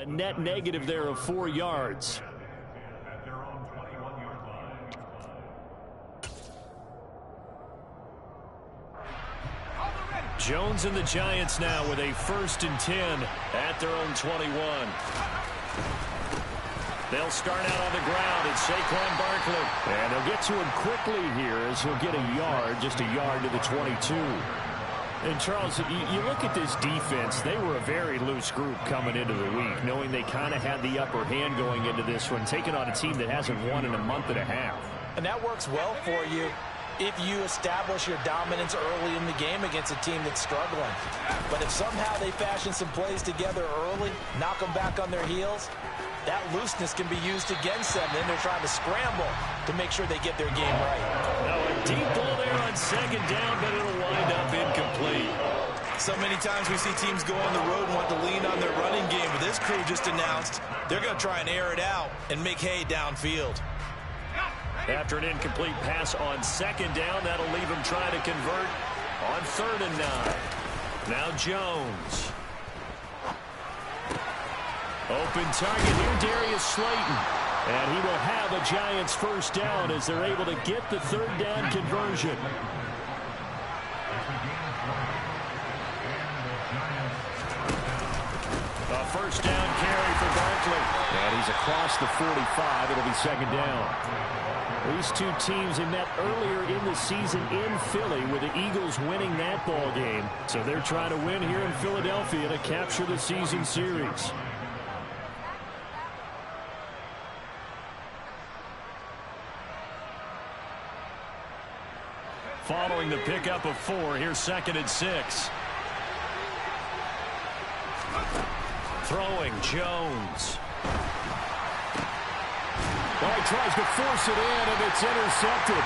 A net negative there of 4 yards. Jones and the Giants now with a 1st and 10 at their own 21. They'll start out on the ground. It's Saquon Barkley. And they'll get to him quickly here as he'll get a yard, just a yard to the 22. And, Charles, you look at this defense, they were a very loose group coming into the week, knowing they kind of had the upper hand going into this one, taking on a team that hasn't won in a month and a half. And that works well for you if you establish your dominance early in the game against a team that's struggling. But if somehow they fashion some plays together early, knock them back on their heels, that looseness can be used against them. Then they're trying to scramble to make sure they get their game right. Now a deep ball there on 2nd down, but it'll wind up incomplete. So many times we see teams go on the road and want to lean on their running game, but this crew just announced they're going to try and air it out and make hay downfield. After an incomplete pass on 2nd down, that'll leave him trying to convert on 3rd and 9. Now Jones. Open target here, Darius Slayton. And he will have a Giants 1st down as they're able to get the 3rd down conversion. A 1st down carry for Barkley. And he's across the 45. It'll be 2nd down. These two teams had met earlier in the season in Philly with the Eagles winning that ball game. So they're trying to win here in Philadelphia to capture the season series. Following the pickup of 4, here's 2nd and 6. Throwing Jones. Well, he tries to force it in, and it's intercepted.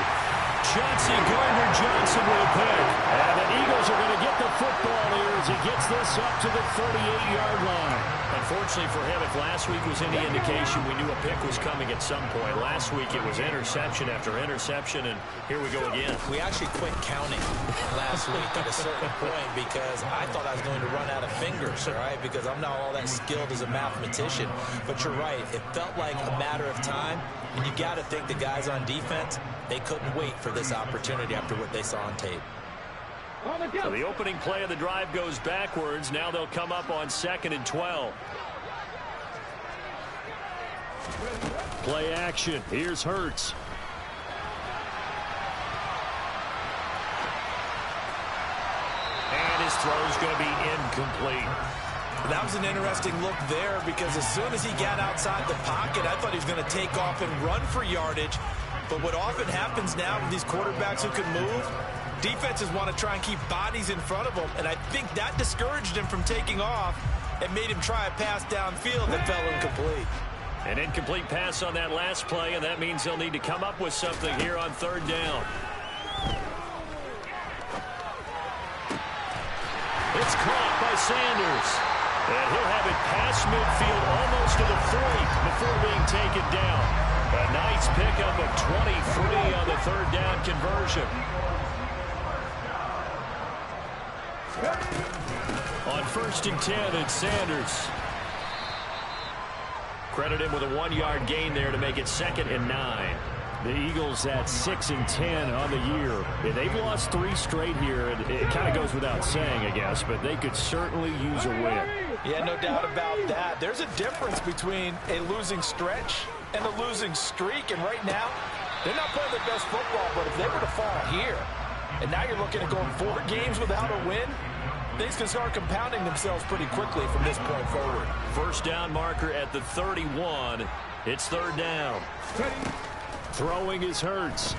Chauncey Gardner-Johnson with a pick. And the Eagles are going to get the football here as he gets this up to the 38-yard line. Unfortunately for him, if last week was any indication, we knew a pick was coming at some point. Last week it was interception after interception, and here we go again. We actually quit counting last week at a certain point because I thought I was going to run out of fingers, all right, because I'm not all that skilled as a mathematician. But you're right. It felt like a matter of time, and you got to think the guys on defense, they couldn't wait for this opportunity after what they saw on tape. So the opening play of the drive goes backwards. Now they'll come up on 2nd and 12. Play action. Here's Hurts. And his throw's going to be incomplete. That was an interesting look there because as soon as he got outside the pocket, I thought he was going to take off and run for yardage. But what often happens now with these quarterbacks who can move, defenses want to try and keep bodies in front of them, and I think that discouraged him from taking off and made him try a pass downfield that fell incomplete. An incomplete pass on that last play, and that means they'll need to come up with something here on 3rd down. It's caught by Sanders. And he'll have it past midfield almost to the 40 before being taken down. A nice pickup of 23 on the 3rd down conversion. On 1st and 10, it's Sanders. Credit him with a 1-yard gain there to make it 2nd and 9. The Eagles at 6 and 10 on the year. Yeah, they've lost 3 straight here. It kind of goes without saying, I guess, but they could certainly use a win. Yeah, no doubt about that. There's a difference between a losing stretch and a losing streak, and right now, they're not playing their best football, but if they were to fall here, and now you're looking at going 4 games without a win, things can start compounding themselves pretty quickly from this point forward. 1st down marker at the 31. It's 3rd down. Throwing is Hurts.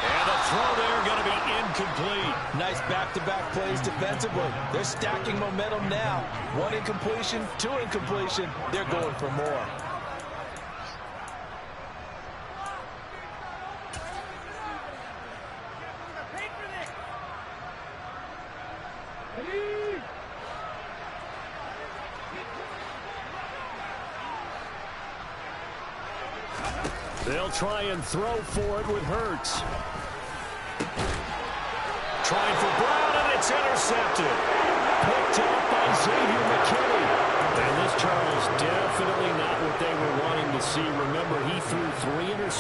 And the throw there going to be incomplete. Nice back-to-back plays defensively. They're stacking momentum now. 1 incompletion, 2 incompletion. They're going for more. They'll try and throw for it with Hurts. Trying for Brown, and it's intercepted. Picked up by Xavier McKinney.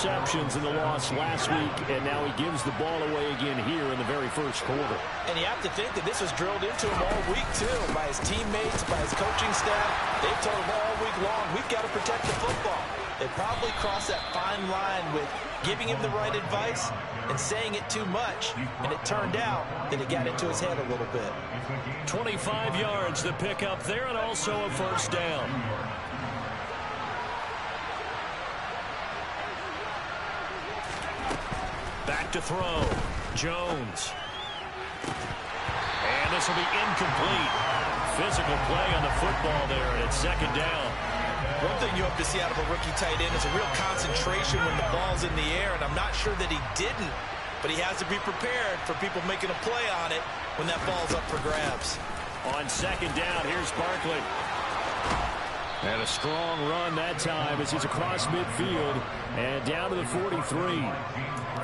interceptions in the loss last week, and now he gives the ball away again here in the very first quarter. And you have to think that this was drilled into him all week, too, by his teammates, by his coaching staff. They've told him all week long, we've got to protect the football. They probably crossed that fine line with giving him the right advice and saying it too much. And it turned out that it got into his head a little bit. 25 yards to pick up there, and also a first down. Back to throw. Jones. And this will be incomplete. Physical play on the football there, and it's second down. One thing you hope to see out of a rookie tight end is a real concentration when the ball's in the air, and I'm not sure that he didn't, but he has to be prepared for people making a play on it when that ball's up for grabs. On second down, here's Barkley. And a strong run that time as he's across midfield and down to the 43.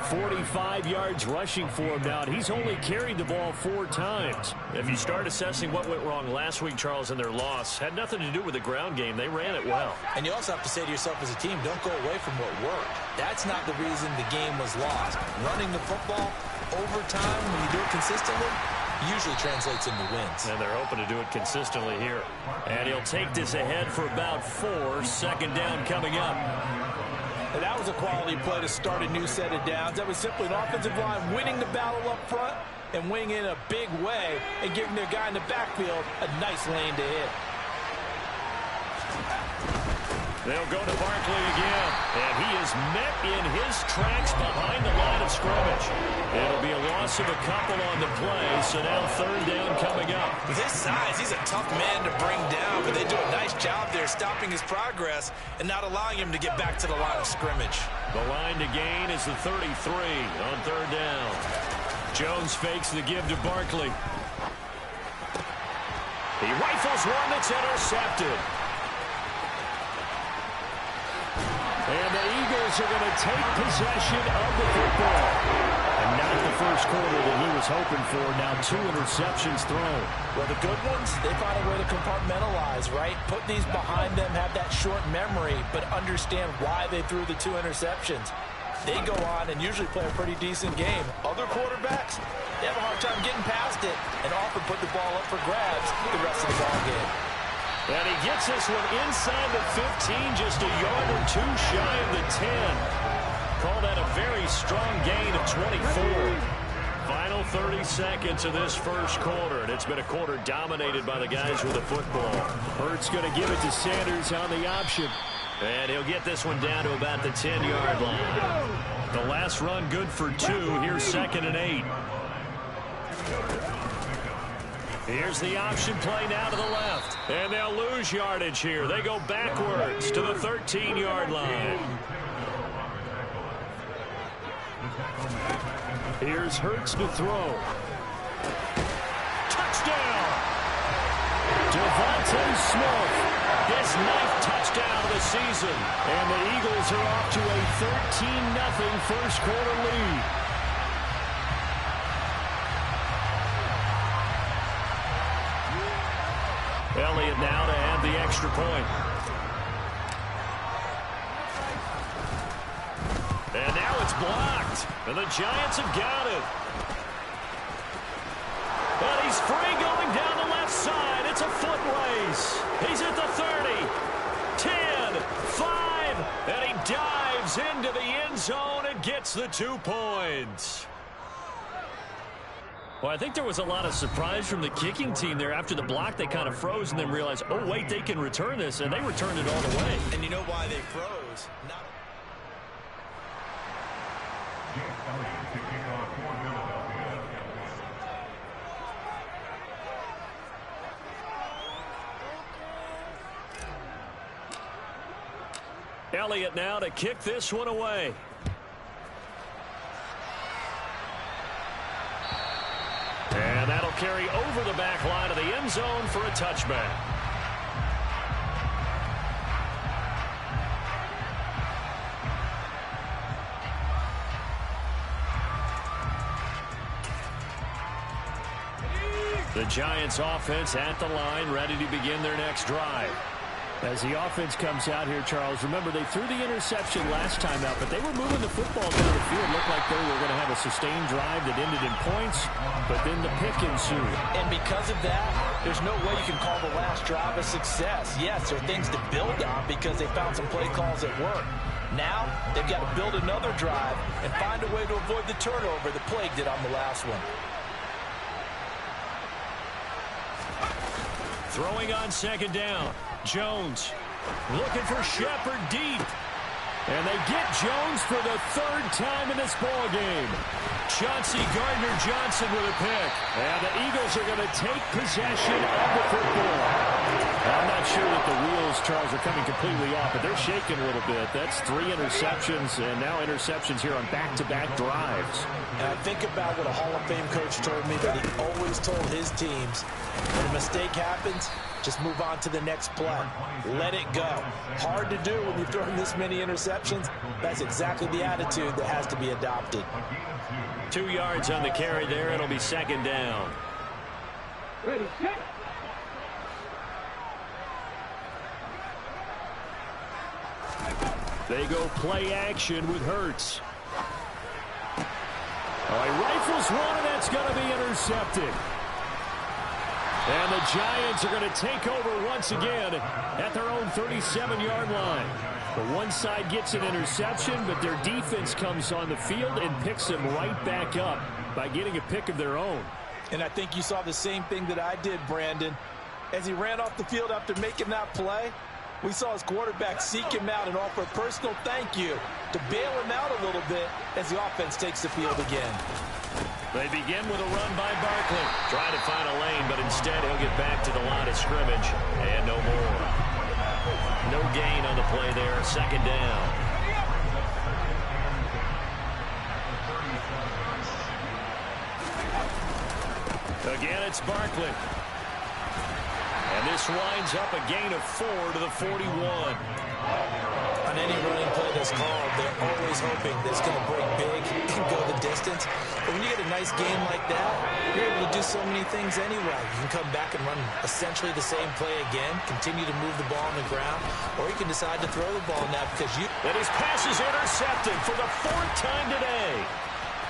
45 yards rushing for him now. He's only carried the ball 4 times. If you start assessing what went wrong last week, Charles, in their loss, had nothing to do with the ground game. They ran it well. And you also have to say to yourself as a team, don't go away from what worked. That's not the reason the game was lost. Running the football over time, when you do it consistently, usually translates into wins. And they're hoping to do it consistently here. And he'll take this ahead for about 4. Second down coming up. And that was a quality play to start a new set of downs. That was simply an offensive line winning the battle up front and winning in a big way and giving their guy in the backfield a nice lane to hit. They'll go to Barkley again, and he is met in his tracks behind the line of scrimmage. It'll be a loss of a couple on the play, so now third down coming up. With his size, he's a tough man to bring down, but they do a nice job there stopping his progress and not allowing him to get back to the line of scrimmage. The line to gain is the 33 on third down. Jones fakes the give to Barkley. He rifles one that's intercepted. And the Eagles are going to take possession of the football. And not the first quarter that he was hoping for. Now 2 interceptions thrown. Well, the good ones, they find a way to compartmentalize, right? Put these behind them, have that short memory, but understand why they threw the 2 interceptions. They go on and usually play a pretty decent game. Other quarterbacks, they have a hard time getting past it and often put the ball up for grabs the rest of the ball game. And he gets this one inside the 15, just a yard or 2 shy of the 10. Call that a very strong gain of 24. Final 30 seconds of this first quarter, and it's been a quarter dominated by the guys with the football. Hurts going to give it to Sanders on the option. And he'll get this one down to about the 10-yard line. The last run good for 2. Here's 2nd and 8. Here's the option play now to the left. And they'll lose yardage here. They go backwards to the 13-yard line. Here's Hurts to throw. Touchdown! Devontae Smith, his 9th touchdown of the season. And the Eagles are off to a 13-0 first quarter lead. Elliott now to add the extra point. And now it's blocked. And the Giants have got it. And he's free going down the left side. It's a foot race. He's at the 30, 10, 5, and he dives into the end zone and gets the 2 points. Well, I think there was a lot of surprise from the kicking team there. After the block, they kind of froze and then realized, oh, wait, they can return this, and they returned it all the way. And you know why they froze? Elliott now to kick this one away. And that'll carry over the back line of the end zone for a touchback. The Giants offense at the line, ready to begin their next drive. As the offense comes out here, Charles, remember they threw the interception last time out, but they were moving the football down the field. It looked like they were going to have a sustained drive that ended in points, but then the pick ensued. And because of that, there's no way you can call the last drive a success. Yes, there are things to build on because they found some play calls that work. Now, they've got to build another drive and find a way to avoid the turnover that plagued it on the last one. Throwing on second down. Jones looking for Shepard deep. And they get Jones for the third time in this ball game. Chauncey Gardner-Johnson with a pick. And the Eagles are going to take possession of the football. I'm not sure that the wheels, Charles, are coming completely off, but they're shaking a little bit. That's 3 interceptions, and now interceptions here on back-to-back drives. And I think about what a Hall of Fame coach told me that he always told his teams, when a mistake happens, just move on to the next play. Let it go. Hard to do when you're throwing this many interceptions. That's exactly the attitude that has to be adopted. 2 yards on the carry there. It'll be second down. Ready, set. They go play action with Hurts. Oh, he rifles one, and that's going to be intercepted. And the Giants are going to take over once again at their own 37-yard line. The one side gets an interception, but their defense comes on the field and picks them right back up by getting a pick of their own. And I think you saw the same thing that I did, Brandon. As he ran off the field after making that play, we saw his quarterback seek him out and offer a personal thank you to bail him out a little bit as the offense takes the field again. They begin with a run by Barkley. Trying to find a lane, but instead he'll get back to the line of scrimmage. And no more. No gain on the play there. Second down. Again, it's Barkley. And this winds up a gain of 4 to the 41. On any running play that's called, they're always hoping that it's going to break big and go the distance. But when you get a nice game like that, you're able to do so many things anyway. You can come back and run essentially the same play again, continue to move the ball on the ground, or you can decide to throw the ball now because you... And his pass is intercepted for the 4th time today.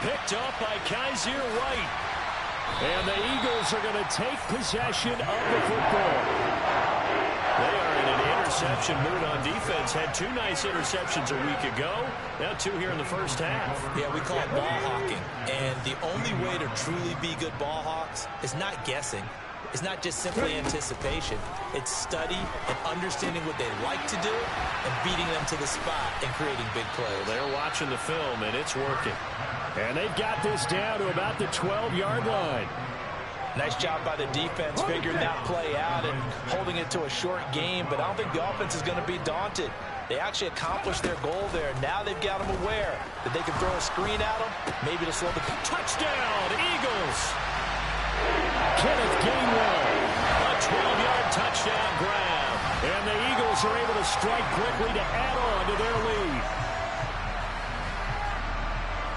Picked up by Kaiser White. And the Eagles are going to take possession of the football. They are in an interception mood on defense. Had 2 nice interceptions a week ago. Now 2 here in the first half. Yeah, we call it ball hawking. And the only way to truly be good ball hawks is not guessing. It's not just simply anticipation. It's study and understanding what they like to do and beating them to the spot and creating big plays. Well, they're watching the film, and it's working. And they've got this down to about the 12-yard line. Nice job by the defense figuring that play out and holding it to a short game, but I don't think the offense is going to be daunted. They actually accomplished their goal there. Now they've got them aware that they can throw a screen at them, maybe to slow the... Touchdown, Eagles! Kenneth Gainwell. A 12-yard touchdown grab. And the Eagles are able to strike quickly to add on to their lead.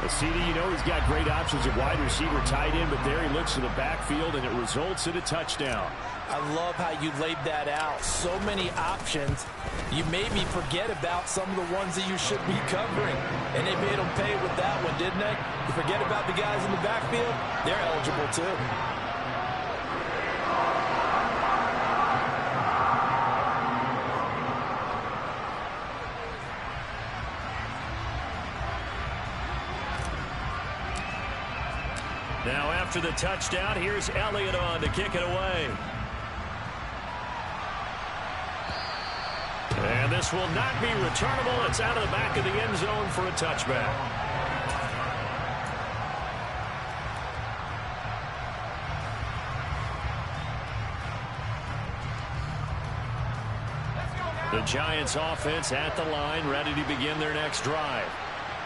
CD, you know he's got great options at wide receiver, tight end, but there he looks to the backfield, and it results in a touchdown. I love how you laid that out. So many options. You made me forget about some of the ones that you should be covering. And they made them pay with that one, didn't they? You forget about the guys in the backfield, they're eligible too. Now after the touchdown, here's Elliott on to kick it away. And this will not be returnable. It's out of the back of the end zone for a touchback. The Giants offense at the line, ready to begin their next drive.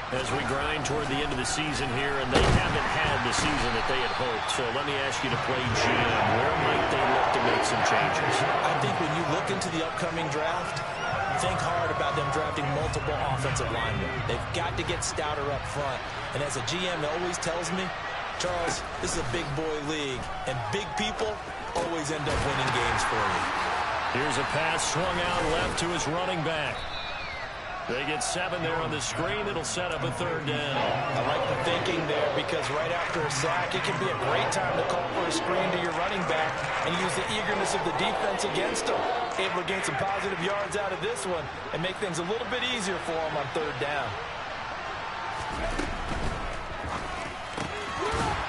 As we grind toward the end of the season here, and they haven't had the season that they had hoped. So let me ask you to play GM. Where might they look to make some changes? I think when you look into the upcoming draft, think hard about them drafting multiple offensive linemen. They've got to get stouter up front. And as a GM always tells me, Charles, this is a big boy league, and big people always end up winning games for you. Here's a pass swung out left to his running back. They get 7 there on the screen. It'll set up a 3rd down. I like the thinking there because right after a sack, it can be a great time to call for a screen to your running back and use the eagerness of the defense against them. Able to gain some positive yards out of this one and make things a little bit easier for them on 3rd down.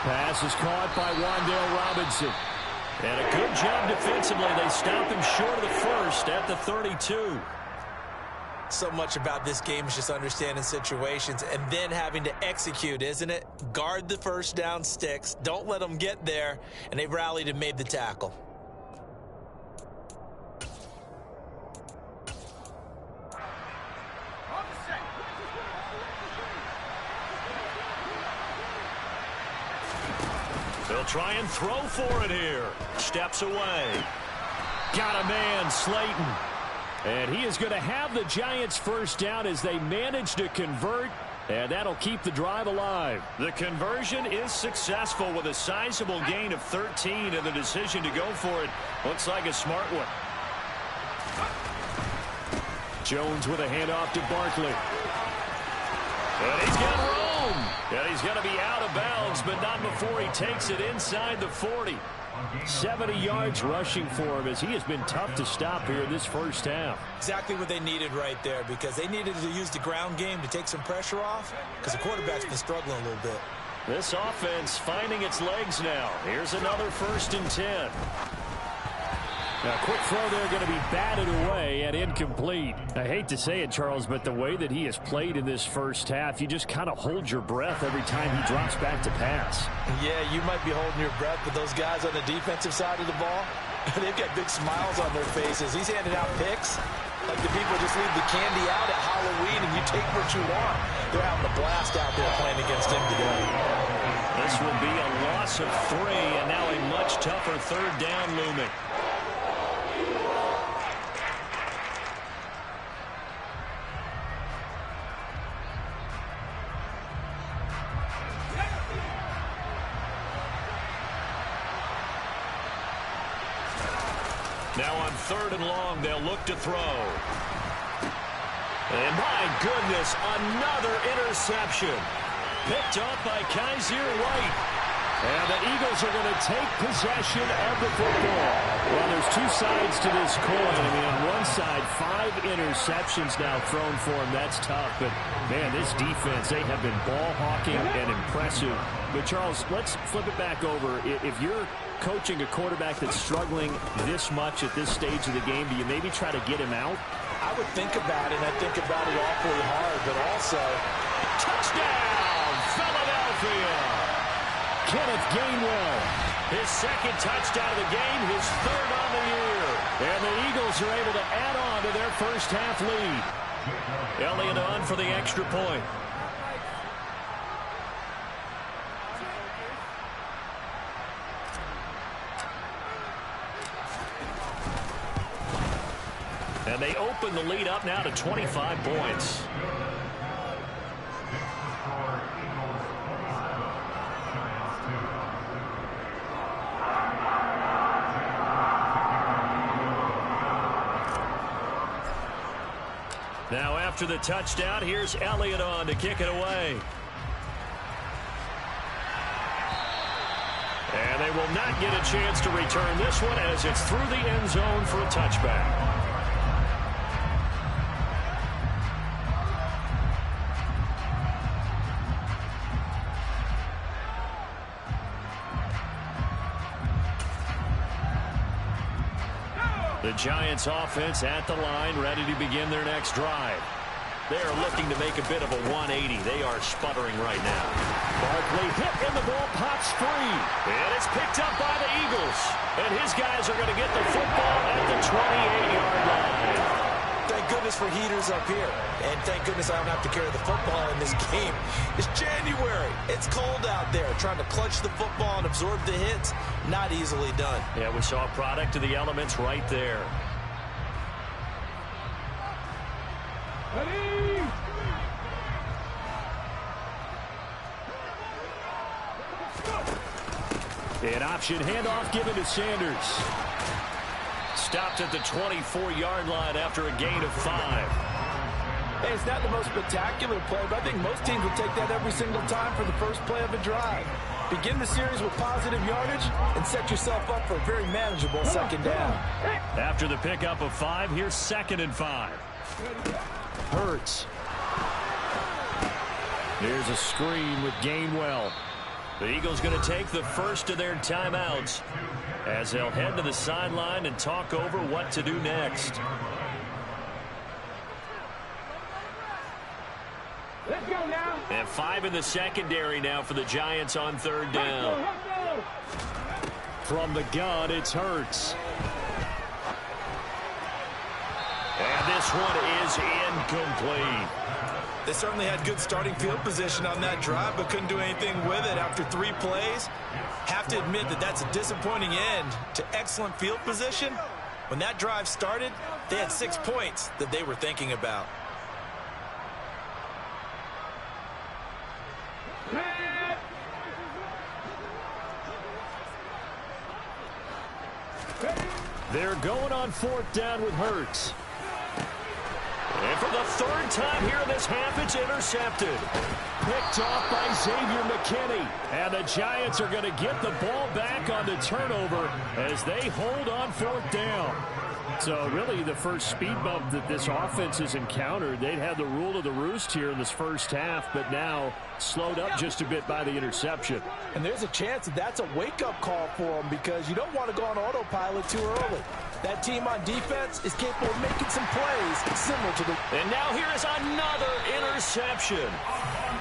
Pass is caught by Wan'Dale Robinson. And a good job defensively. They stop him short of the first at the 32. So much about this game is just understanding situations and then having to execute, isn't it? Guard the first down sticks. Don't let them get there. And they rallied and made the tackle. They'll try and throw for it here. Steps away. Got a man, Slayton. And he is going to have the Giants first down as they manage to convert, and that'll keep the drive alive. The conversion is successful with a sizable gain of 13, and the decision to go for it looks like a smart one. Jones with a handoff to Barkley. And he's got room. And he's going to be out of bounds, but not before he takes it inside the 40. 70 yards rushing for him as he has been tough to stop here in this first half. Exactly what they needed right there because they needed to use the ground game to take some pressure off because the quarterback's been struggling a little bit. This offense finding its legs now. Here's another 1st and 10. A quick throw there going to be batted away and incomplete. I hate to say it, Charles, but the way that he has played in this first half, you just kind of hold your breath every time he drops back to pass. Yeah, you might be holding your breath, but those guys on the defensive side of the ball, they've got big smiles on their faces. He's handing out picks like the people just leave the candy out at Halloween and you take what you want. They're having a blast out there playing against him today. This will be a loss of 3, and now a much tougher 3rd down looming. Now on 3rd and long, they'll look to throw. And my goodness, another interception. Picked up by Kaiser White. And the Eagles are going to take possession of the football. Well, there's 2 sides to this coin. I mean, on one side, 5 interceptions now thrown for him. That's tough. But, man, this defense, they have been ball hawking and impressive. But, Charles, let's flip it back over. If you're coaching a quarterback that's struggling this much at this stage of the game, do you maybe try to get him out? I would think about it, and I think about it awfully hard, but also touchdown, Philadelphia! Kenneth Gainwell. His 2nd touchdown of the game, his 3rd on the year. And the Eagles are able to add on to their first half lead. Elliott on for the extra point. And they open the lead up now to 25 points. Now after the touchdown, here's Elliott on to kick it away. And they will not get a chance to return this one as it's through the end zone for a touchback. The Giants offense at the line, ready to begin their next drive. They are looking to make a bit of a 180. They are sputtering right now. Barkley hit and the ball pops free. And it's picked up by the Eagles. And his guys are going to get the football at the 28-yard line. Thank goodness for heaters up here. And thank goodness I don't have to carry the football in this game. It's January. It's cold out there. Trying to clutch the football and absorb the hits, not easily done. Yeah, we saw a product of the elements right there. Ready? An option handoff given to Sanders. stopped at the 24-yard line after a gain of 5. Hey, it's not the most spectacular play, but I think most teams will take that every single time for the first play of a drive. Begin the series with positive yardage and set yourself up for a very manageable second down. After the pickup of 5, here's 2nd and 5. Hurts. Here's a screen with Gainwell. The Eagles going to take the first of their timeouts as they'll head to the sideline and talk over what to do next. Let's go now. And 5 in the secondary now for the Giants on 3rd down. From the gun, it's Hurts. And this one is incomplete. They certainly had good starting field position on that drive, but couldn't do anything with it after 3 plays. Have to admit that that's a disappointing end to excellent field position. When that drive started, they had 6 points that they were thinking about. They're going on 4th down with Hurts. And for the 3rd time here in this half, it's intercepted. Picked off by Xavier McKinney. And the Giants are going to get the ball back on the turnover as they hold on 4th down. So really the first speed bump that this offense has encountered. They'd had the rule of the roost here in this first half, but now slowed up just a bit by the interception. And there's a chance that that's a wake-up call for them because you don't want to go on autopilot too early. That team on defense is capable of making some plays similar to the... And now here is another interception.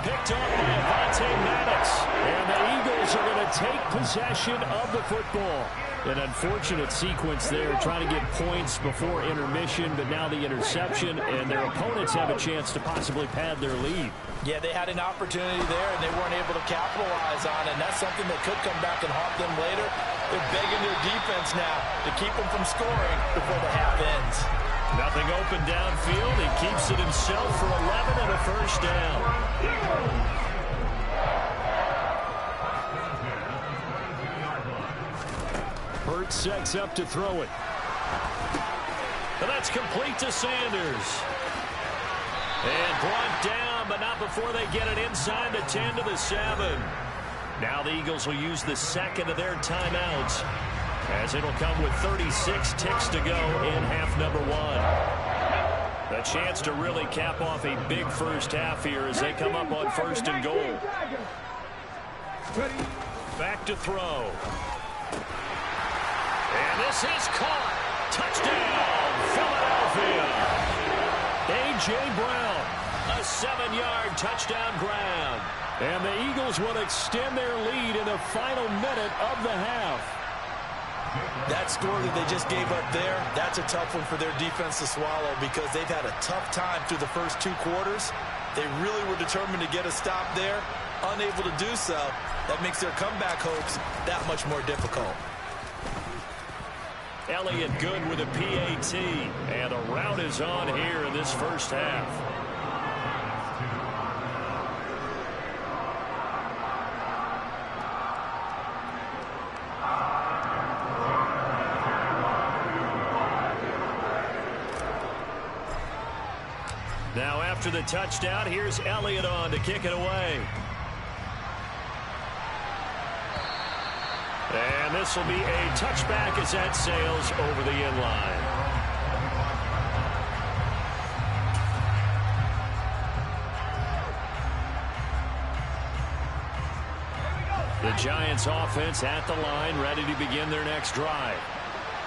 Picked off by Avonte Maddox. And the Eagles are going to take possession of the football. An unfortunate sequence there, trying to get points before intermission, but now the interception, and their opponents have a chance to possibly pad their lead. Yeah, they had an opportunity there, and they weren't able to capitalize on it, and that's something that could come back and haunt them later. They're begging their defense now to keep them from scoring before the half ends. Nothing open downfield. He keeps it himself for 11 and a first down. Hurts sets up to throw it. And that's complete to Sanders. And brought down, but not before they get it inside the 10 to the 7. Now the Eagles will use the 2nd of their timeouts, as it'll come with 36 ticks to go in half number 1. A chance to really cap off a big first half here as they come up on 1st and goal. Back to throw. And this is caught. Touchdown, Philadelphia. A.J. Brown, a 7-yard touchdown grab. And the Eagles will extend their lead in the final minute of the half. That score that they just gave up there, that's a tough one for their defense to swallow because they've had a tough time through the first 2 quarters. They really were determined to get a stop there. Unable to do so, that makes their comeback hopes that much more difficult. Elliott good with a PAT, and a rout is on here in this first half. Now after the touchdown, here's Elliott on to kick it away. And this will be a touchback as that sails over the end line. The Giants offense at the line, ready to begin their next drive.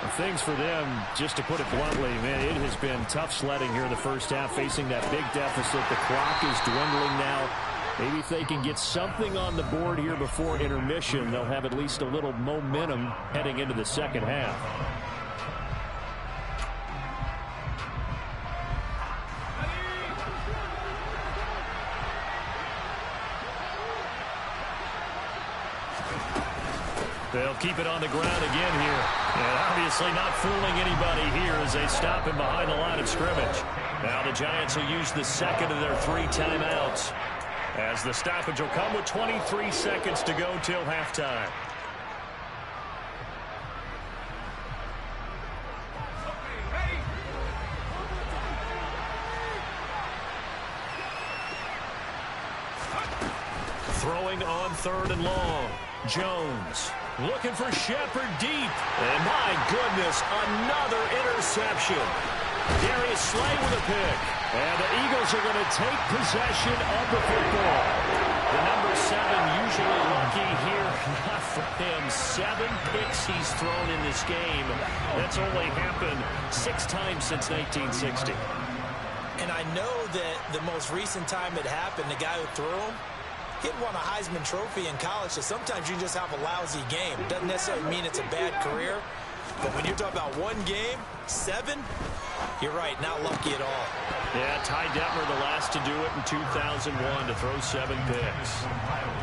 And things for them, just to put it bluntly, man, it has been tough sledding here in the first half, facing that big deficit. The clock is dwindling now. Maybe if they can get something on the board here before intermission, they'll have at least a little momentum heading into the second half. They'll keep it on the ground again here. And obviously not fooling anybody here as they stop him behind the line of scrimmage. Now the Giants will use the 2nd of their 3 timeouts, as the stoppage will come with 23 seconds to go till halftime. throwing on 3rd and long. Jones looking for Shepard deep. And my goodness, another interception. Darius Slay with a pick. And the Eagles are going to take possession of the football. The number 7 usually lucky here. Not for him. 7 picks he's thrown in this game. That's only happened 6 times since 1960. And I know that the most recent time it happened, the guy who threw him, he'd won a Heisman Trophy in college, so sometimes you just have a lousy game. It doesn't necessarily mean it's a bad career, but when you're talking about one game, 7, you're right, not lucky at all. Yeah, Ty Detmer the last to do it in 2001 to throw 7 picks.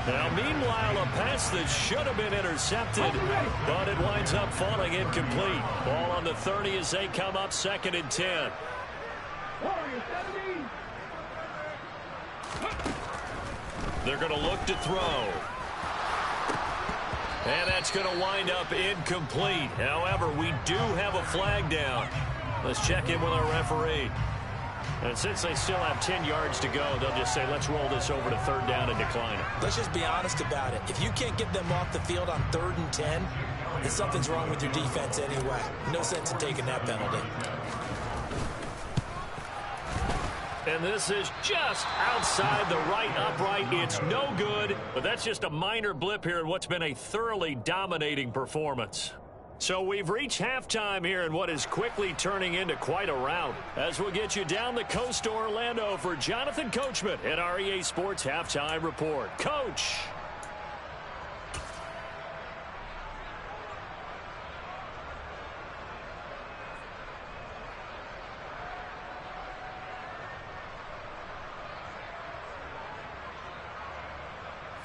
Now, meanwhile, a pass that should have been intercepted, but it winds up falling incomplete. Ball on the 30 as they come up 2nd and 10. They're going to look to throw. And that's going to wind up incomplete. However, we do have a flag down. Let's check in with our referee. And since they still have 10 yards to go, they'll just say, let's roll this over to 3rd down and decline it. Let's just be honest about it. If you can't get them off the field on 3rd and 10, then something's wrong with your defense anyway. No sense in taking that penalty. And this is just outside the right upright. It's no good, but that's just a minor blip here in what's been a thoroughly dominating performance. So we've reached halftime here in what is quickly turning into quite a rout. As we'll get you down the coast to Orlando for Jonathan Coachman at our EA Sports Halftime Report. Coach.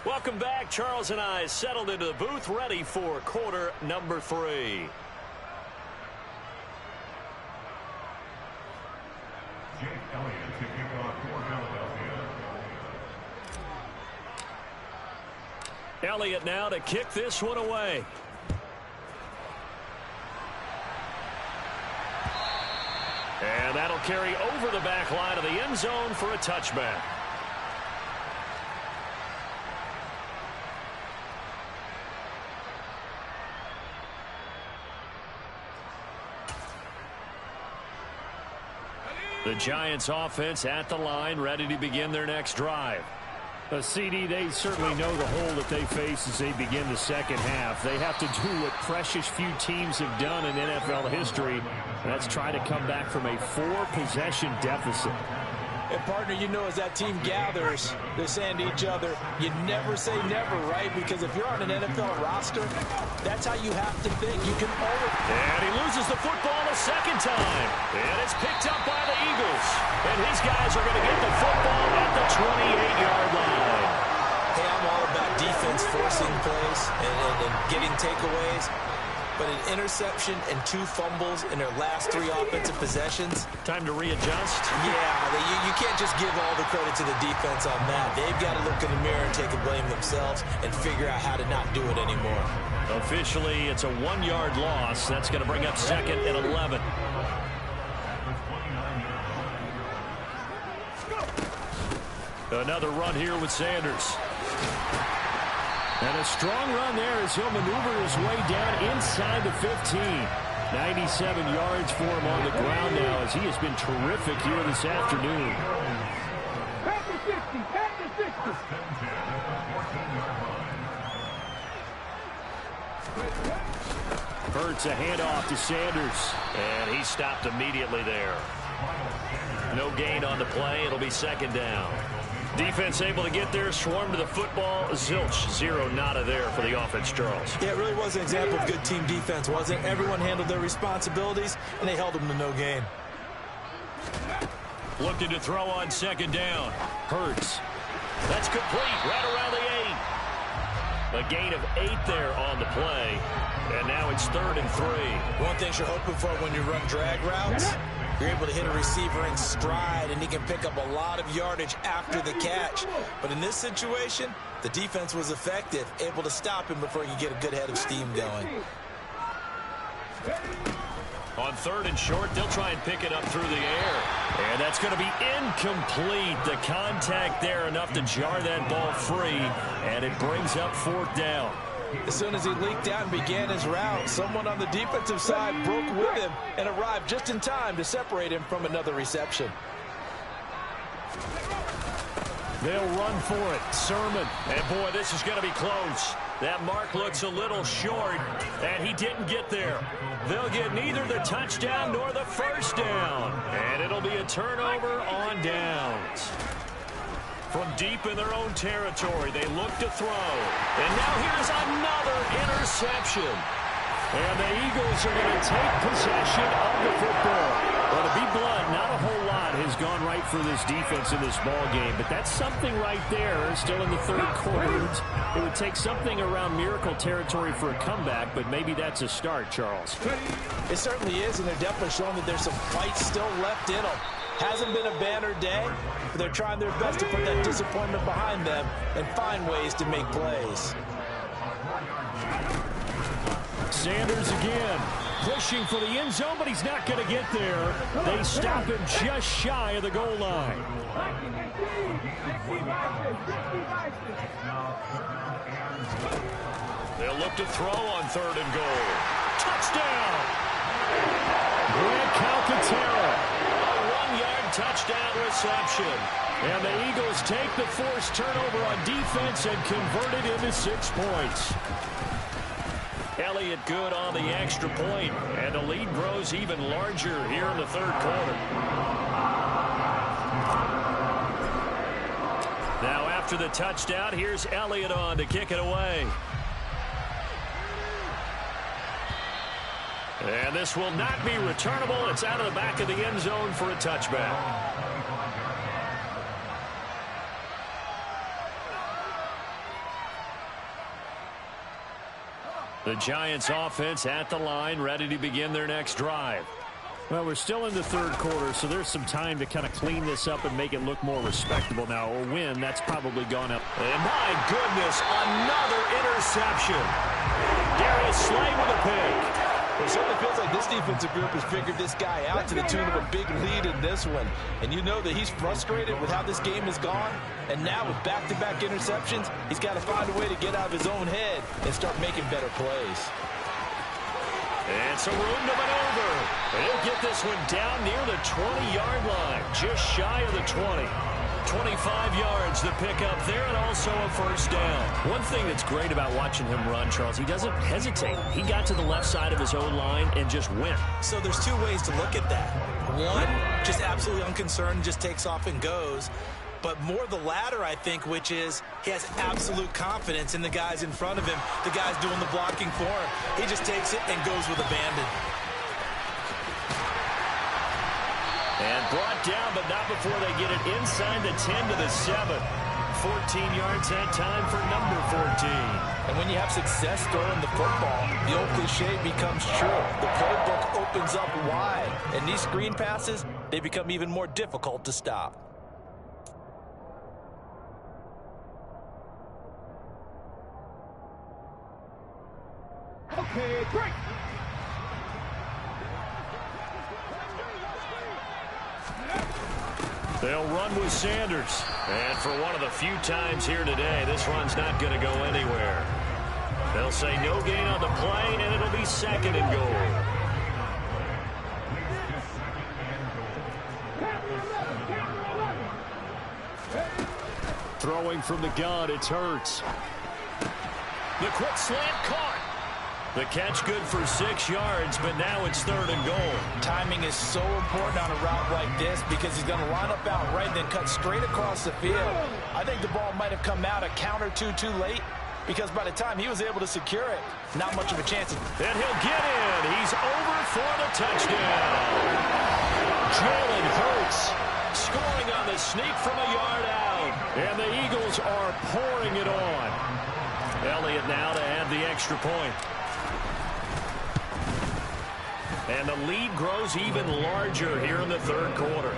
Welcome back. Charles and I settled into the booth, ready for quarter number 3. Elliott now to kick this one away. And that'll carry over the back line of the end zone for a touchback. The Giants offense at the line, ready to begin their next drive. CD, they certainly know the hole that they face as they begin the second half. They have to do what precious few teams have done in NFL history. That's try to come back from a 4-possession deficit. And, partner, you know, as that team gathers, they're saying to each other, you never say never, right? Because if you're on an NFL roster, that's how you have to think. You can always... And he loses the football a second time. And it's picked up by the Eagles. And his guys are going to get the football at the 28-yard line. Hey, I'm all about defense forcing plays and getting takeaways. But an interception and 2 fumbles in their last 3 offensive possessions. Time to readjust? Yeah, you can't just give all the credit to the defense on that. They've got to look in the mirror and take the blame themselves and figure out how to not do it anymore. Officially, it's a 1-yard loss. That's going to bring up 2nd and 11. Another run here with Sanders. And a strong run there as he'll maneuver his way down inside the 15. 97 yards for him on the ground now as he has been terrific here this afternoon. Back to 60, back to 60. Hurts a handoff to Sanders. And he stopped immediately there. No gain on the play. It'll be 2nd down. Defense able to get there, swarm to the football. Zilch, 0 nada there for the offense, Charles. Yeah, it really was an example of good team defense, wasn't it? Everyone handled their responsibilities, and they held them to no gain. Looking to throw on 2nd down. Hurts. That's complete, right around the 8. A gain of 8 there on the play. And now it's 3rd and 3. One thing you're hoping for when you run drag routes, you're able to hit a receiver in stride, and he can pick up a lot of yardage after the catch. But in this situation, the defense was effective, able to stop him before he could get a good head of steam going. On 3rd and short, they'll try and pick it up through the air. And that's going to be incomplete. The contact there enough to jar that ball free, and it brings up 4th down. As soon as he leaked out and began his route, someone on the defensive side broke with him and arrived just in time to separate him from another reception. They'll run for it. Sermon. And, boy, this is going to be close. That mark looks a little short, and he didn't get there. They'll get neither the touchdown nor the first down. And it'll be a turnover on downs. From deep in their own territory, they look to throw. And now here's another interception. And the Eagles are going to take possession of the football. Well, to be blunt, not a whole lot has gone right for this defense in this ball game, but that's something right there. Still in the 3rd quarter. It would take something around miracle territory for a comeback, but maybe that's a start, Charles. It certainly is, and they're definitely showing that there's some fight still left in them. Hasn't been a banner day, but they're trying their best to put that disappointment behind them and find ways to make plays. Sanders again, pushing for the end zone, but he's not going to get there. They stop him just shy of the goal line. They'll look to throw on 3rd and goal. Touchdown! Grant Calcaterra. A 1-yard touchdown reception. And the Eagles take the forced turnover on defense and convert it into 6 points. Elliott good on the extra point, and the lead grows even larger here in the 3rd quarter. Now after the touchdown, here's Elliott on to kick it away. And this will not be returnable. It's out of the back of the end zone for a touchback. The Giants offense at the line, ready to begin their next drive. Well, we're still in the 3rd quarter, so there's some time to kind of clean this up and make it look more respectable now. A win, that's probably gone up. And my goodness, another interception. Darius Slay with a pick. It certainly feels like this defensive group has figured this guy out to the tune of a big lead in this one. And you know that he's frustrated with how this game has gone. And now with back-to-back interceptions, he's got to find a way to get out of his own head and start making better plays. And some room to maneuver. He'll get this one down near the 20-yard line, just shy of the 20. 25 yards to pick up there, and also a first down. One thing that's great about watching him run, Charles, he doesn't hesitate. He got to the left side of his own line and just went. So there's 2 ways to look at that. One, just absolutely unconcerned, just takes off and goes. But more the latter, I think, which is he has absolute confidence in the guys in front of him, the guys doing the blocking for him. He just takes it and goes with abandon. And brought down, but not before they get it inside the 10 to the 7. 14 yards that time for number 14. And when you have success throwing the football, the old cliche becomes true. The playbook opens up wide. And these screen passes, they become even more difficult to stop. Okay, break. They'll run with Sanders. And for one of the few times here today, this run's not going to go anywhere. They'll say no gain on the play, and it'll be 2nd and goal. Throwing from the gun, it's Hurts. The quick slant caught. The catch good for 6 yards, but now it's 3rd and goal. Timing is so important on a route like this because he's going to line up out right, then cut straight across the field. I think the ball might have come out a count or two too late because by the time he was able to secure it, not much of a chance. And he'll get in. He's over for the touchdown. Jalen Hurts scoring on the sneak from a yard out. And the Eagles are pouring it on. Elliott now to add the extra point. And the lead grows even larger here in the 3rd quarter.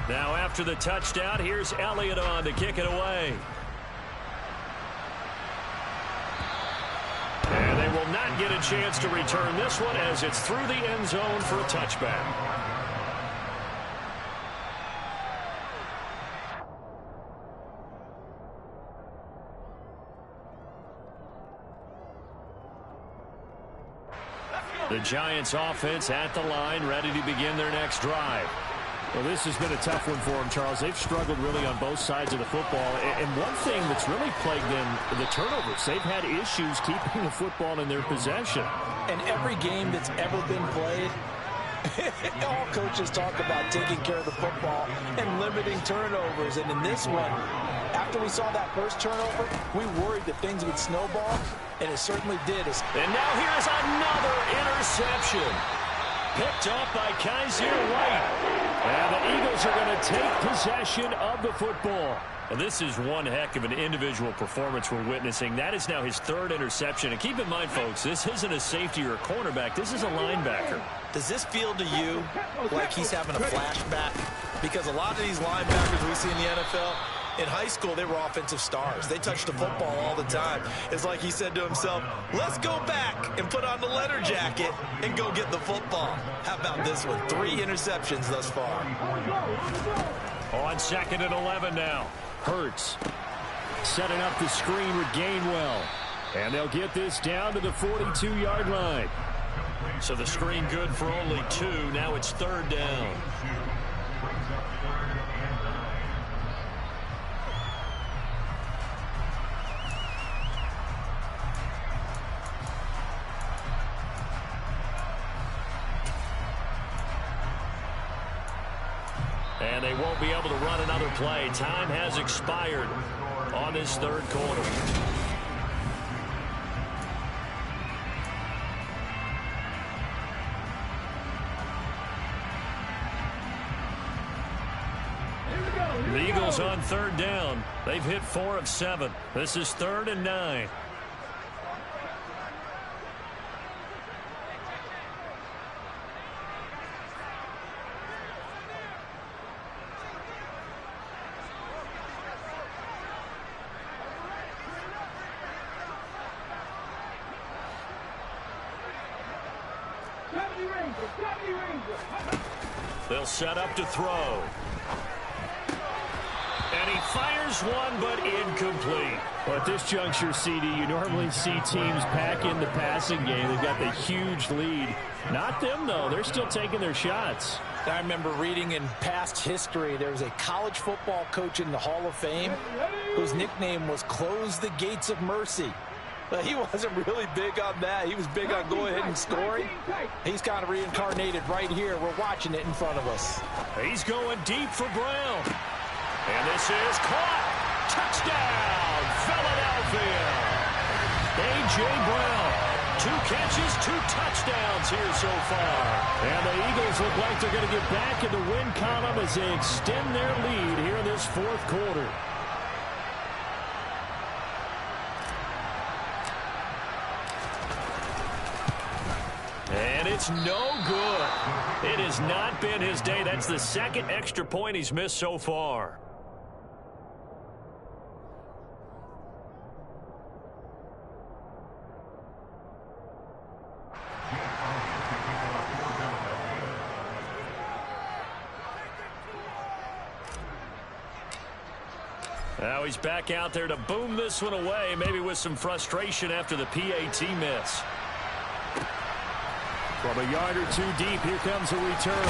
Now after the touchdown, here's Elliott on to kick it away. And they will not get a chance to return this one as it's through the end zone for a touchback. The Giants offense at the line, ready to begin their next drive. Well, this has been a tough one for them, Charles. They've struggled really on both sides of the football. And one thing that's really plagued them, the turnovers. They've had issues keeping the football in their possession. And every game that's ever been played, all coaches talk about taking care of the football and limiting turnovers. And in this one, after we saw that first turnover, we worried that things would snowball, and it certainly did. And now here's another interception. Picked off by Kaiser White. And the Eagles are going to take possession of the football. And this is one heck of an individual performance we're witnessing. That is now his third interception. And keep in mind, folks, this isn't a safety or a cornerback. This is a linebacker. Does this feel to you like he's having a flashback? Because a lot of these linebackers we see in the NFL, in high school, they were offensive stars. They touched the football all the time. It's like he said to himself, let's go back and put on the leather jacket and go get the football. How about this one? 3 interceptions thus far. On 2nd and 11 now. Hurts setting up the screen with Gainwell. And they'll get this down to the 42-yard line. So the screen good for only 2. Now it's 3rd down. And they won't be able to run another play. Time has expired on this 3rd quarter. The Eagles on 3rd down. They've hit 4 of 7. This is 3rd and 9. They'll set up to throw. And he fires one, but incomplete. Well, at this juncture, CD, you normally see teams pack in the passing game. They've got the huge lead. Not them, though. They're still taking their shots. I remember reading in past history, there was a college football coach in the Hall of Fame whose nickname was Close the Gates of Mercy. But he wasn't really big on that. He was big on go ahead and scoring. He's kind of reincarnated right here. We're watching it in front of us. He's going deep for Brown. And this is caught. Touchdown, Philadelphia. A.J. Brown. 2 catches, 2 touchdowns here so far. And the Eagles look like they're going to get back in the win column as they extend their lead here in this 4th quarter. And it's no good. It has not been his day. That's the 2nd extra point he's missed so far. Now he's back out there to boom this one away, maybe with some frustration after the PAT miss. From a yard or 2 deep, here comes a return.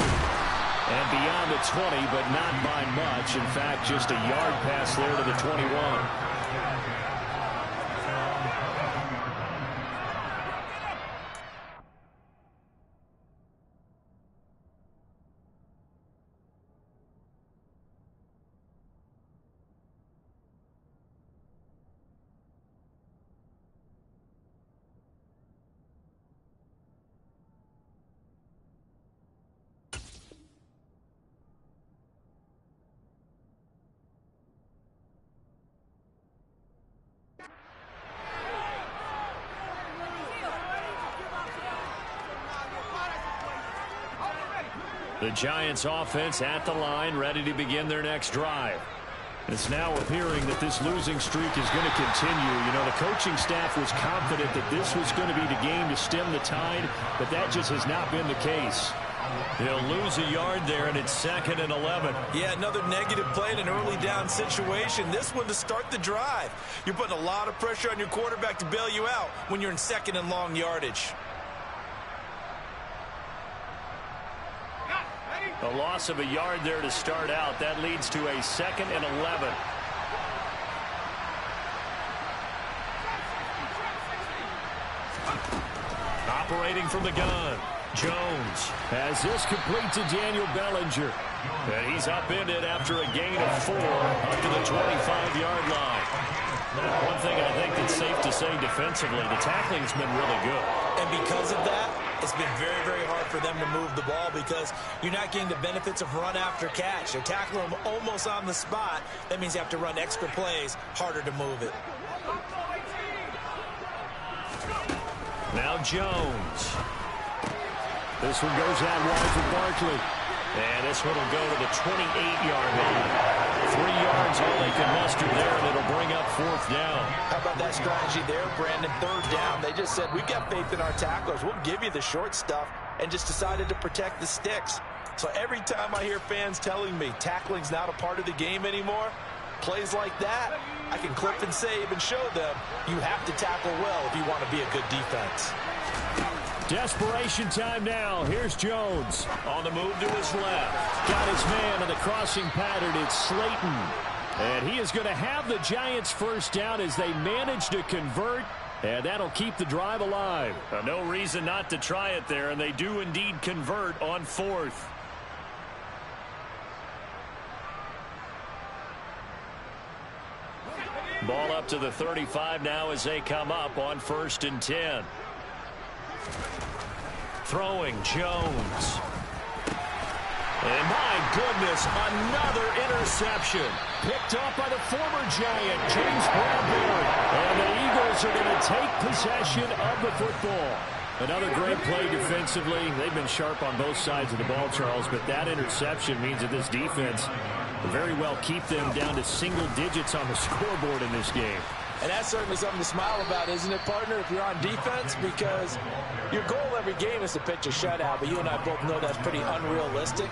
And beyond the 20, but not by much. In fact, just a yard pass there to the 21. The Giants offense at the line, ready to begin their next drive. It's now appearing that this losing streak is going to continue. You know, the coaching staff was confident that this was going to be the game to stem the tide, but that just has not been the case. He'll lose a yard there, and it's 2nd and 11. Yeah, another negative play in an early down situation. This one to start the drive. You're putting a lot of pressure on your quarterback to bail you out when you're in 2nd and long yardage. A loss of a yard there to start out. That leads to a 2nd and 11. Operating from the gun. Jones has this complete to Daniel Bellinger. And he's upended after a gain of 4 up to the 25-yard line. One thing I think that's safe to say defensively, the tackling's been really good. And because of that, it's been very, very hard for them to move the ball because you're not getting the benefits of run after catch. They're tackling them almost on the spot. That means you have to run extra plays, harder to move it. Now Jones. This one goes out wide for Barkley. And this one will go to the 28-yard line. 3 yards, all they can muster there, and it'll bring up 4th down. How about that strategy there, Brandon? 3rd down. They just said, we've got faith in our tacklers. We'll give you the short stuff, and just decided to protect the sticks. So every time I hear fans telling me tackling's not a part of the game anymore, plays like that, I can clip and save and show them you have to tackle well if you want to be a good defense. Desperation time now. Here's Jones. On the move to his left. Got his man in the crossing pattern. It's Slayton. And he is going to have the Giants first down as they manage to convert. And that'll keep the drive alive. No reason not to try it there, and they do indeed convert on 4th. Ball up to the 35 now as they come up on 1st and 10. Throwing Jones. And my goodness, another interception. Picked up by the former Giant, James Bradbury. And the Eagles are going to take possession of the football. Another great play defensively. They've been sharp on both sides of the ball, Charles, but that interception means that this defense will very well keep them down to single digits on the scoreboard in this game. And that's certainly something to smile about, isn't it, partner, if you're on defense? Because your goal every game is to pitch a shutout, but you and I both know that's pretty unrealistic.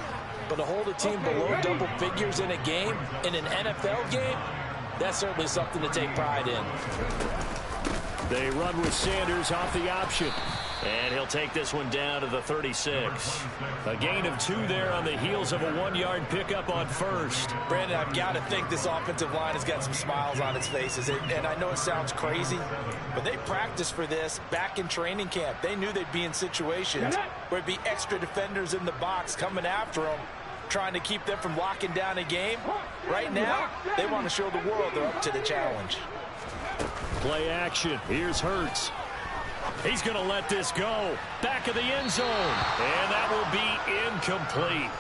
But to hold a team below double figures in a game, in an NFL game, that's certainly something to take pride in. They run with Sanders off the option. And he'll take this one down to the 36. A gain of 2 there on the heels of a 1-yard pickup on 1st. Brandon, I've got to think this offensive line has got some smiles on its faces. And I know it sounds crazy, but they practiced for this back in training camp. They knew they'd be in situations where it'd be extra defenders in the box coming after them, trying to keep them from locking down a game. Right now, they want to show the world they're up to the challenge. Play action. Here's Hurts. He's going to let this go. Back of the end zone. And that will be incomplete.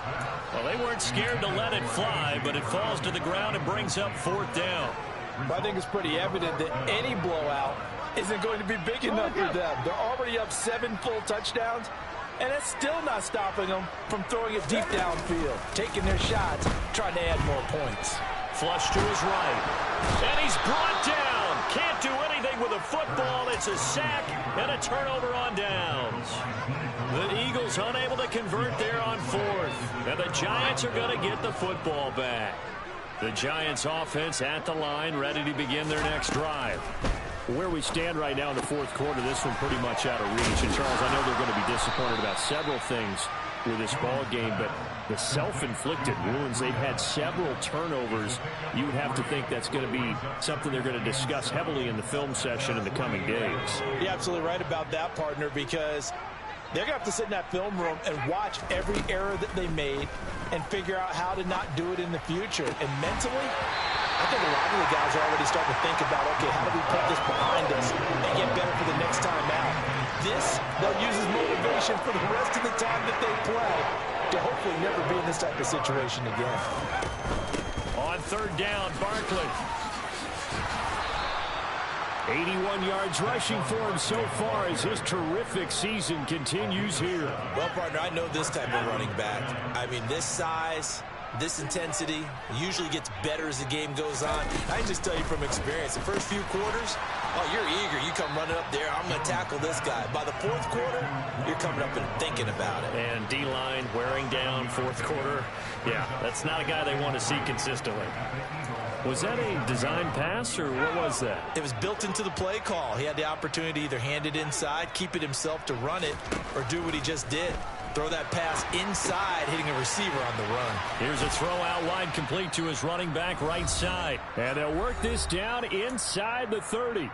Well, they weren't scared to let it fly, but it falls to the ground and brings up 4th down. I think it's pretty evident that any blowout isn't going to be big enough for them. They're already up 7 full touchdowns, and it's still not stopping them from throwing it deep downfield, taking their shots, trying to add more points. Flush to his right. And he's brought down. Can't do anything with a football. It's a sack and a turnover on downs. The Eagles unable to convert there on 4th. And the Giants are going to get the football back. The Giants offense at the line, ready to begin their next drive. Where we stand right now in the 4th quarter, this one pretty much out of reach. And Charles, I know they're going to be disappointed about several things with this ball game, but the self-inflicted wounds, they've had several turnovers. You would have to think that's going to be something they're going to discuss heavily in the film session in the coming days. You're absolutely right about that, partner, because they're going to have to sit in that film room and watch every error that they made and figure out how to not do it in the future. And mentally, I think a lot of the guys are already starting to think about, okay, how do we put this behind us and get better for the next time out? This, they'll use as motivation for the rest of the time that they play to hopefully never be in this type of situation again. On 3rd down, Barkley. 81 yards rushing for him so far as his terrific season continues here. Well, partner, I know this type of running back. I mean, this size, this intensity usually gets better as the game goes on. I can just tell you from experience, the first few quarters, oh, you're eager. You come running up there, I'm going to tackle this guy. By the fourth quarter, you're coming up and thinking about it. And D-line wearing down fourth quarter. Yeah, that's not a guy they want to see consistently. Was that a design pass, or what was that? It was built into the play call. He had the opportunity to either hand it inside, keep it himself to run it, or do what he just did. Throw that pass inside, hitting a receiver on the run. Here's a throw out wide, complete to his running back right side. And they'll work this down inside the 30.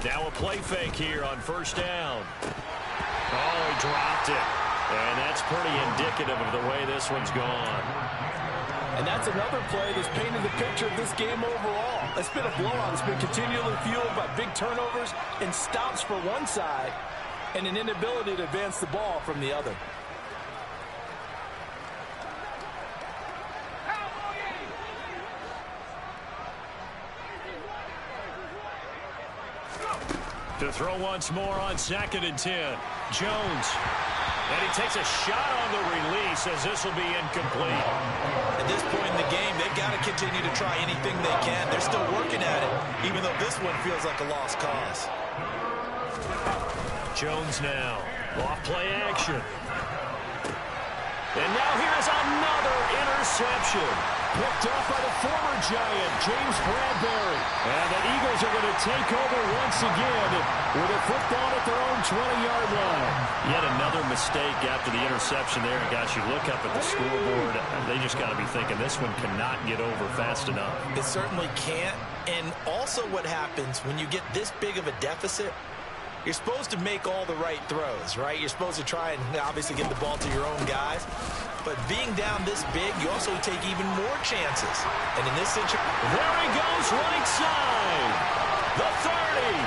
Now a play fake here on first down. Oh, he dropped it. And that's pretty indicative of the way this one's gone. And that's another play that's painted the picture of this game overall. It's been a blowout. It's been continually fueled by big turnovers and stops for one side and an inability to advance the ball from the other. To throw once more on 2nd and 10. Jones. And he takes a shot on the release as this will be incomplete. At this point in the game, they've got to continue to try anything they can. They're still working at it, even though this one feels like a lost cause. Jones now. Off play action. And now here's another interception. Picked up by the former Giant, James Bradbury. And the Eagles are going to take over once again with a football at their own 20-yard line. Yet another mistake after the interception there. And guys, you look up at the scoreboard, they just got to be thinking this one cannot get over fast enough. It certainly can't. And also what happens when you get this big of a deficit, you're supposed to make all the right throws, right? You're supposed to try and obviously get the ball to your own guys. But being down this big, you also take even more chances. And in this situation, there he goes, right side. The 30,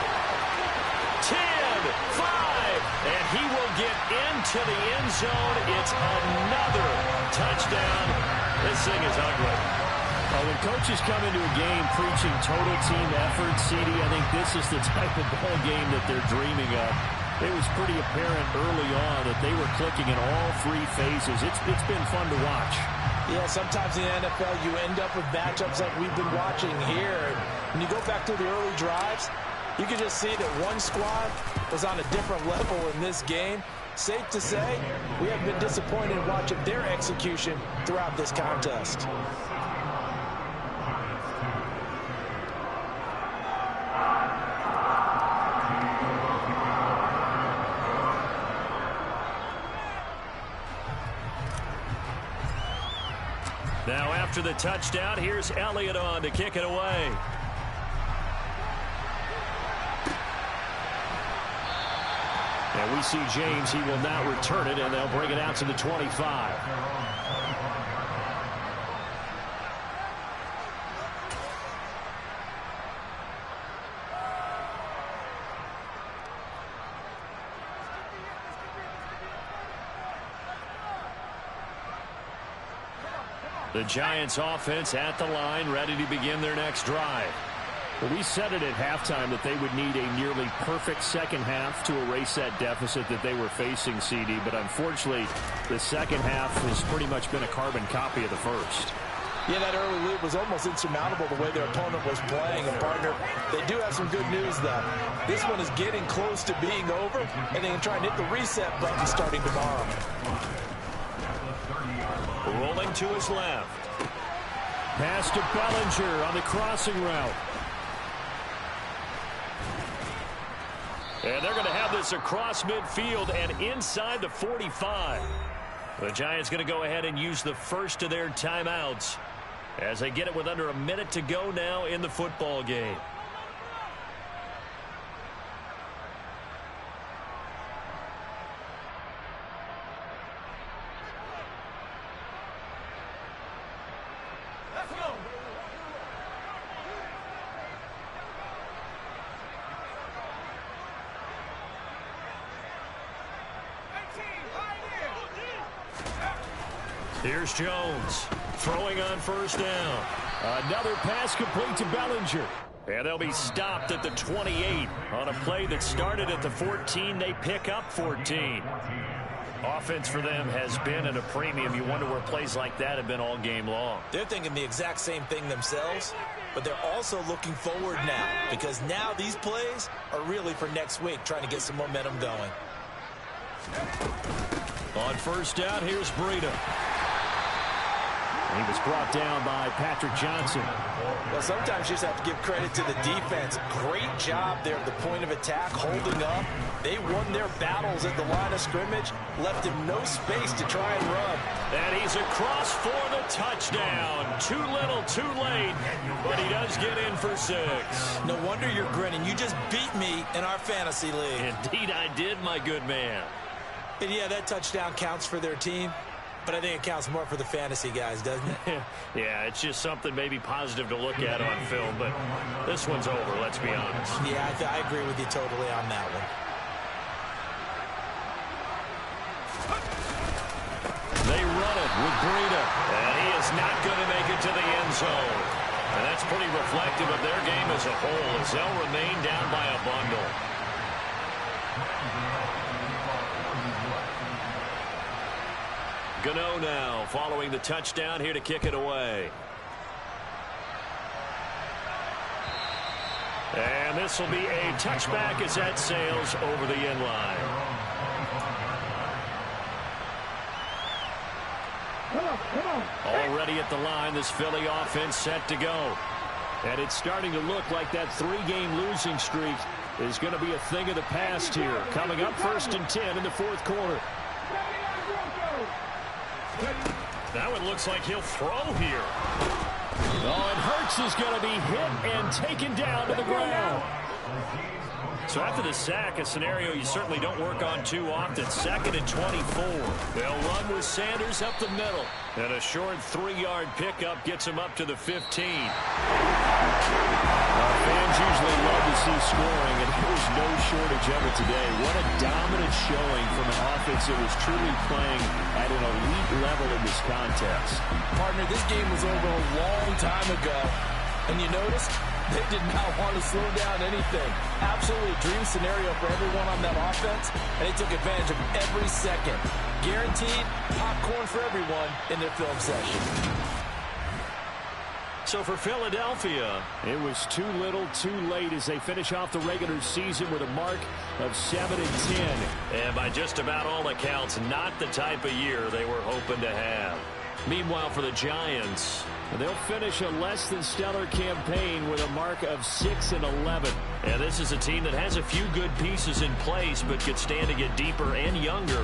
10, 5, and he will get into the end zone. It's another touchdown. This thing is ugly. When coaches come into a game preaching total team effort, CD, I think this is the type of ball game that they're dreaming of. It was pretty apparent early on that they were clicking in all three phases. It's been fun to watch. Yeah, sometimes in the NFL you end up with matchups like we've been watching here. And when you go back to the early drives, you can just see that one squad was on a different level in this game. Safe to say, we have been disappointed in watching their execution throughout this contest. Now after the touchdown, here's Elliott on to kick it away. And we see James, he will not return it, and they'll bring it out to the 25. The Giants offense at the line, ready to begin their next drive. Well, we said it at halftime that they would need a nearly perfect second half to erase that deficit that they were facing, CD. But unfortunately, the second half has pretty much been a carbon copy of the first. Yeah, that early lead was almost insurmountable the way their opponent was playing. And, partner, they do have some good news, though. This one is getting close to being over, and they can try and hit the reset button starting tomorrow. Rolling to his left. Pass to Bellinger on the crossing route. And they're going to have this across midfield and inside the 45. The Giants going to go ahead and use the first of their timeouts as they get it with under a minute to go now in the football game. Here's Jones throwing on first down. Another pass complete to Bellinger. And they'll be stopped at the 28 on a play that started at the 14. They pick up 14. Offense for them has been at a premium. You wonder where plays like that have been all game long. They're thinking the exact same thing themselves, but they're also looking forward now because now these plays are really for next week, trying to get some momentum going. On first down, here's Breida. He was brought down by Patrick Johnson. Well, sometimes you just have to give credit to the defense. Great job there at the point of attack, holding up. They won their battles at the line of scrimmage, left him no space to try and run. And he's across for the touchdown. Too little, too late, but he does get in for 6. No wonder you're grinning. You just beat me in our fantasy league. Indeed I did, my good man. And yeah, that touchdown counts for their team. But I think it counts more for the fantasy guys, doesn't it? Yeah, it's just something maybe positive to look at on film, but this one's over, let's be honest. Yeah, I agree with you totally on that one. They run it with Breida, and he is not going to make it to the end zone. And that's pretty reflective of their game as a whole, as they'll remain down by a bundle. Gano now following the touchdown here to kick it away. And this will be a touchback as that sails over the end line. Already at the line, this Philly offense set to go. And it's starting to look like that 3-game losing streak is going to be a thing of the past here. Coming up 1st and 10 in the 4th quarter. Now it looks like he'll throw here. Oh, and Hurts is going to be hit and taken down to the ground. So after the sack, a scenario you certainly don't work on too often. 2nd and 24. They'll run with Sanders up the middle. And a short 3-yard pickup gets him up to the 15. Fans usually love to see scoring, and there was no shortage of it today. What a dominant showing from an offense that was truly playing at an elite level in this contest. Partner, this game was over a long time ago. And you notice they did not want to slow down anything. Absolutely a dream scenario for everyone on that offense, and they took advantage of every second. Guaranteed popcorn for everyone in their film session. So for Philadelphia, it was too little, too late as they finish off the regular season with a mark of 7 and 10. And by just about all accounts, not the type of year they were hoping to have. Meanwhile, for the Giants, they'll finish a less than stellar campaign with a mark of 6 and 11. And this is a team that has a few good pieces in place, but could stand to get deeper and younger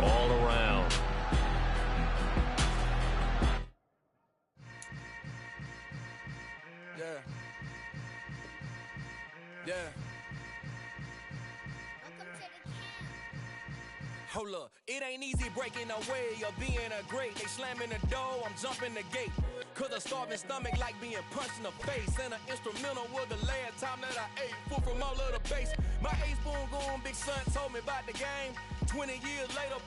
all around. Hold up, it ain't easy breaking away or being a great. They slamming the door, I'm jumping the gate. Cause a starving stomach like being punched in the face. And an instrumental was the last time that I ate. Full from all of the bass. My A-spoon going big son told me about the game. 20 years later,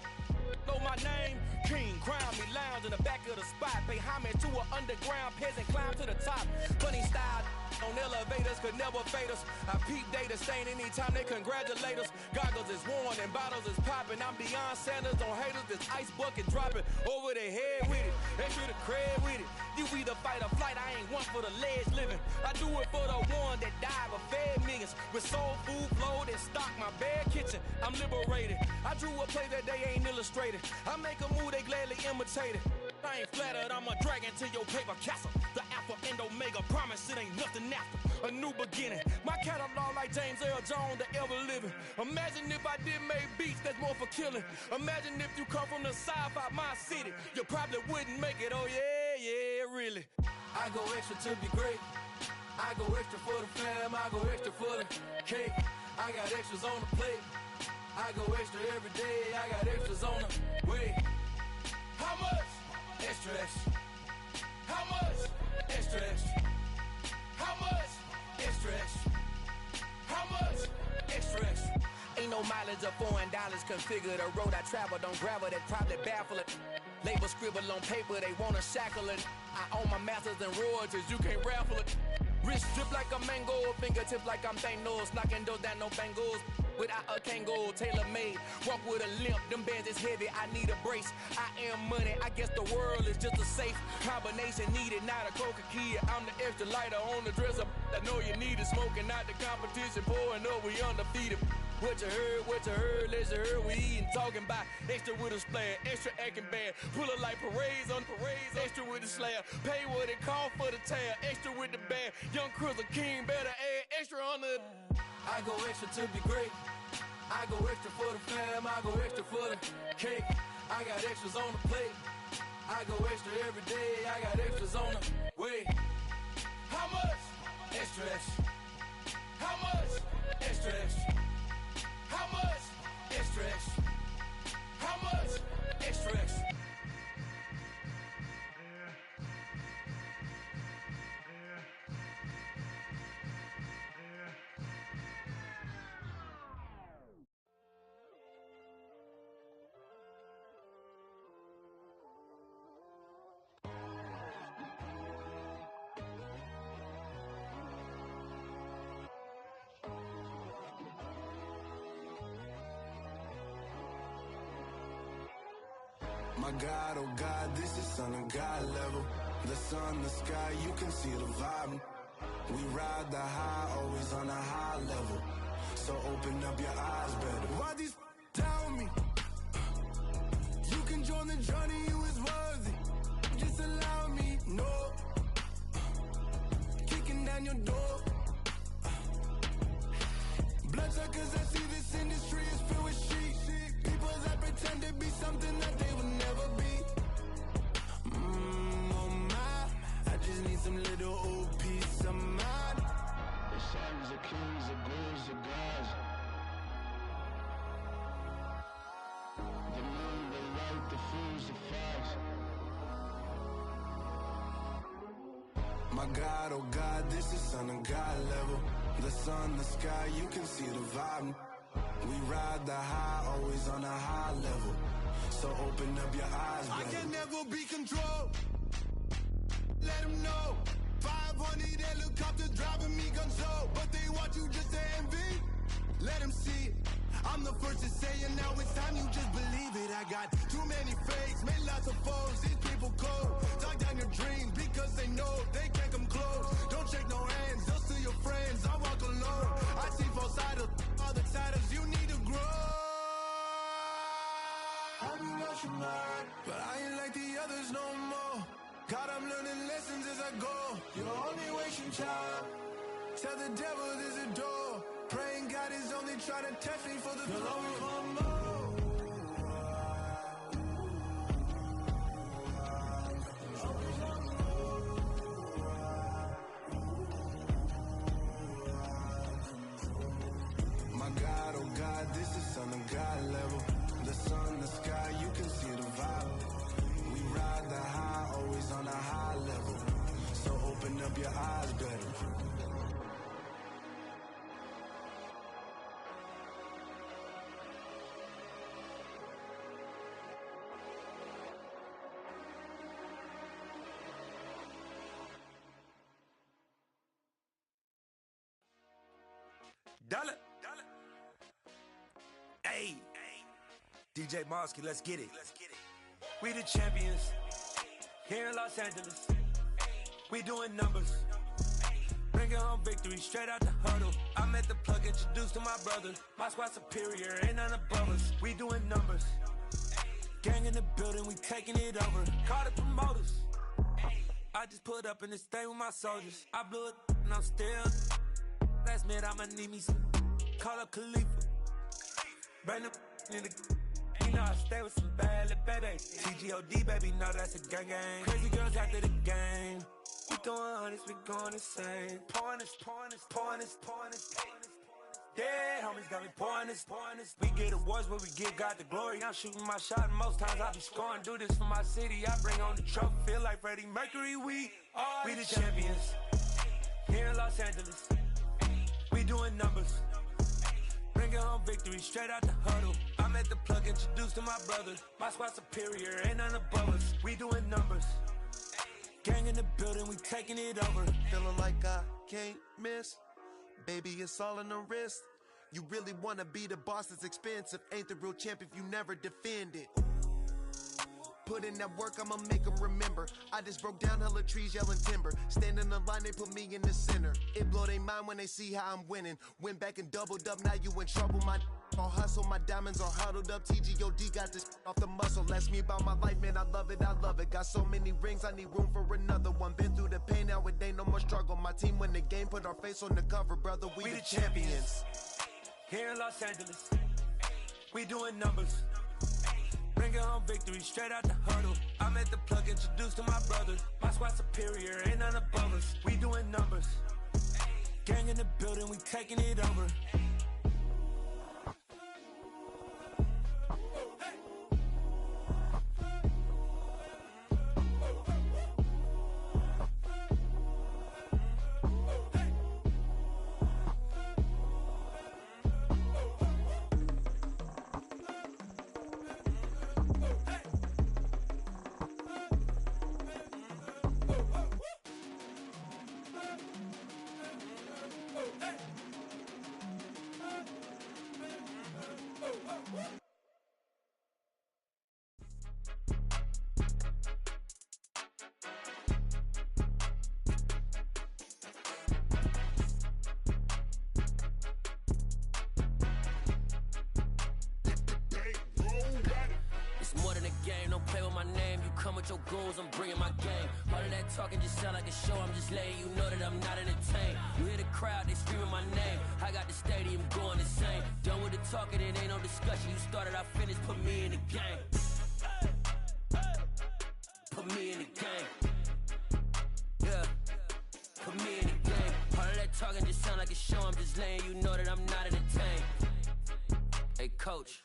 know my name. King, crown me, lounge in the back of the spot. Pay homage to an underground peasant, climb to the top. Funny style on elevators could never fade us. I peep data stain anytime they congratulate us. Goggles is worn and bottles is popping. I'm beyond Sanders on haters. This ice bucket dropping over their head with it. Extra the cred with it. You either fight or flight. I ain't one for the ledge living. I do it for the one that died but fed millions. With soul food flowed and stock my bad kitchen. I'm liberated. I drew a play that they ain't illustrated. I make a move they gladly imitated. I ain't flattered, I'm a dragon to your paper castle. The alpha and omega, promise it ain't nothing after. A new beginning. My catalog like James Earl Jones, the ever living. Imagine if I did make beats that's more for killing. Imagine if you come from the south out my city. You probably wouldn't make it, oh yeah, really. I go extra to be great. I go extra for the fam, I go extra for the cake. I got extras on the plate. I go extra every day, I got extras on the way. How much? Extra, extra. How much? Extra, extra. How much? Extra, extra. How much? Extra, extra. Ain't no mileage Hundreds of foreign dollars configure the road I travel. Don't gravel that probably baffle it. Label scribble on paper, they wanna shackle it. I own my masters and royalties, you can't raffle it. Wrist drip like a mango, fingertips like I'm Thanos. Knocking doors down, no bangles. Without a Kango, tailor-made. Walk with a limp, them bands is heavy, I need a brace. I am money, I guess the world is just a safe combination needed, not a coca key. I'm the extra lighter on the dresser. I know you need it, smoking out the competition, pouring up, we undefeated. What you heard, let's hear we eating, talking about extra with a splash, extra acting bad, pull it like parades on parades, extra with the slab, pay what it cost for the tab, extra with the band, young Chris a king, better add extra on the. I go extra to be great, I go extra for the fam, I go extra for the cake, I got extras on the plate, I go extra every day, I got extras on the way. How much? Extra, extra. How much? Extra, extra. How much? Extra, extra. How much? Extra, extra. My God, oh God, this is Son of God level. The sun, the sky, you can see the vibe. We ride the high, always on a high level. So open up your eyes better. Why these tell me? You can join the journey, you is worthy. Just allow me, no. Kicking down your door. Bloodsuckers, I see this industry is filled with sheep. People that pretend to be something that they would never be. Oh my, I just need some little old peace of mind. The sons of kings, the bulls, the gods. The moon, the light, the fools, the facts. My God, oh God, this is Son of God level. The sun, the sky, you can see the vibe. We ride the high, always on a high level. So open up your eyes, baby. I can never be controlled. Let them know. 500 helicopters driving me gonzo. But they want you just to envy. Let them see it. I'm the first to say it, now it's time you just believe it. I got too many fakes, made lots of foes. These people cold. Talk down your dreams because they know they can't come close. Don't shake no hands, those to your friends. I walk alone. I see false idols, all the titles you need to grow. Have you lost your mind? But I ain't like the others no more. God, I'm learning lessons as I go. You're only wasting time. Tell the devil there's a door. Praying God is only trying to test me for the glory for more. My God, oh God, this is Son of God level. The sun, the sky, you can see the vibe. We ride the high, always on a high level. So open up your eyes better. Dollar. Hey. DJ Mosky, let's get it. We the champions here in Los Angeles. We doing numbers. Bringing home victory straight out the huddle. I met the plug, introduced to my brother. My squad superior, ain't none above us. We doing numbers. Gang in the building, we taking it over. Call the promoters. I just put up in this thing with my soldiers. I blew it and I'm still. Last minute I'ma need me some. Call up Khalifa. Bring them in the. You know I stay with some bad little baby. TGOD baby, know that's a gang gang. Crazy girls after the game. We throwing hundreds, we going insane. Pouring this. Yeah, homies got me pouring this. We get awards, but we give God the glory. I'm shooting my shot, and most times I be scoring. Do this for my city, I bring on the trophy. Feel like Freddie Mercury, we the champions here in Los Angeles. We doing numbers. Bringing home victory straight out the huddle. I'm at the plug, introduced to my brothers. My squad superior, ain't none above us. We doing numbers. Gang in the building, we taking it over. Feeling like I can't miss. Baby, it's all in the wrist. You really wanna be the boss, it's expensive. Ain't the real champ if you never defend it. Put in that work, I'ma make them remember. I just broke down hella trees, yelling timber. Stand in the line, they put me in the center. It blow they mind when they see how I'm winning. Went back and doubled up, now you in trouble. My all hustle, my diamonds are huddled up. TGOD got this off the muscle. That's me about my life, man, I love it, I love it. Got so many rings, I need room for another one. Been through the pain, now it ain't no more struggle. My team win the game, put our face on the cover, brother. We the champions. Here in Los Angeles, we doing numbers. Bringing home victory straight out the huddle. I'm at the plug, introduced to my brothers. My squad superior, ain't none above us. We doing numbers. Gang in the building, we taking it over. Your goals, I'm bringing my game. All of that talking just sound like a show. I'm just letting you know that I'm not entertained. You hear the crowd, they screaming my name. I got the stadium going insane. Done with the talking, it ain't no discussion. You started, I finished, put me in the game. Put me in the game. Yeah, put me in the game. All of that talking just sound like a show. I'm just letting you know that I'm not entertained. Hey, coach,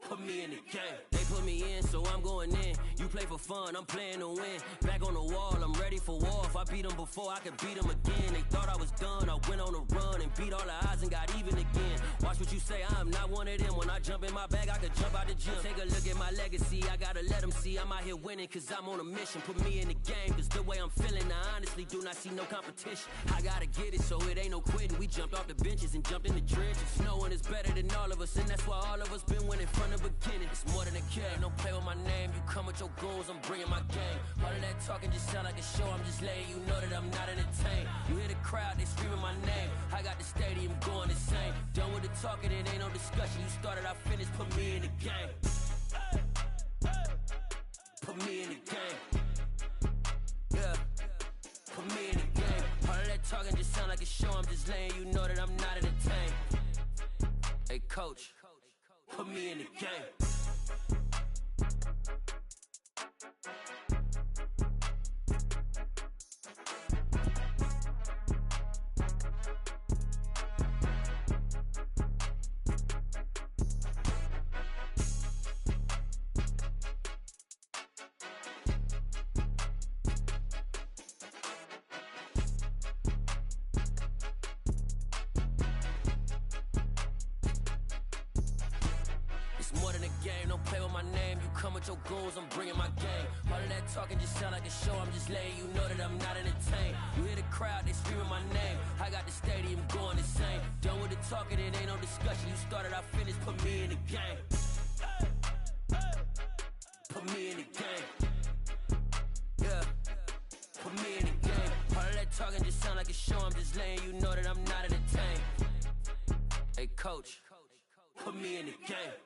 put me in the game. They put me in, so I'm going in. You play for fun, I'm playing to win. Back on the wall, I'm ready for war. If I beat them before, I could beat them again. They thought I was done, I went on a run and beat all the odds and got even again. Watch what you say, I'm not one of them. When I jump in my bag, I could jump out the gym. Take a look at my legacy, I gotta let them see I'm out here winning, cause I'm on a mission. Put me in the game, cause the way I'm feeling, I honestly do not see no competition. I gotta get it, so it ain't no quitting. We jumped off the benches and jumped in the trenches. No one is better than all of us, and that's why all of us been winning from the beginning. It's more than a game, don't play with my name. You come with your goals, I'm bringing my game. All of that talking just sound like a show. I'm just letting you know that I'm not entertained. You hear the crowd, they screaming my name. I got the stadium going insane. Done with the talking, it ain't no discussion. You started, I finished, put me in the game. Put me in the game. Yeah, put me in the game. All of that talking just sound like a show. I'm just letting you know that I'm not entertained. Hey, coach, put me in the game. Your goals, I'm bringing my game. All of that talking just sound like a show. I'm just letting you know that I'm not entertained. You hear the crowd, they screaming my name. I got the stadium going insane. Done with the talking, it ain't no discussion. You started, I finished, put me in the game. Put me in the game. Yeah, put me in the game. All of that talking just sound like a show. I'm just letting you know that I'm not entertained. Hey, coach, put me in the game.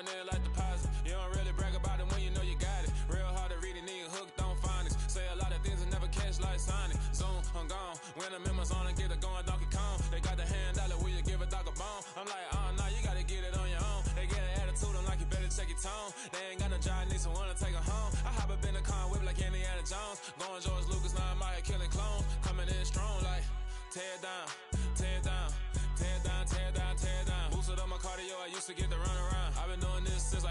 Like deposit. You don't really brag about it when you know you got it. Real hard to read a nigga hooked on phonics. Say a lot of things and never catch like Sonic. Zoom, I'm gone. When I'm in my zone and get it going Donkey Kong. They got the hand dollar, will you give a dog a bone? I'm like, oh no, you gotta get it on your own. They get an attitude, I'm like, you better check your tone. They ain't got no job, need someone to take her home. I hop up in a car, whip like Indiana Jones. Going George Lucas, now I'm out here killing clones. Coming in strong like, tear down, tear down. Tear down, tear down, tear down. Boosted up my cardio, I used to get the run around. I've been doing this since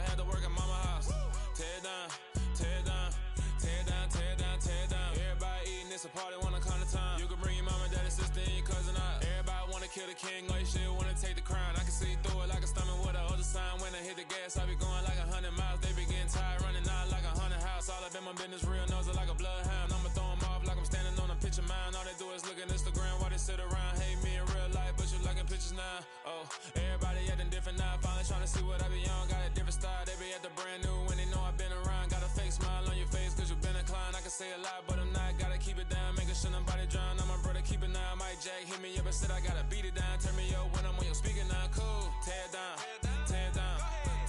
king, all you shit wanna take the crown. I can see through it like a stomach with a other sign. When I hit the gas, I be going like 100 miles. They be getting tired, running out like a haunted house. All up in my business, real nose like a bloodhound. I'ma throw them off like I'm standing on a picture mound. All they do is look at Instagram while they sit around. Hate me in real life, but you liking pictures now. Oh, everybody acting different now. Finally trying to see what I be on. Got a different style, they be at the brand new when they know I've been around. Got a fake smile on your face cause you been inclined. I can say a lot, but I'm not. Gotta keep it down, making sure nobody drown. I'm my brother, keep it now. Mike Jack hit me up and said I gotta beat it down. Turn me up when I'm on your speaker now. Cool, tear it down, tear it down,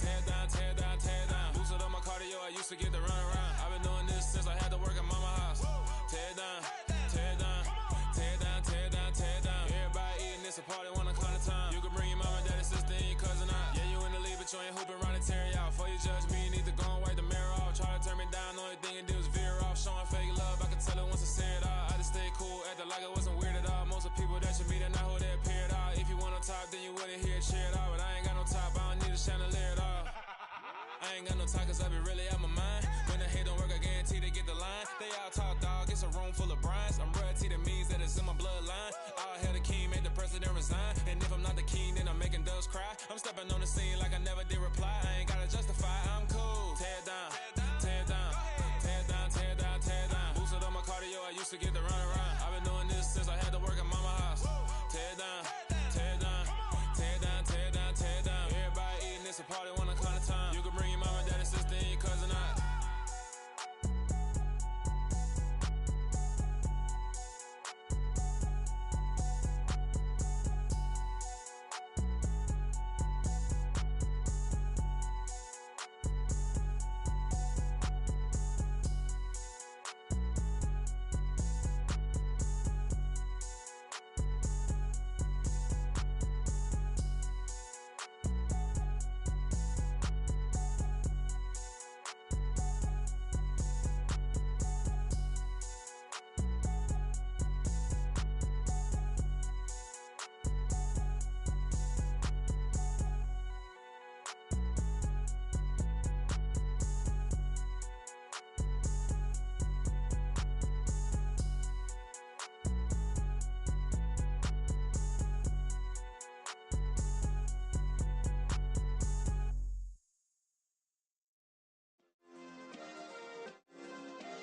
tear it down, tear it down, tear it down. Boosted up my cardio, I used to get the run around. I've been doing this since I had to work at mama house. Tear it down, tear it down, tear it down, tear it down, tear it down. Everybody eating this a party when I climb the time. You can bring your mama, daddy, sister, and your cousin out. Yeah, you in the lead, but you ain't hooping around and tear out. Before you judge me, you need to go and wipe the mirror off. Try to turn me down, only thing you do is veer off. Showing fake love, I can tell it once I say it all. I just stay cool, acting like it wasn't weird at all. Most of the people that you meet are not who they appear at all. If you want on top, then you wouldn't hear it cheer at all. But I ain't got no top, I don't need a chandelier at all. I ain't got no talk cause I be really out my mind. When the hate don't work, I guarantee they get the line. They all talk dog, it's a room full of brines. I'm royalty, that means that it's in my bloodline. All hail the king, made the president resign. And if I'm not the king, then I'm making doves cry. I'm stepping on the scene like I never did reply. I ain't gotta justify, I'm cool. Tear it down, tear it down, tear it down, tear it down, tear it down. Boosted up my cardio, I used to get the run around. I've been doing this since I had to work at mama house. Tear it down, tear it down, tear it down, tear it down, tear it down. Everybody eating this a party when I climb the time. You can bring your mama, daddy, sister, and your cousin out.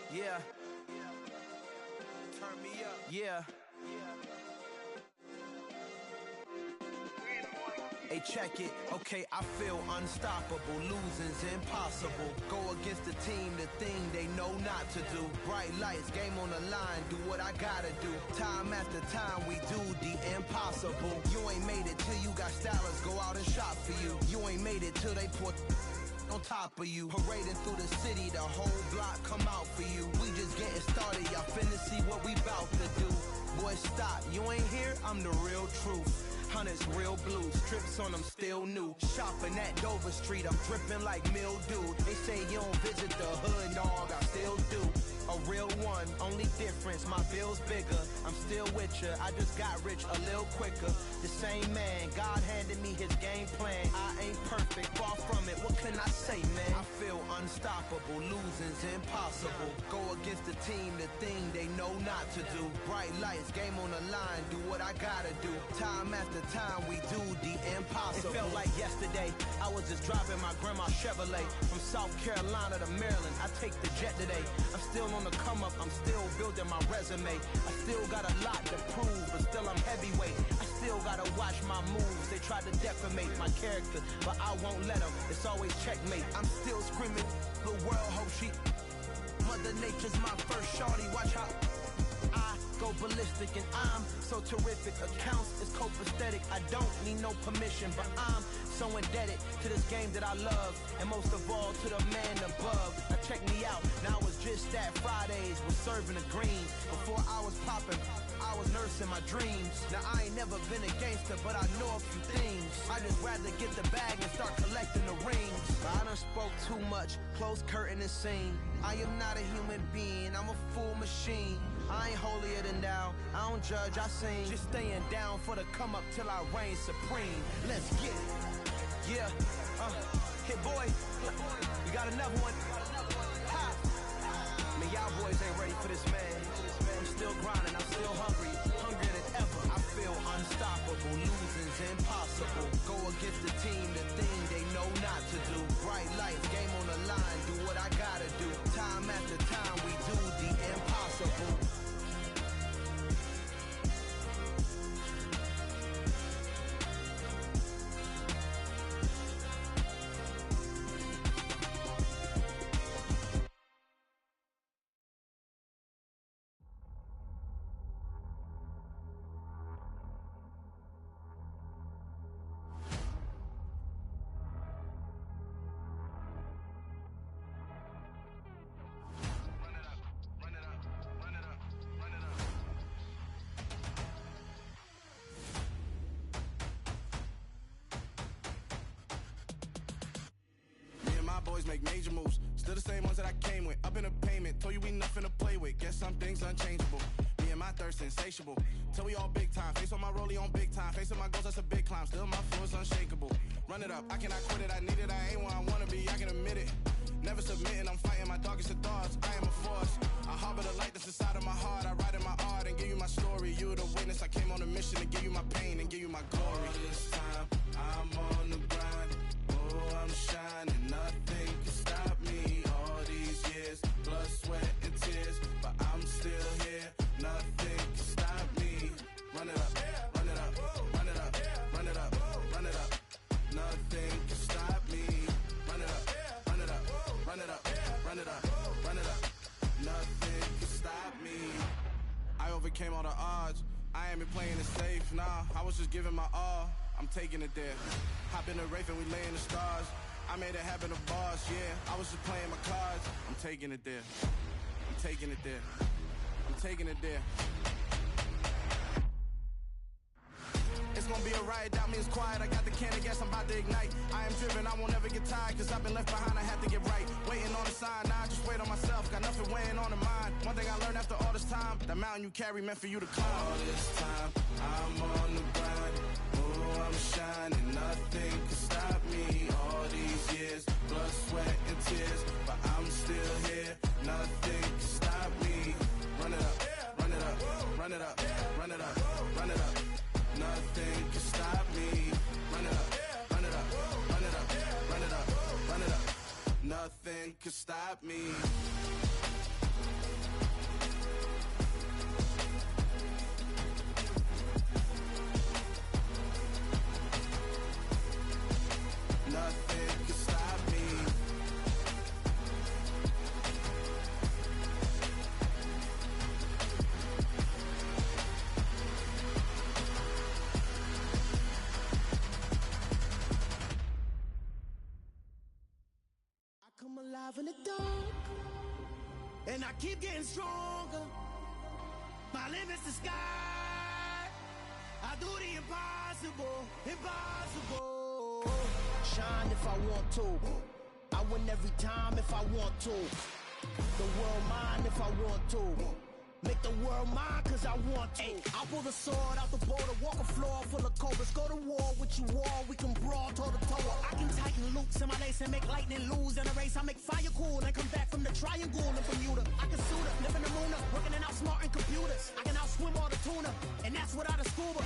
Yeah. Turn me up. Yeah. Hey, check it. Okay, I feel unstoppable. Losing's impossible. Go against the team, the thing they know not to do. Bright lights, game on the line. Do what I gotta do. Time after time, we do the impossible. You ain't made it till you got stylers go out and shop for you. You ain't made it till they put on top of you. Parading through the city, the whole block come out for you. We just getting started, y'all finna see what we bout to do. Boy, stop, you ain't here, I'm the real truth. Hunters, real blues, strips on them still new. Shopping at Dover Street, I'm dripping like mildew. They say you don't visit the hood, dog, I still do. A real one, only difference, my bill's bigger. I'm still with ya, I just got rich a little quicker. The same man, God handed me his game plan. I ain't perfect, far from it, what can I say, man? I feel unstoppable, losing's impossible. Go against the team, the thing they know not to do. Bright lights, game on the line, do what I gotta do. Time after time, we do the impossible. It felt like yesterday, I was just driving my grandma's Chevrolet. From South Carolina to Maryland, I take the jet today. I'm still on the come up, I'm still building my resume. I still got a lot to prove, but still I'm heavyweight. I still gotta watch my moves. They try to defamate my character, but I won't let them. It's always checkmate. I'm still screaming, the world hope she. Mother Nature's my first shorty. Watch how I go ballistic, and I'm so terrific. Accounts is copacetic. I don't need no permission, but I'm so indebted to this game that I love, and most of all to the man above. Now check me out, now it's just that Fridays was serving the greens. Before I was popping, I was nursing my dreams. Now I ain't never been a gangster, but I know a few things. I just rather get the bag and start collecting the rings. But I done spoke too much, close curtain and scene. I am not a human being, I'm a full machine. I ain't holier than thou, I don't judge, I sing. Just staying down for the come up till I reign supreme. Let's get it. Yeah, hit boy, we got another one. Ha! Man, y'all boys ain't ready for this, man. I'm still grinding, I'm still hungry, hungrier than ever. I feel unstoppable, losing make major moves. Still the same ones that I came with. Up in a payment, told you we nothing to play with. Guess some things unchangeable. Me and my thirst insatiable. Till we all big time. Face on my rollie on big time. Facing my goals, that's a big climb. Still my flow is unshakable. Run it up, I cannot quit it. I need it, I ain't where I wanna be, I can admit it. Never submitting, I'm fighting my darkest of thoughts. I am a force. I harbor the light that's inside of my heart. I write in my art and give you my story. You the witness, I came on a mission to give you my pain and give you my glory. All this time, I'm on the grind. Oh, I'm shining, nothing can stop me. All these years, blood, sweat, and tears, but I'm still here. Nothing can stop me. Run it up, run it up, run it up, run it up, run it up. Nothing can stop me. Run it up, run it up, run it up, run it up, run it up. Nothing can stop me. I overcame all the odds. I ain't been playing it safe, nah. I was just giving my all. I'm taking it there. Hop in the Wraith and we lay in the stars. I made it happen to bars, yeah. I was just playing my cards. I'm taking it there. I'm taking it there. I'm taking it there. It's gonna be a riot, doubt me it's quiet. I got the can of gas, I'm about to ignite. I am driven, I won't ever get tired, cause I've been left behind, I have to get right. Waiting on a sign, now I just wait on myself. Got nothing weighing on the mind. One thing I learned after all this time, the mountain you carry meant for you to climb. All this time, I'm on the grind. Oh, I'm shining, nothing can stop me. All these years, blood, sweat, and tears, but I'm still here. Nothing can stop me. Run it up, run it up, run it up, run it up, run it up. Nothing can stop me. Run it up, run it up, run it up, run it up, run it up. Nothing can stop me. Nothing can stop me. Come alive in the dark, and I keep getting stronger. My limit's the sky. I do the impossible, impossible. Shine if I want to. I win every time if I want to. The world mine if I want to. Make the world mine cause I want to. I'll pull the sword out the border, walk a floor full of cobras. Go to war with you all, we can brawl toe to toe. I can tighten loops in my lace and make lightning lose in a race. I make fire cool and come back from the triangle in Bermuda. I can suit up, live in the moon up, working and outsmarting computers. I can outswim all the tuna, and that's without a scuba.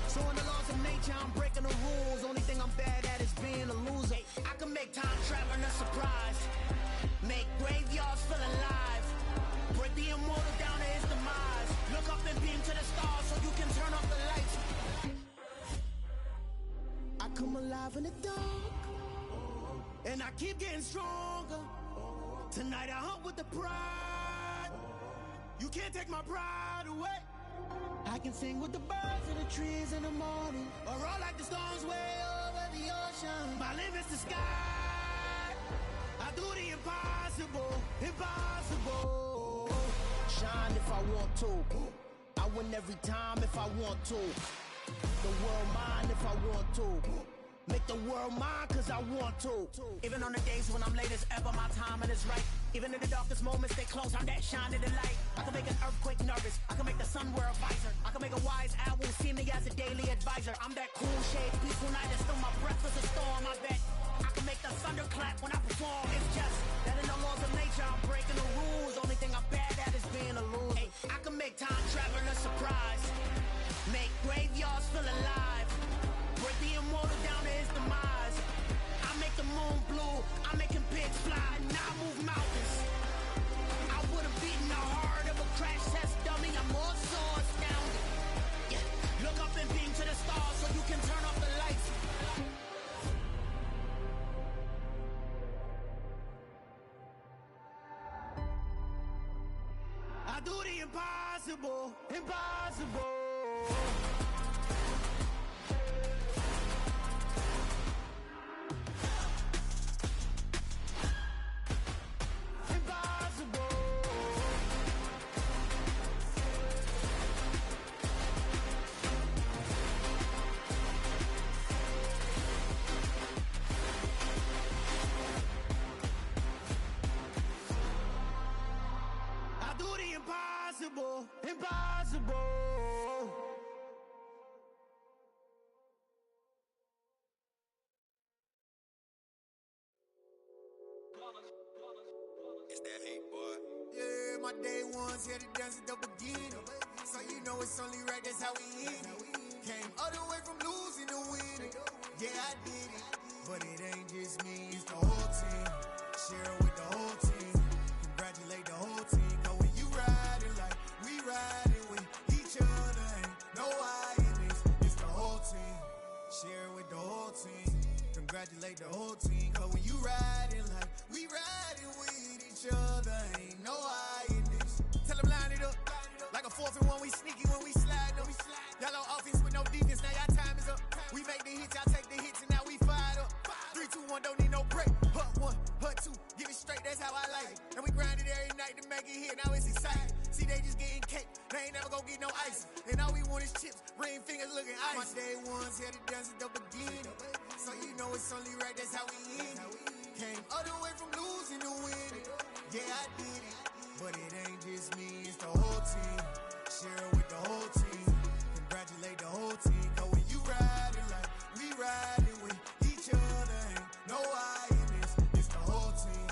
So in the laws of nature, I'm breaking the rules. Only thing I'm bad at is being a loser. I can make time traveling a surprise, make graveyards feel alive. Break the immortal down to his demise. Look up and beam to the stars so you can turn off the lights. I come alive in the dark, and I keep getting stronger. Tonight I hunt with the pride. You can't take my pride away. I can sing with the birds and the trees in the morning, or roll like the storms way over the ocean. My limit's the sky. I do the impossible, impossible. Shine if I want to. I win every time if I want to. The world mine if I want to. Make the world mine cause I want to. Even on the days when I'm late as ever, my timing is right. Even in the darkest moments, stay close, I'm that shining the light. I can make an earthquake nervous, I can make the sun wear a visor. I can make a wise owl see me as a daily advisor. I'm that cool shade, peaceful night, and still my breath is a storm, I bet. I can make the thunder clap when I perform. It's just that in the laws of nature, I'm breaking the rules. Only thing I'm bad at is being a loser. Hey, I can make time travel a surprise, make graveyards feel alive. Break the immortal down to his demise. I make the moon blue, I'm making pigs fly, now I move mountains. I would've beaten the heart of a crash test dummy, I'm more so astounded. Yeah. Look up and beam to the stars so you can turn off the lights. I do the impossible, impossible. impossible, impossible. It's that hate, boy. Yeah, my day ones here to dance at the beginning. So you know it's only right, that's how we end it. Came all the way from losing to winning. Yeah, I did it. But it ain't just me, it's the whole team. Share it with the whole team. Congratulate the whole team. Cause when you riding like we riding with each other, ain't no I in this. It's the whole team. Share it with the whole team. Congratulate the whole team. Cause when you riding like we riding with each other, ain't no I in this. Tell them line it up. Like a 4th and 1, we sneaky when we slide them. Y'all on offense with no defense, now y'all time is up. We make the hits, y'all take the hits, and now we fired up. 3, 2, 1, don't need no break. Hut 1, hut 2, give it straight, that's how I like it. And we grind it every night to make it here, now it's exciting. See, they just getting cake, they ain't never gonna get no ice. And all we want is chips, ring fingers looking ice. My day ones here to dance at the beginning. So you know it's only right, that's how we end it. Came all the way from losing to winning. Yeah, I did it. But it ain't just me, it's the whole team. Share it with the whole team. Congratulate the whole team. Cause when you riding like we riding with each other, ain't no I in this. It's the whole team.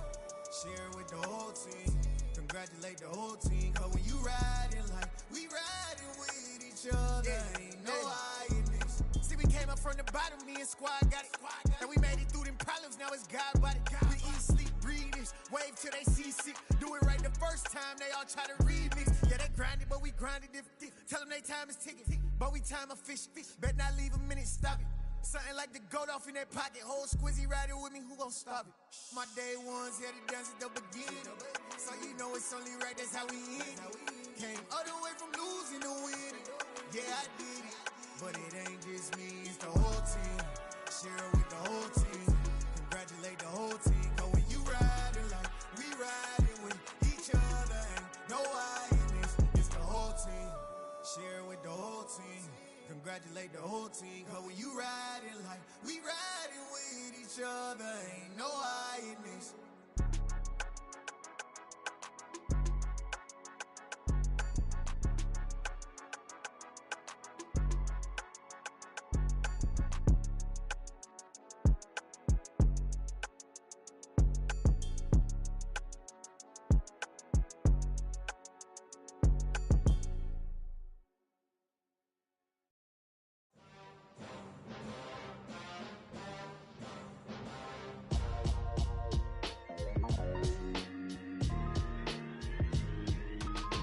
Share it with the whole team. Congratulate the whole team. Cause when you riding like we riding with each other, ain't no I in this. See, we came up from the bottom, me and squad got it. And we made it through them problems, now it's God body. We eat, sleep, breathe this, wave till they see sick. Do it right the first time, they all try to remix. Yeah, they grinded, but we grinded different. Tell them they time is ticking, but we time a fish. Bet not leave a minute, stop it. Something like the goat off in that pocket. Whole squizzy riding with me, who gon' stop it? My day ones here to dance at the beginning. So you know it's only right, that's how we end it. Came all the way from losing to winning. Yeah, I did it. But it ain't just me, it's the whole team. Share it with the whole team. Congratulate the whole team. Cause when you riding like we riding with each other, ain't no I in this. It's the whole team. Share it with the whole team. Congratulate the whole team. Cause when you riding like we riding with each other, ain't no I in this.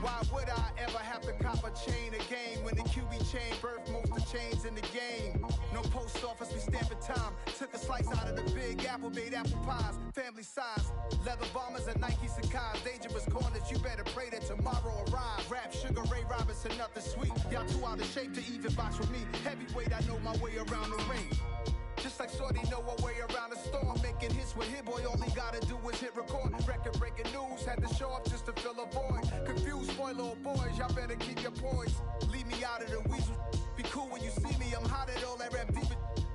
Why would I ever have to cop a chain a game when the QB chain birthed most of chains in the game? No post office, we stamping time. Took a slice out of the big apple, made apple pies, family size. Leather bombers and Nike Sakai's. Dangerous corners, you better pray that tomorrow arrives. Rap, Sugar Ray Robinson, nothing sweet. Y'all too out of shape to even box with me. Heavyweight, I know my way around the ring. Just like Shorty know her way around the storm. Making hits with Hit Boy, all he gotta do is hit record. Record breaking news, had to show up just to fill a void. Confused, spoiled little boys, y'all better keep your poise. Leave me out of the weasel. Be cool when you see me, I'm hot at all that rap deep.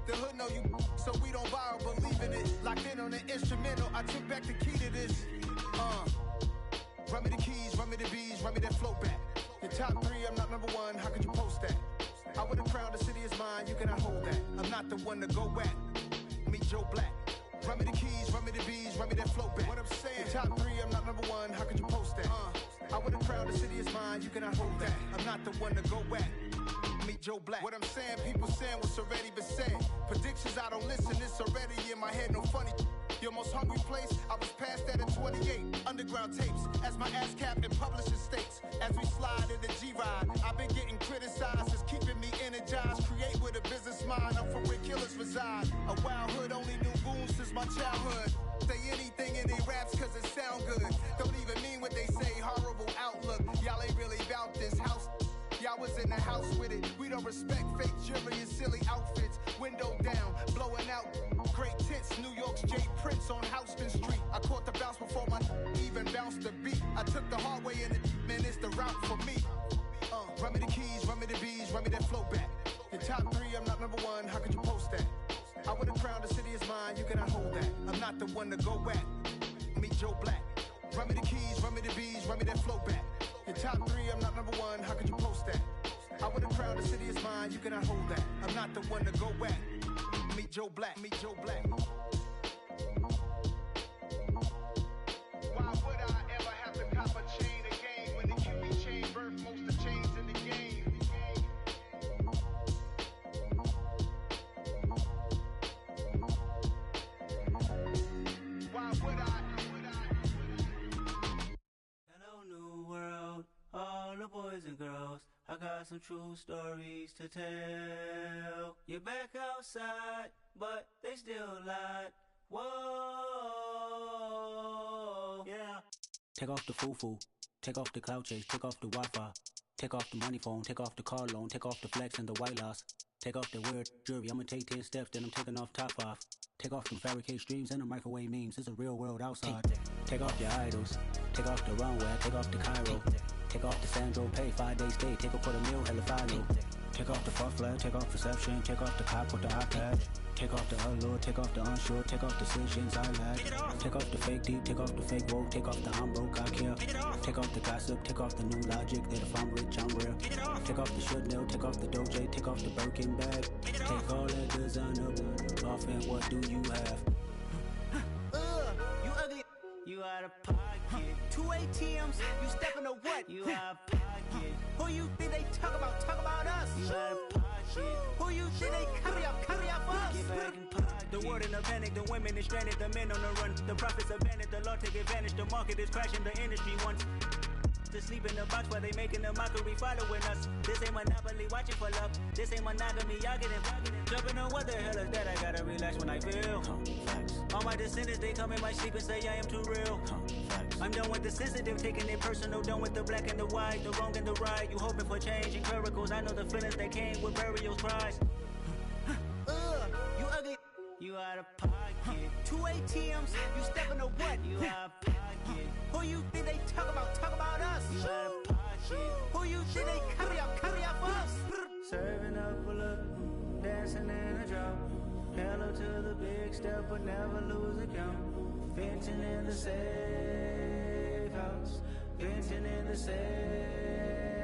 The hood know you, so we don't borrow, believe in it. Locked in on the instrumental, I took back the key to this. Run me the keys, run me the bees, run me that flow back. Your top 3, I'm not number 1, how could you post that? I would've crowned the city is mine, you cannot hold that. I'm not the one to go back. Meet Joe Black. Run me the keys, run me the bees, run me that flow back. What I'm saying, your top 3, I'm not number 1, how could you post that? I would've crowned the city is mine, you cannot hold that. I'm not the one to go back. Meet Joe Black. What I'm saying, people saying what's already been said. Predictions, I don't listen, it's already in my head, no funny. Your most hungry place, I was past that at 28. Underground tapes, as my ass cap in publishing states. As we slide in the G-Ride, I've been getting criticized, it's keeping me energized. Create with a business mind, I'm from where killers reside. A wild hood, only knew goons since my childhood. Say anything in they raps cause it sound good. Don't even mean what they say, horrible outlook. Y'all ain't really about this house. Y'all was in the house with it. We don't respect fake jewelry and silly outfits. Window down, blowing out. Great tits, New York's J. Prince on Houston Street. I caught the bounce before my even bounced the beat. I took the hard way and man, it's the route for me. Run me the keys, run me the bees, run me that flow back. Your top 3, I'm not number 1, how could you post that? I would've crowned the city is mine, you cannot hold that. I'm not the one to go back. Meet Joe Black. Run me the keys, run me the bees, run me that flow back. Your top 3, I'm not number 1. How could you post that? I would have crowned the city is mine. You cannot hold that. I'm not the one to go back. Meet Joe Black. Meet Joe Black. Why would I ever have to cop a chain again when the QB chain birthed most of the chains in the game? Why would I? Hello, new world, all the boys and girls. I got some true stories to tell. You're back outside, but they still lied. Whoa, yeah. Take off the foo-foo, take off the cloud chase, take off the Wi-Fi, take off the money phone, take off the car loan, take off the flex and the white loss, take off the weird jewelry. I'ma take 10 steps, then I'm taking off top 5. Take off them fabricate streams and the microwave memes. It's a real world outside. Take off your idols, take off the runway, take off the Cairo, take off the Sandro Pay, 5-day stay, take a $250,000, hella final. Take off the fuck flag, take off perception, take off the cop with the iPad. Take off the allure, take off the unsure, take off decisions I lack. Take off the fake deep, take off the fake woke, take off the I'm broke, I care. Take off the gossip, take off the new logic that if I'm rich, I'm real. Take off the should know, take off the Doja, take off the Birkin bag. Take all that designer off and what do you have? You ugly. You out of pocket. 2 ATMs, you stepping to what? You out of pocket. Who you think they talk about? Talk about us. You out of pocket. Who you think they carry up us? Get back in pocket. The world in a panic, the women is stranded, the men on the run. The profits abandoned, the law take advantage, the market is crashing, the industry wants to sleep in the box while they making a mockery following us. This ain't Monopoly, watching for love. This ain't monogamy, y'all getting jumping on what the hell is that? I gotta relax when I feel. All my descendants, they come in my sleep and say I am too real. I'm done with the sensitive, taking it personal. Done with the black and the white, the wrong and the right. You hoping for change and miracles. I know the feelings that came with burial cries. You ugly. You out of pocket. 2 ATMs, you stepping to what? You out of pocket. Who you think they talk about? Talk about us. You out of pocket. Who you think they carry up us? Serving up a look, dancing in a drop. Hello to the big step, but never lose a count. Venting in the safe house. Venting in the safe.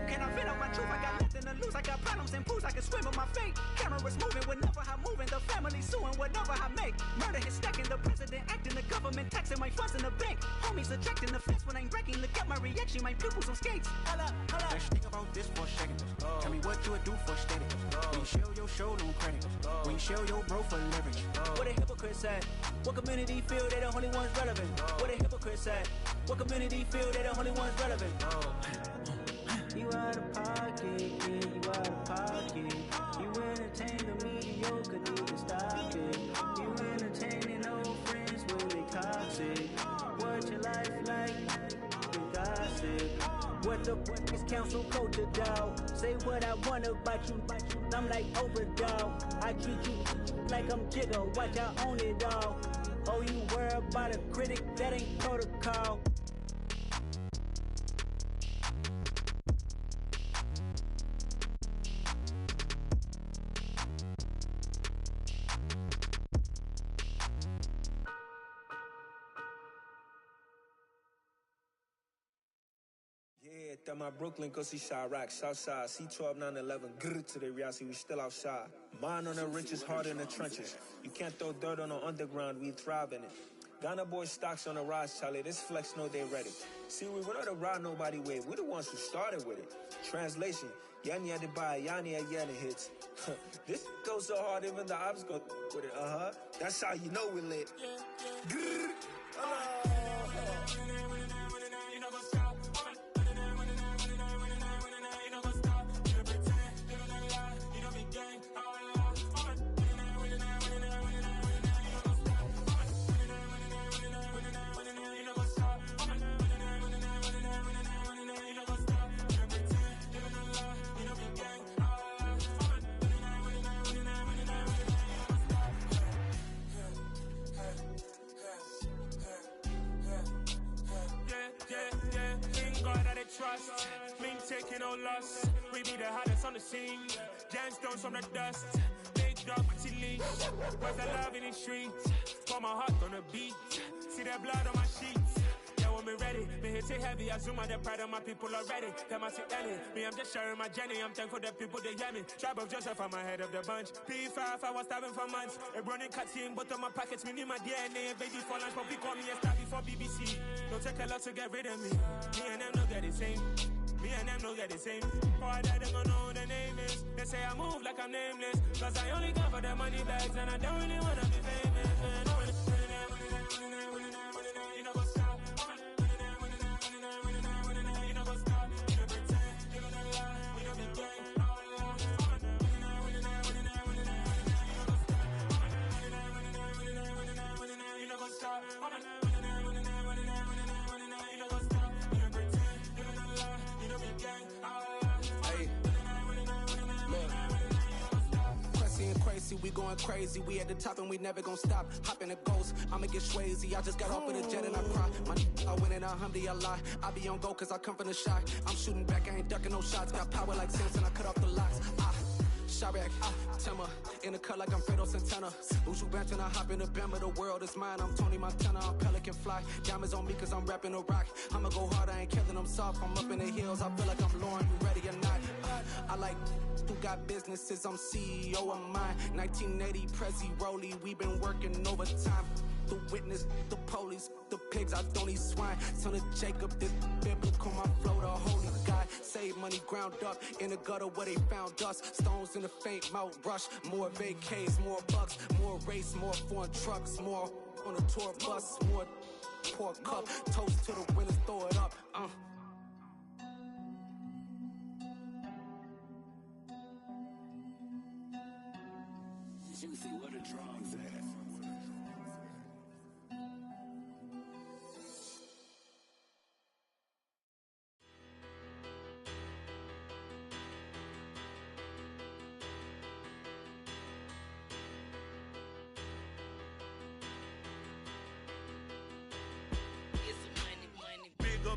Can I vent out my truth? I got nothing to lose. I got problems and pools. I can swim with my fate. Cameras moving whenever I'm moving. The family suing whatever I make. Murder is stacking. The president acting. The government taxing my funds in the bank. Homies subtracting the fence when I'm breaking. Look at my reaction. My pupils on skates. Holla, holla. Let's think about this for a second. Tell me what you would do for status. When you show your show, no credit. When you show your bro for leverage. What a hypocrite said. What community feel they the only ones relevant? What a hypocrite said. What community feel they the only ones relevant? You out of pocket, yeah, you out of pocket. You entertain the mediocre, need to stop it. You entertaining old friends when they toxic. What your life like? You gossip. What the is council culture, dog? Say what I want about you. I'm like overdog. I treat you like I'm Jigga. Watch I own it all. Oh, you worry about a critic? That ain't protocol. Yeah, that my Brooklyn, cause he Chirac, Southside, C12, 911, grr to the reality, we still outside. Mine on the riches, heart in the trenches. You can't throw dirt on the underground, we thrive in it. Ghana boys stocks on the rise, Charlie, this flex know they ready. See, we were not a ride nobody with, we the ones who started with it. Translation, Yanni had to buy, Yanni had Yanni hits. This goes so hard, even the ops go with it, That's how you know we lit. Grr. Trust, mean taking no loss. We be the hottest on the scene. Gemstones from the dust. Big dog with your leash. Where's the love in the streets? Got my heart on the beat. See that blood on my sheets. Yeah, hold me ready. Me hit it heavy, I zoom out the pride of my people already. Them I see Ellie, me I'm just sharing my journey. I'm thankful that people they hear me. Tribe of Joseph, I'm ahead of the bunch. P5, I was starving for months. A running cutscene, but on my pockets, me need my DNA. Baby for lunch, but we call me a star before BBC. Don't take a lot to get rid of me. Me and them no get the same. Me and them no get the same. Oh, I died, they don't know who the name is. They say I move like I'm nameless. Cause I only come for the money bags and I don't really wanna be famous, man. You know what's up? You know what's up? You don't pretend, you don't lie, we don't be gay. You know what's up? We going crazy, we at the top and we never gonna stop. Hop in a ghost, I'ma get swayzy. I just got off of the jet and I cry. I win in a Humvee, I lie. I be on go cause I come from the shot. I'm shooting back, I ain't ducking no shots. Got power like Samson, I cut off the locks. Chirac, Timmer, in the cut like I'm Fredo Santana. Uju Benton, I hop in the Bama, the world is mine. I'm Tony Montana, I'm Pelican Fly. Diamonds on me cause I'm rapping a rock. I'ma go hard, I ain't killing them soft. I'm up in the hills, I feel like I'm Lauren, you ready or not? I like who got businesses, I'm CEO of mine. 1980, Prezi Rolly, we been working overtime. The witness, the police, the pigs, I don't eat swine. Son of Jacob, this biblical, my flow, the holy God. Save money ground up in the gutter where they found us. Stones in the faint Mount Rush. More vacays, more bucks, more race, more foreign trucks, more on a tour bus, more pour cup. Toast to the winners, throw it up. Juicy, where the drums at?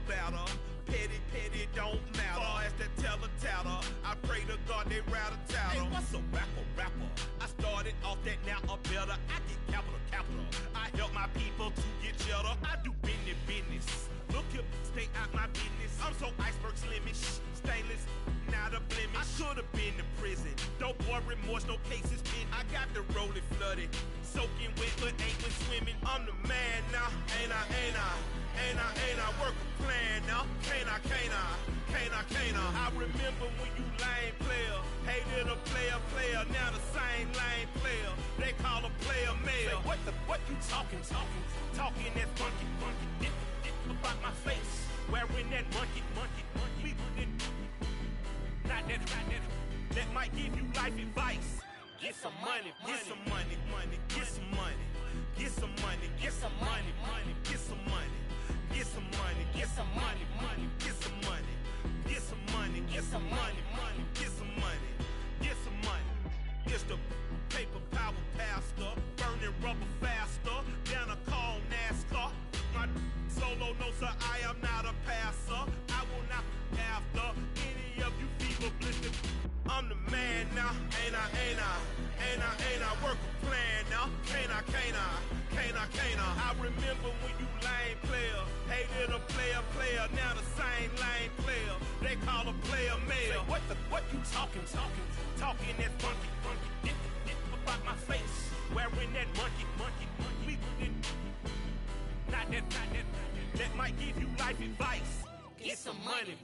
Better, petty don't matter. Far as the teller, I pray to God they rattle tattle. Hey, what's a rapper? I started off that, now I'm better. I get capital. I help my people to get cheddar. I do business. Look here, stay out my business. I'm so iceberg slimmish, stainless, not a blemish. I could have been to prison. Don't boy remorse, no cases pinned. I got the rolling flooded, soaking wet, but ain't been swimming. I'm the man now, ain't I? Work a plan now, can't I? I remember when you lame player, hated a player, now the same lame player. They call a player mayor. Say, what you talking that funky, about my face, wearing that monkey. Not that might give you life advice. Get some money. It's the paper power pastor, burning rubber faster than a call NASCAR. My solo notes are I am not a passer. I will not after any of you fever blistered. I'm the man now, ain't I? Work a plan now, can't I? I remember when you lame player, hated a player, now the same lame player. They call a player mayor. Say, what you talking that funky, about my face, wearing that monkey. Not that might give you life advice. Get some money.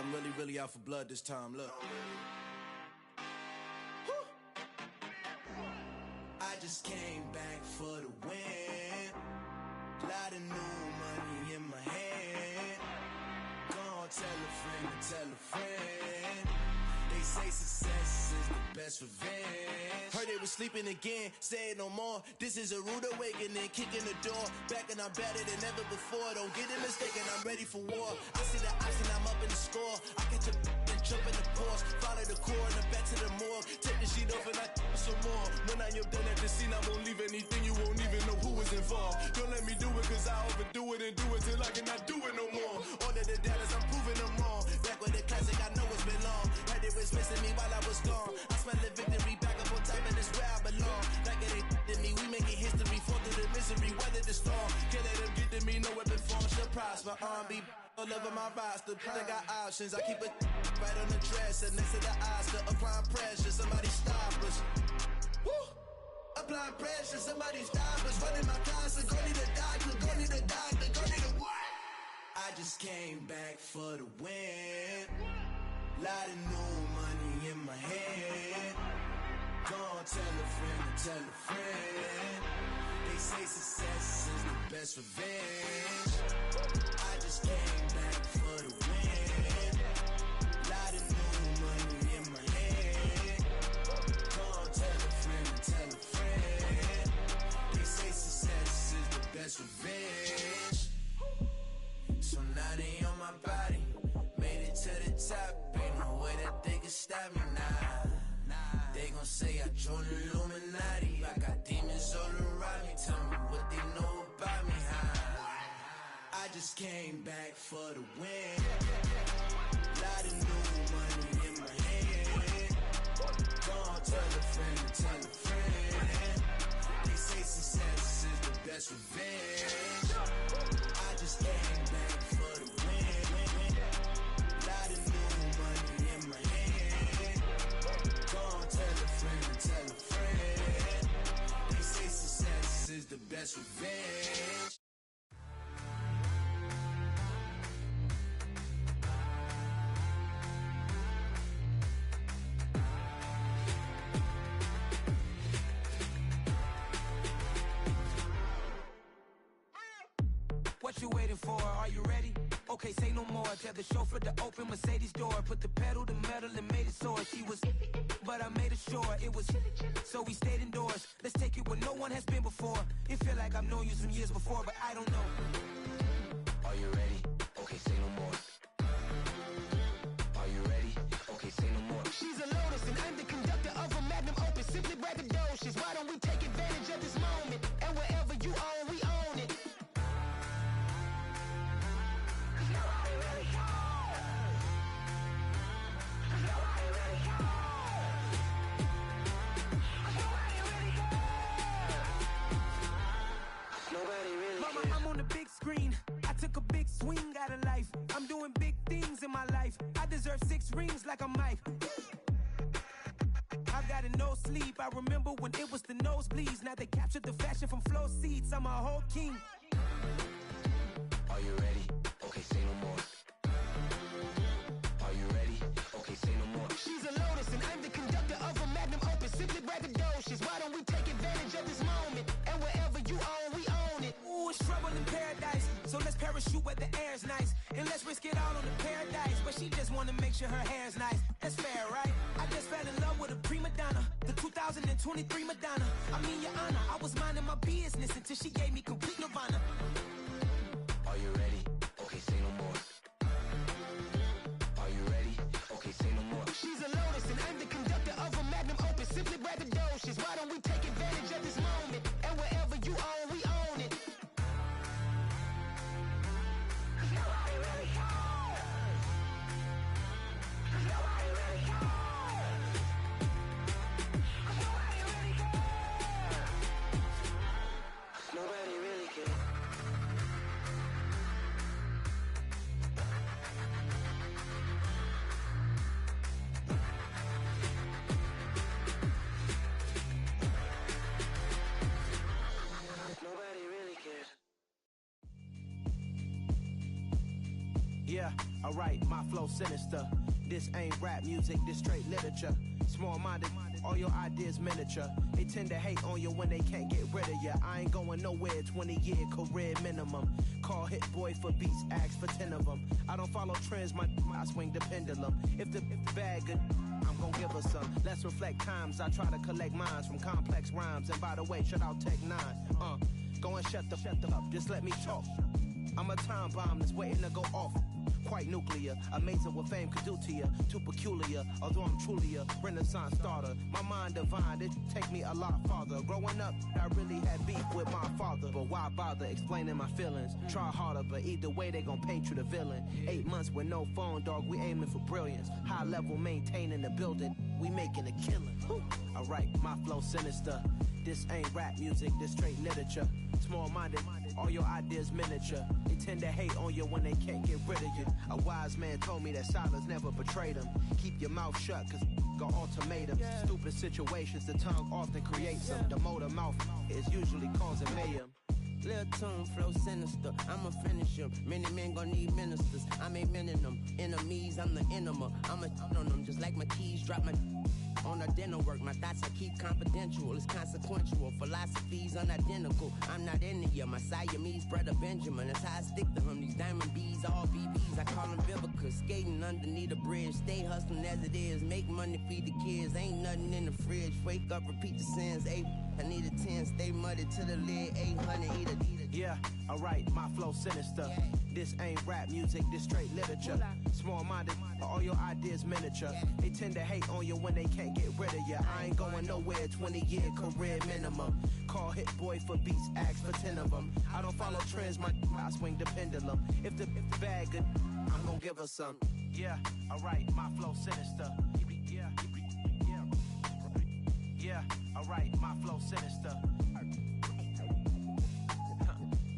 I'm really out for blood this time, look. I just came back for the win. Lot of new money in my hand. Gonna tell a friend. They say success is the best revenge. Heard they was sleeping again, say it no more. This is a rude awakening, kicking the door. Back and I'm better than ever before. Don't get it mistaken, I'm ready for war. I see the option, I'm up in the score. I catch a and jump in the course. Follow the core and the back to the morgue. Take the sheet off and I some more. When I am done at the scene, I won't leave anything. You won't even know who was involved. Don't let me do it, cause I overdo it and do it till I cannot do it no more. All of the doubters, I'm proving them wrong. Back with the classic, I know it's been long. Heard they was missing me while I was gone. I smell the victory back up on top, and it's where I belong. Like it ain't to me, we making history. Fall through the misery, weather the storm. Can't let them get to me, no weapon form shall prosper. R&B all over my roster. I got options, I keep it right on the dresser. Next to the Oscar, applying pressure. Somebody stop us. Woo! Applying pressure, somebody stop us. Running my closet, go need a doctor, go need a doctor, go need a what? I just came back for the win. Lot of new money in my hand. Gonna tell a friend. They say success is the best revenge. I just came back for the win. Lot of new money in my hand. Gonna tell a friend. They say success is the best revenge. So now they on my body. Made it to the top. Ain't no way that they can stop me now. They gon' say I joined the Illuminati. I got demons all around me. Tell me what they know about me, huh? I just came back for the win. Lot of new money in my hand. Gonna tell a friend. They say success is the best revenge. I just came back for the win. Lot of new money in my hand. Gonna tell a friend. They say success is the best revenge. What you waiting for? Are you ready? Okay, say no more. Tell the chauffeur to open Mercedes door. Put the pedal to metal and made it soar. She was, but I made it sure it was. So we stayed indoors. Let's take it where no one has been before. It feel like I've known you some years before, but I don't know. Are you ready? Okay, say no more. Are you ready? Okay, say no more. She's a Lotus and I'm the conductor of a Magnum Opus. Simply braggadocious. Why don't we take advantage of this moment? And wherever you own, we own it. Mama, I'm on the big screen. I took a big swing out of life. I'm doing big things in my life. I deserve 6 rings like I'm Mike. I've got no sleep. I remember when it was the nosebleeds. Now they captured the fashion from flow seats. I'm a whole king. Are you ready? Okay, say no more. Are you ready? Okay, say no more. She's a Lotus and I'm the conductor of a Magnum Opus. Simply braggadocious. Why don't we take advantage of this moment? And wherever you own, we own it. Ooh, it's trouble in paradise. So let's parachute where the air's nice. And let's risk it all on the paradise. But she just wanna make sure her hair's nice. That's fair, right? I just fell in love with a prima donna. The 2023 Madonna. I mean, your honor, I was minding my business until she gave me complete nirvana. Are you ready? Okay, say no more. Are you ready? Okay, say no more. She's a Lotus and I'm the conductor of a Magnum Opus. Simply braggadocious. Why don't we take advantage of this moment? And wherever you own, we own it. Nobody really cares. Nobody really cares. Nobody really cares. Nobody really Yeah, alright, my flow sinister. This ain't rap music, this straight literature. Small-minded, all your ideas miniature. They tend to hate on you when they can't get rid of you. I ain't going nowhere, 20-year career minimum. Call Hit Boy for beats, ask for 10 of them. I don't follow trends, I swing the pendulum. If the bag good, I'm gon' give her some. Let's reflect times, I try to collect minds from complex rhymes. And by the way, shut out Tech 9. Go and shut the up, just let me talk. I'm a time bomb that's waiting to go off. Quite nuclear, amazing what fame could do to you. Too peculiar, although I'm truly a Renaissance starter. My mind divine, it take me a lot farther. Growing up, I really had beef with my father. But why bother explaining my feelings? Try harder, but either way they gon' paint you the villain. 8 months with no phone, dog, we aiming for brilliance. High level maintaining the building, we making a killing. Alright, my flow sinister. This ain't rap music, this straight literature. Small-minded, all your ideas miniature. They tend to hate on you when they can't get rid of you. A wise man told me that silence never betrayed him. Keep your mouth shut, cause got ultimatums. Stupid situations, the tongue often creates them. The motor mouth is usually causing mayhem. Lil' tune, flow sinister, I'ma finish him. Many men gon' need ministers, I'm aiming them. Enemies, I'm the enema, I'ma on them. Just like my keys, drop my on a dinner work. My thoughts I keep confidential, it's consequential. Philosophies unidentical, I'm not into ya. My Siamese brother Benjamin, that's how I stick to him. These diamond bees, all BBs, I call them Vivica. Skating underneath a bridge, stay hustling as it is. Make money, feed the kids, ain't nothing in the fridge. Wake up, repeat the sins, I need a 10, stay muddy to the lid, 800, eat a. Yeah, alright, my flow sinister. This ain't rap music, this straight literature. Small-minded, all your ideas miniature. They tend to hate on you when they can't get rid of you. I ain't going nowhere, 20-year career minimum. Call Hit Boy for beats, ask for 10 of them. I don't follow trends, I swing the pendulum. If the bag good, I'm gon' give her some. Yeah, alright, my flow sinister. Yeah, alright, my flow sinister.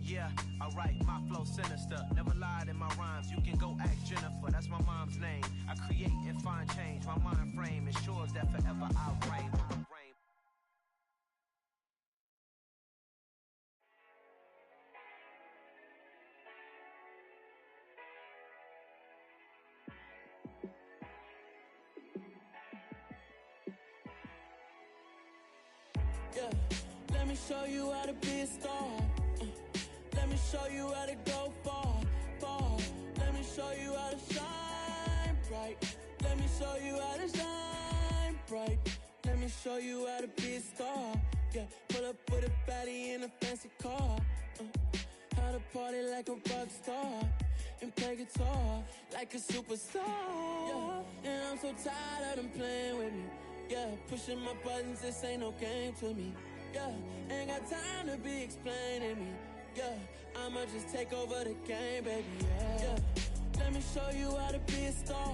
Yeah, alright, my flow sinister. Never lied in my rhymes, you can go ask Jennifer. That's my mom's name. I create and find change. My mind frame ensures that forever I'll reign. Yeah, let me show you how to be a star. Let me show you how to go far, far. Let me show you how to shine bright. Let me show you how to shine bright. Let me show you how to be a star. Yeah, pull up with a baddie in a fancy car. How to party like a rock star and play guitar like a superstar. Yeah, and I'm so tired of them playing with me. Yeah, pushing my buttons, this ain't no game to me. Yeah, ain't got time to be explaining me. Yeah, I'ma just take over the game, baby, yeah. Let me show you how to be a star.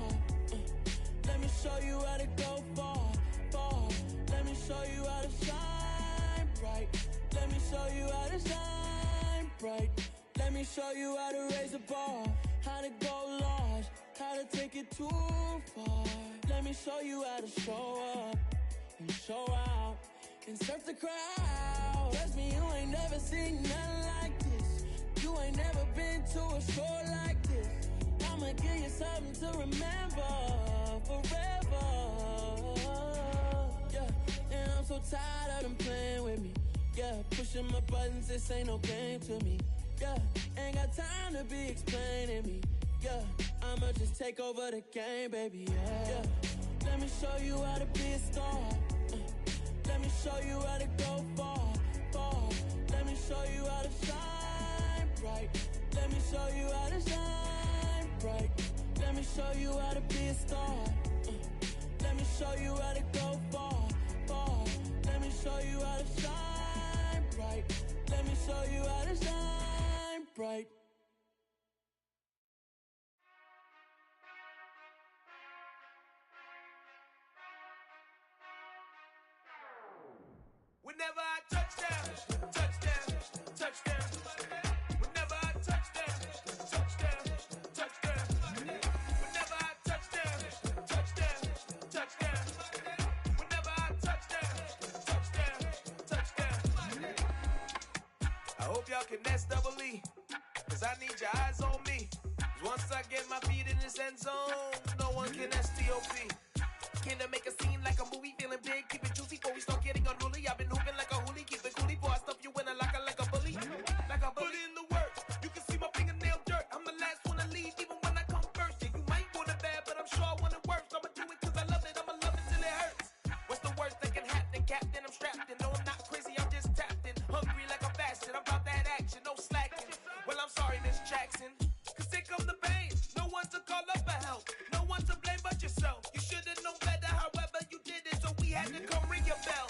Let me show you how to go far, far. Let me show you how to shine bright. Let me show you how to shine bright. Let me show you how to raise the bar, how to go large, how to take it too far. Let me show you how to show up and show out and surf the crowd. Trust me, you ain't never seen nothing like this. You ain't never been to a show like this. I'ma give you something to remember forever. Yeah, and I'm so tired of them playing with me. Yeah, pushing my buttons, this ain't no game to me. Yeah, ain't got time to be explaining me. Yeah, I'ma just take over the game, baby, yeah. Let me show you how to be a star. Let me show you how to go far, far. Let me show you how to shine bright. Let me show you how to shine bright. Let me show you how to be a star. Let me show you how to go far, far. Let me show you how to shine bright. Let me show you how to shine bright. Whenever I touch down, touchdown, touchdown. Whenever I touch down, touchdown, touchdown. Whenever I touch down, touchdown, touchdown. Whenever I touch down, touchdown, touchdown. I hope y'all can nest double E, cause I need your eyes on me. Once I get my feet in this end zone, no one can STOP. Came to make a scene like a movie, feeling big, keep it juicy before we start getting unruly. I've been hooping like a hoolie, keep it coolie before I stuff you in a locker like a bully. Like a bully. Put in the work, you can see my fingernail dirt. I'm the last one to leave, even when I come first. Yeah, you might want it bad, but I'm sure I want it worse. I'ma do it cause I love it, I'ma love it till it hurts. What's the worst that can happen, Captain? I'm strapped in, no I'm not crazy, I'm just tapped in. Hungry like I'm fasting, I'm about that action, no slacking. Well, I'm sorry, Miss Jackson, cause here come the pain. No one to call up for help, no one to blame but yourself. You should've known better, however you did it, so we had to come ring your bell.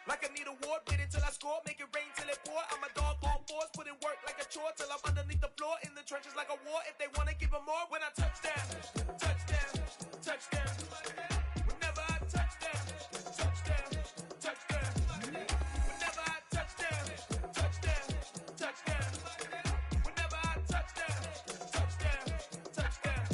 Like I need a award, wait until I score, make it rain till it pour. I'm a dog on fours, put in work like a chore till I'm underneath the floor, in the trenches like a war. If they wanna give them more, when I touch down, touchdown, touchdown. Whenever I touch down, touchdown, touchdown. Whenever I touch down, touchdown, touchdown. Whenever I touch down, touchdown, touchdown.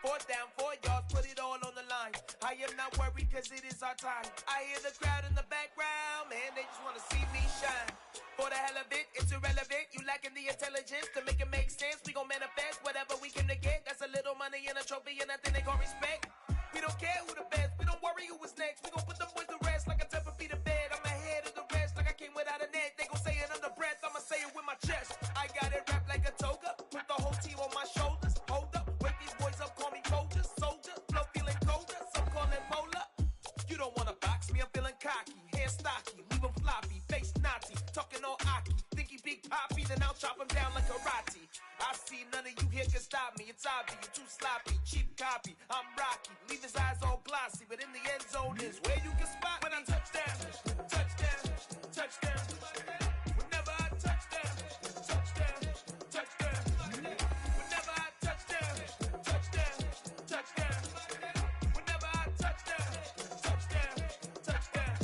4th down, 4 yards, put it all on the line. I am not worried cause it is our time. I hear the crowd in the background, man, they just wanna see me shine. For the hell of it, it's irrelevant. You lacking the intelligence to make it make sense. We gon' manifest whatever we came to get. That's a little money and a trophy and nothing they gon' respect. We don't care who the best, we don't worry who was next. We gon' put them boys to rest like a 10 feet of bed. I'm ahead of the rest like I came without a net. They gon' say it under breath, I'ma say it with my chest. I got it wrapped like a toga, put the whole team on my shoulders. Hold up, wake these boys up, call me Folger, soldier. Flow feeling colder, some call it polar. You don't wanna box me, I'm feeling cocky. Hair stocky, leave him floppy, face naughty. Talking all aki, think he big poppy, then I'll chop him down like karate. I see none of you here can stop me. It's obvious, you too sloppy, cheap copy. I'm Rocky, leave his eyes all glossy, but in the end zone is where you can spot when I touch down, touchdown, touchdown. Whenever I touch down, touchdown, touchdown. Whenever I touch down, touchdown, touchdown. Whenever I touch down, touchdown, touchdown.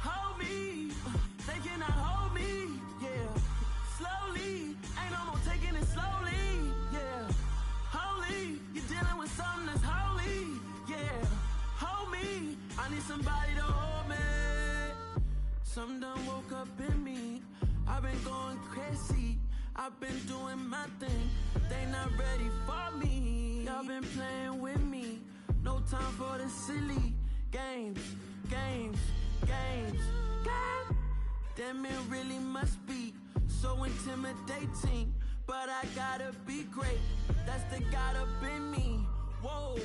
Hold me, they cannot hold me, yeah. Slowly, ain't no more taking it slowly, yeah. Holy, you're dealing with something that's holy, yeah. Hold me, I need somebody to hold me. Something done woke up in me, I've been going crazy, I've been doing my thing, they not ready for me. Y'all been playing with me, no time for the silly games, games, games, games. Damn, it really must be so intimidating, but I gotta be great, that's the God up in me. Whoa,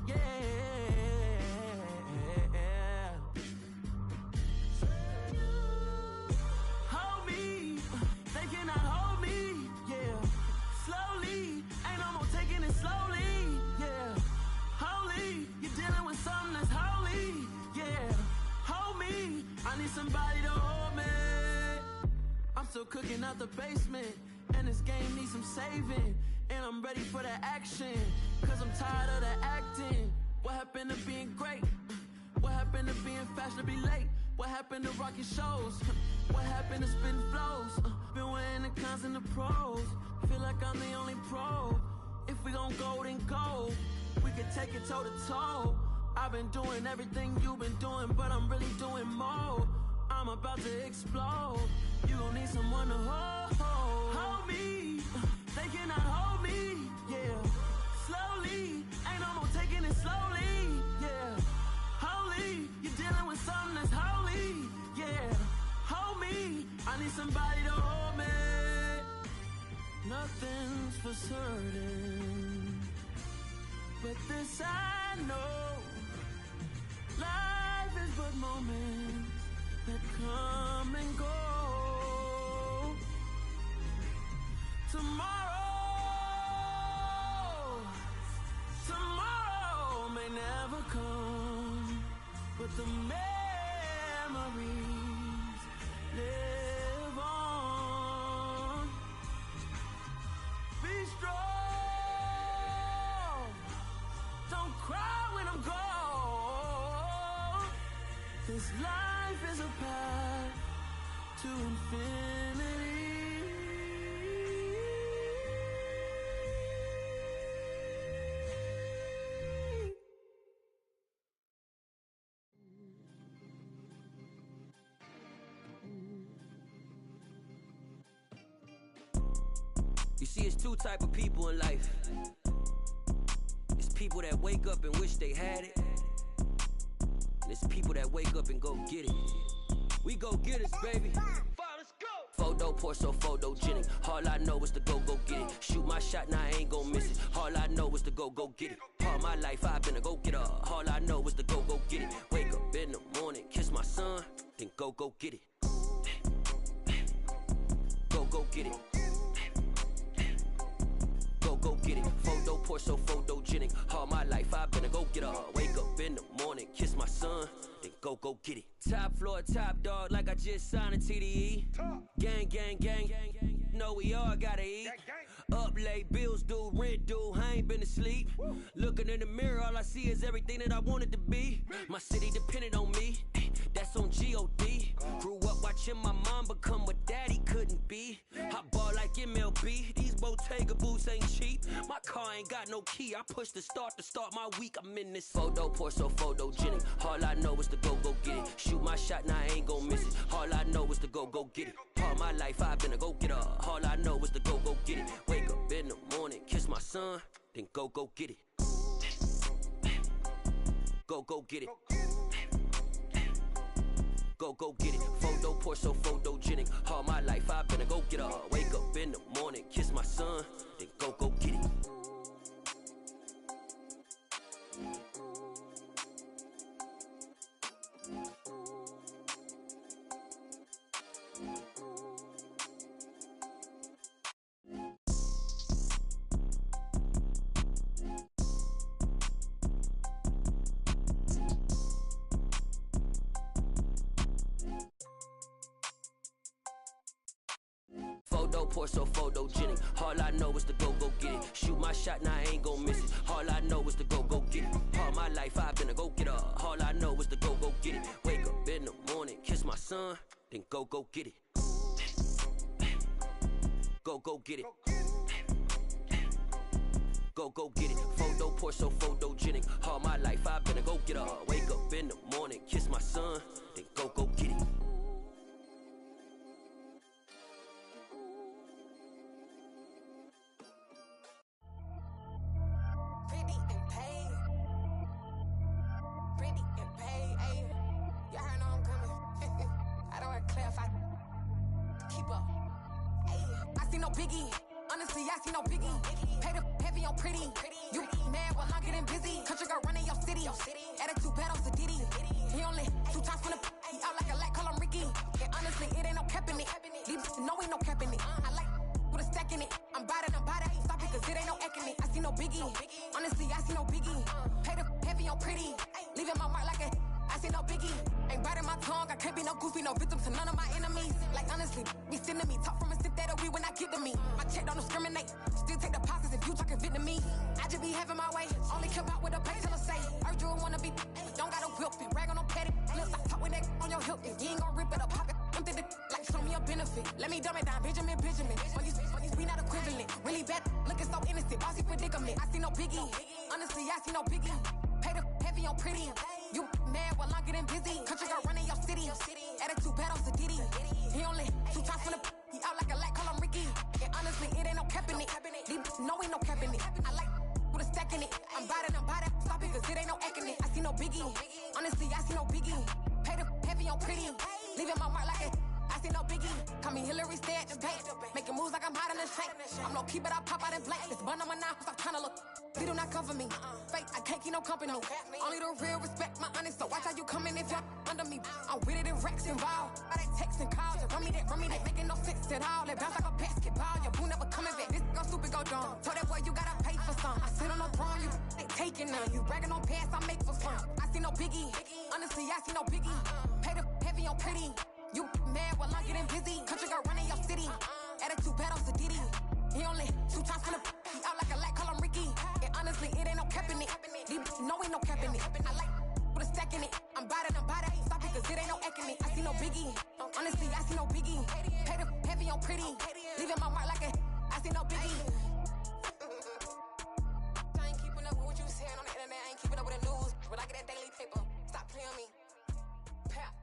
yeah. Hold me, they cannot hold me, yeah. Slowly, ain't no more taking it slowly, yeah. Holy, you're dealing with something that's holy, yeah. Hold me, I need somebody to hold me. I'm still cooking out the basement, and this game needs some saving. And I'm ready for the action, cause I'm tired of the acting. What happened to being great? What happened to being fashionably late? What happened to rocking shows? What happened to spitting flows? Been wearing the cons and the pros. Feel like I'm the only pro. If we gon' go, then go. We can take it toe to toe. I've been doing everything you've been doing, but I'm really doing more. I'm about to explode. You gon' need someone to hold. Hold me, they cannot hold me, yeah. Slowly, ain't no more taking it slowly, yeah. Holy, you're dealing with something that's holy, yeah. Hold me, I need somebody to hold me. Nothing's for certain, but this I know. Life is but moments that come and go. Tomorrow may never come, but the memories This life is a path to infinity. You see, it's two type of people in life. It's people that wake up and wish they had it. And it's people that wake up and go get it. We go get it, baby. Photo pour so photogenic. All I know is to go get it. Shoot my shot, now I ain't gon' miss it. All I know is to go get it. All my life I've been a go getter. All I know is to go get it. Wake up in the morning, kiss my son, then go get it. Go get it. Go get it. Photo pour so photogenic. All my life I've been a go getter. Wake up in the morning, kiss my son, then go get it. Top floor, top dog, like I just signed a TDE. Gang, gang, gang, gang, gang. Know we all gotta eat. Up late, bills due, rent due, I ain't been asleep. Looking in the mirror, all I see is everything that I wanted to be. My city depended on me, that's on G.O.D. Grew up watching my mom become what daddy couldn't be. I ball like MLB, these Bottega boots ain't cheap. My car ain't got no key, I push the start to start my week. I'm in this photo pour so photogenic. All I know is to go get it. Shoot my shot, now I ain't gon' miss it. All I know is to go get it. All my life I've been a go getter. All I know is to go get it. Wake up in the morning, kiss my son, then go get it. Go get it. Go get it. Photo pour so photogenic. All my life I've been a go getter. Wake up in the morning, kiss my son, then go get it. Photo pour so photogenic. All I know is to go get it. Shoot my shot, now I ain't gon' miss it. All I know is to go get it. All my life I've been a go getter. All I know is to go get it. Wake up in the morning, kiss my son, then go get it. Go get it. Go get it. Photo pour so photogenic. All my life I've been a go getter. Wake up in the morning, kiss my son, then go get it. Biggie, honestly, I see no biggie. Pay the heavy on pretty. You mad while I'm getting busy. Country girl running your city. Attitude battles to Diddy. He only 2 times from the he out like a lack, call him Ricky. And honestly, it ain't no cap in it. These no ain't no cap in it. I like with a stack in it. I'm about it. Stop it, cause it ain't no eck in it. I see no biggie. Honestly, I see no biggie. Pay the heavy on pretty. Leaving my mark like a I see no biggie. Ain't biting my tongue. I can't be no goofy, no victim to none of my enemies. Like honestly, be sending me talk from a sip that we when I get to me. My check don't discriminate. Still take deposits if you talking Vietnamese. I just be having my way. Only care about what the payteller say. Urge you wanna be. Don't got a whip and rag on no petty. Lips I talk with that on your hip. If you ain't gon' rip it up, pop it. Empty the like show me a benefit. Let me dumb it down, Benjamin. We not equivalent. Really bad, looking so innocent. Bossy predicament. I see no biggie. Honestly, I see no biggie. Pay the heavy on pretty. You mad while I'm getting busy. Country girl running your city. Attitude battles to Diddy. He only 2 times from the he out like a lack, call him Ricky. And honestly, it ain't no cap in it. No ain't no cap in it. I like with a stack in it. I'm about it. Stop it, cause it ain't no eck in it. I see no biggie. Honestly, I see no biggie. Pay the heavy on pretty. Leaving my mark like a I see no biggie. Call me Hillary, stay at the bank. Making moves like I'm hot in the shank. I'm low key, but I pop out in blank. This bun on my knife, stop trying to look. They do not cover me. Fake, I can't keep no company. Only the real respect my honest. So watch how you coming if you're under me. I'm with it in Rex involved. I they text and calls. Run me that. Making no sense at all. They bounce like a basketball. Your boo never coming back. This go stupid, go dumb. Told that boy you gotta pay for some. I sit on no throne, you ain't taking none. You bragging on pants, I make for fun. I see no biggie. Honestly, I see no biggie. Pay the heavy on pretty. You mad while I'm getting busy. Country girl running your city. Attitude battles to Diddy. He only 2 times from the he out like a lack, call him Ricky. And honestly, it ain't no cap in it. No ain't no cap in it. I like with a stack in it. I'm about it. Stop it, cause no biggie. Honestly, I see no biggie. Pay the heavy on pretty. Leaving my mark like a. I see no biggie. I ain't keeping up with what you saying on the internet. I ain't keeping up with the news. But I get that daily paper. Stop playing me. Pap.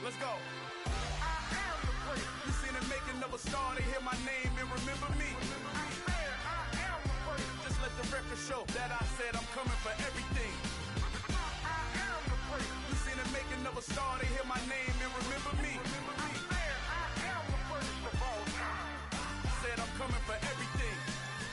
Let's go. You seen the making of a star, they hear my name and remember me. Just let the record show that I said I'm coming for everything. You seen the making of a star, they hear my name and remember me. Said I'm coming for everything.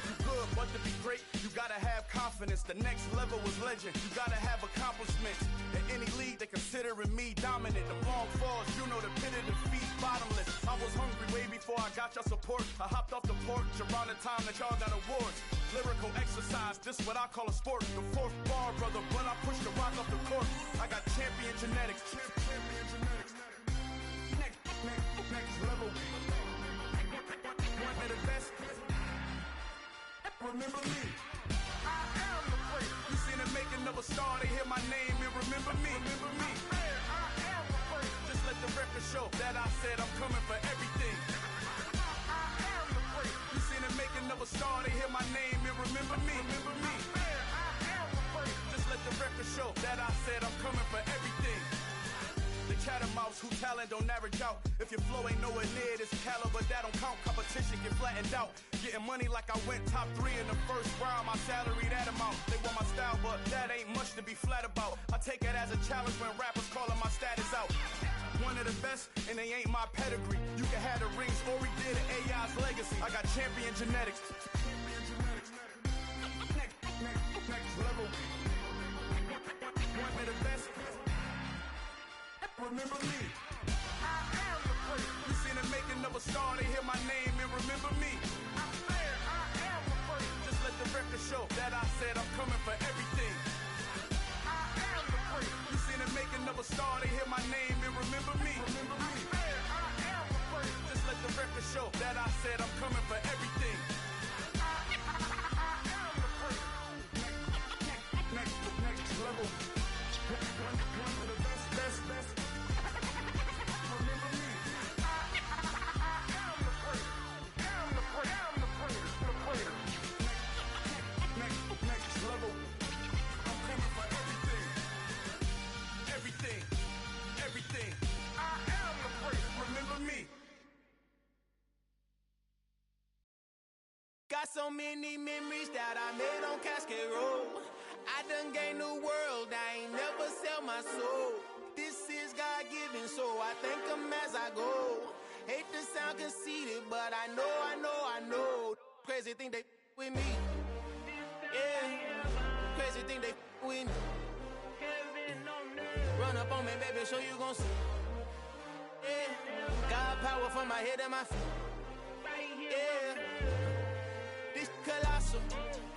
You good, but to be great, you gotta have confidence. The next level was legend. You gotta have accomplishments. In any league, they considering me dominant. The long falls, you know the pit of defeat, bottomless. I was hungry way before I got your support. I hopped off the porch around the time that y'all got awards. Lyrical exercise, this what I call a sport. The fourth bar, brother, when I push the rock off the court. I got champion genetics. Champion genetics. Next level. One of the best. Remember me. I am the place. You seen the making of a star, they hear my name and remember me. Remember me. I am the place. Just let the record show that I said I'm coming for everything. I am the place. You seen the making of a star, they hear my name and remember me. Remember me. I am the place. Just let the record show that I said I'm coming for everything. The catamounts who talent don't average out. If your flow ain't nowhere near this caliber, that don't count. Competition get flattened out. Getting money like I went top 3 in the first round. My salary that amount. They want my style, but that ain't much to be flat about. I take it as a challenge when rappers calling my status out. One of the best, and they ain't my pedigree. You can have the rings, or we did it, AI's legacy. I got champion genetics. Next level. One of the best. Remember me. I am the place. You seen the making of a star, they hear my name and remember me. I am the place. Just let the record show that I said I'm coming for everything. I am the place. You seen the making of a star, they hear my name and remember me. Remember me. I am the place. Just let the record show that I said I'm coming for everything. I am the place. Next level. One of the best. Remember me. I am the place. I'm the place. Next level. I'm coming for everything. Everything. I am the place. Remember me. Got so many memories that I made on Cascade Road. I done gained the world, I ain't never sell my soul. This is God-given, so I thank him as I go. Hate to sound conceited, but I know. Crazy thing they with me. Yeah, crazy thing they with me. Run up on me, baby, show you gon' see. Yeah, God power from my head and my feet. Yeah, this colossal.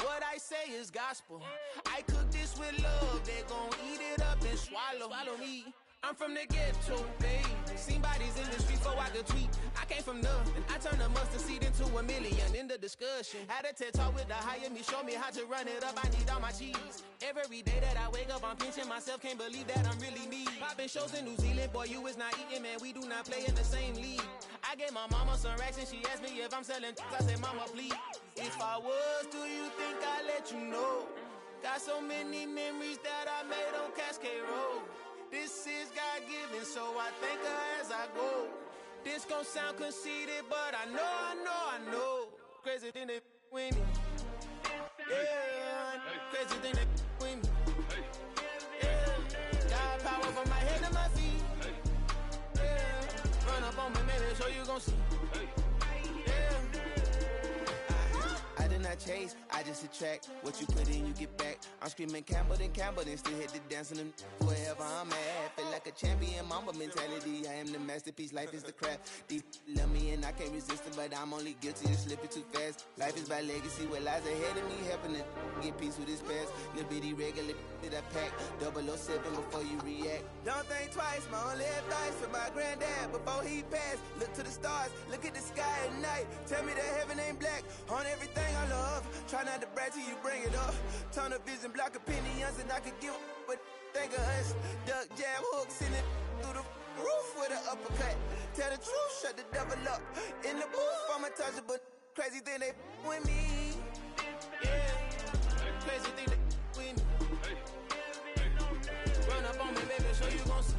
What I say is gospel. I cook this with love. They gon' eat it up and swallow me. I'm from the ghetto, babe. Seen bodies in the streets before I could tweet. I came from nothing. I turned a mustard seed into a million. In the discussion, had a TED talk with the higher me. Show me how to run it up. I need all my cheese. Every day that I wake up, I'm pinching myself. Can't believe that I'm really me. Popping shows in New Zealand, boy, you is not eating, man. We do not play in the same league. I gave my mama some racks and she asked me if I'm selling. I said, mama, please. If I was, do you think I'd let you know? Got so many memories that I made on Cascade Road. This is God-given, so I thank her as I go. This gon' sound conceited, but I know. Crazy thing they with me. Yeah, crazy thing they with me. Yeah, God power from my head to my feet. Yeah, run up on me, baby, so you gon' see. I chase, I just attract. What you put in, you get back. I'm screaming Campbell, then still hit the dancing and forever I'm mad. Feel like a champion, mamba mentality. I am the masterpiece, life is the craft. Deep love me and I can't resist it, but I'm only guilty of slipping too fast. Life is by legacy, what lies ahead of me, helping to get peace with his past. Little bitty regular that I pack, 007 before you react. Don't think twice, my only advice for my granddad before he passed. Look to the stars, look at the sky at night. Tell me that heaven ain't black on everything I love. Try not to brag till you bring it up. Tunnel vision, block opinions, and I could give but think of us. Duck, jab, hooks in it through the roof with an uppercut. Tell the truth, shut the devil up. In the booth, I'm untouchable. Crazy thing they with me. Yeah, crazy thing they with me. Run up on me, baby, so you gon' see.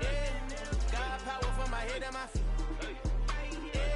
Yeah, got power from my head and my feet. Yeah.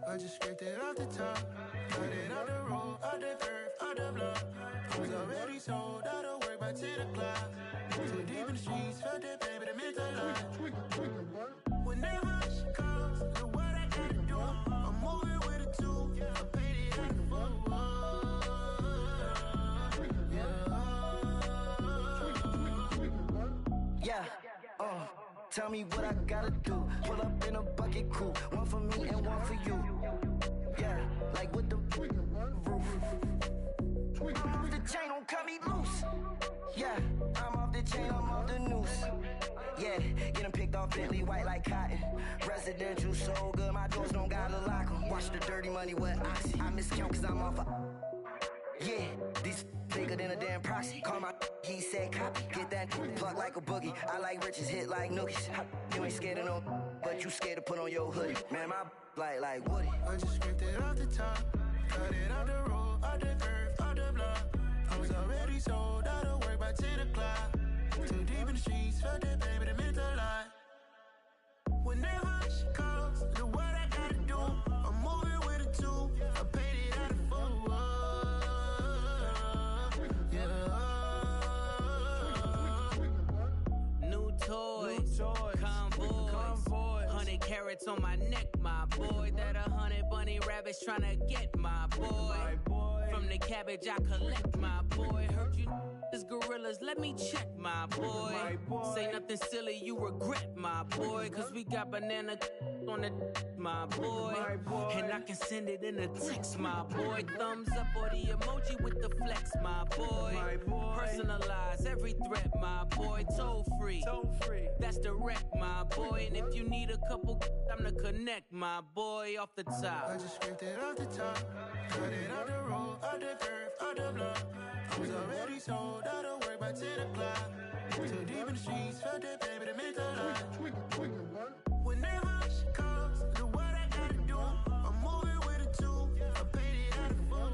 I just scraped it off the top, cut it off the road, off the curve, off the block. I was already sold out of work by 10 o'clock. Too deep in the streets, felt that pain, but it meant a lot. Whenever she calls, look what I gotta do. I'm moving with a two, I paid it out the full. Yeah, tell me what I gotta do. Pull up in a bucket crew, one for me and one for you. Yeah, like with the roof. I'm off the chain, don't cut me loose. Yeah, I'm off the chain, I'm off the noose. Yeah, get them picked off Bentley, white like cotton. Residential, so good, my doors don't gotta lock them. Watch the dirty money with oxy. I miscount cause I'm off a... Yeah, these bigger than a damn proxy. Call my he said copy. Get that plug like a boogie. I like riches, hit like nookies. You ain't scared of no, but you scared to put on your hoodie. Man, my like Woody. I just scraped it off the top, cut it off the road, off the curve, off the block. I was already sold out of work by 10 o'clock. Too deep in the streets, felt that pain, but it meant a lot. Whenever she calls, look what I gotta do. I'm moving with a two, I paid it out of full. New toys, convoys, 100 carats on my neck, my boy. That 100 bunny rabbits tryna get my boy. From the cabbage I collect, my boy. Heard you is gorillas, let me check, my boy. Say nothing silly, you regret, my boy. Cause we got banana on the my boy. And I can send it in a text, my boy. Thumbs up or the emoji with the flex, my boy. Personalize every threat, my boy. Toll free. That's direct, my boy. And if you need a couple, I'm to connect, my boy, off the top. I just scraped it off the top. Cut it out the road, out the curve, out the block. I was already sold out of work by 10 o'clock. Too deep in the streets, felt that baby, the mental lie. Whenever she calls, do what I gotta do. I'm moving with a two. I paid it out of full.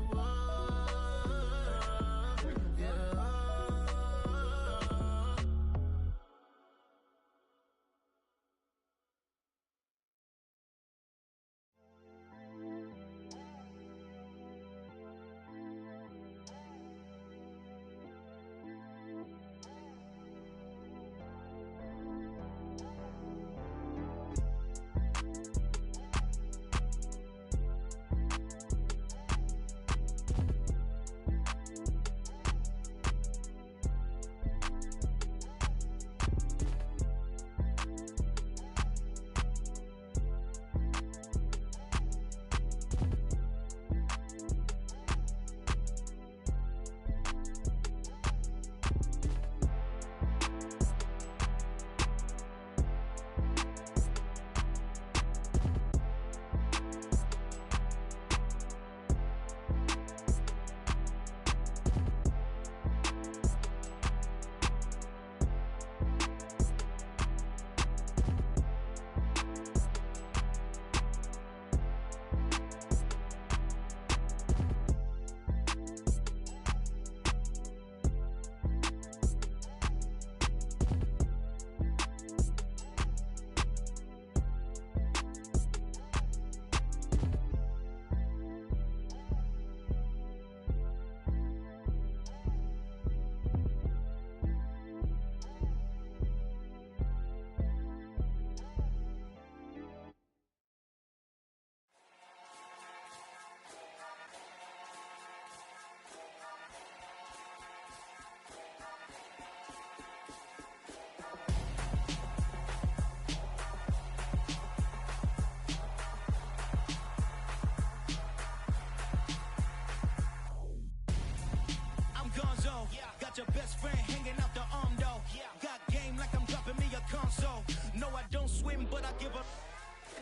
Yeah. Got your best friend hanging out the arm though. Got game like I'm dropping me a console. No, I don't swim, but I give a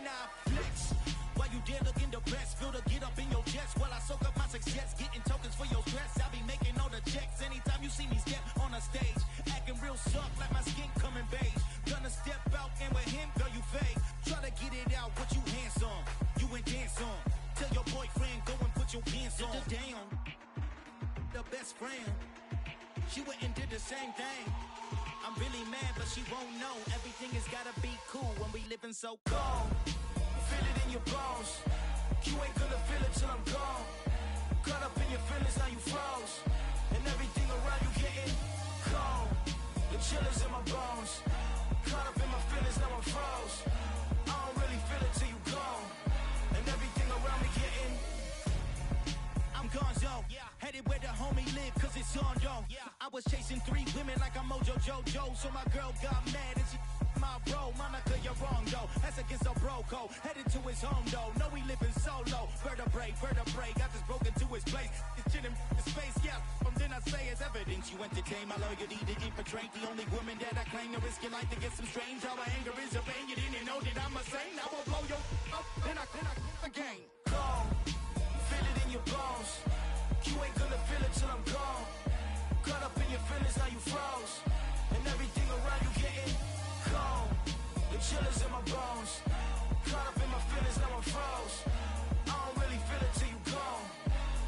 nah flex. While you there looking the best, feel the get up in your chest while I soak up my success, getting tokens for your stress. I be making all the checks anytime you see me step on a stage, acting real soft like my skin coming beige. Gonna step out and with him, girl, you fake. Try to get it out, what you hands on, you ain't dance on. Tell your boyfriend go and put your pants on. Down, the best friend. She went and did the same thing. I'm really mad, but she won't know. Everything has gotta be cool when we living so cold. Feel it in your bones. You ain't gonna feel it till I'm gone. Caught up in your feelings, now you froze. And everything around you getting cold. The chill is in my bones. Caught up in my feelings, now I'm froze. I don't really feel it till you gone. And everything around me getting I'm gonzo. Headed where the homie live, cause it's on though. I was chasing 3 women like I'm Mojo Jojo. So my girl got mad and she my bro. Monica, you're wrong though. That's against a bro code. Headed to his home though. No, we living solo. Vertebrae. Got this broken to his place. It's chillin' in space, yeah. From then I say it's evidence you entertain my loyalty to infiltrate. The only woman that I claim to risk your life to get some strange. How my anger is a pain. You didn't know that I'm a saint. I will blow your up. Then I again. Cold. Feel it in your bones. You ain't gonna feel it till I'm gone. Caught up in your feelings, now you froze. And everything around you getting cold. The chill is in my bones. Caught up in my feelings, now I'm froze. I don't really feel it till you gone.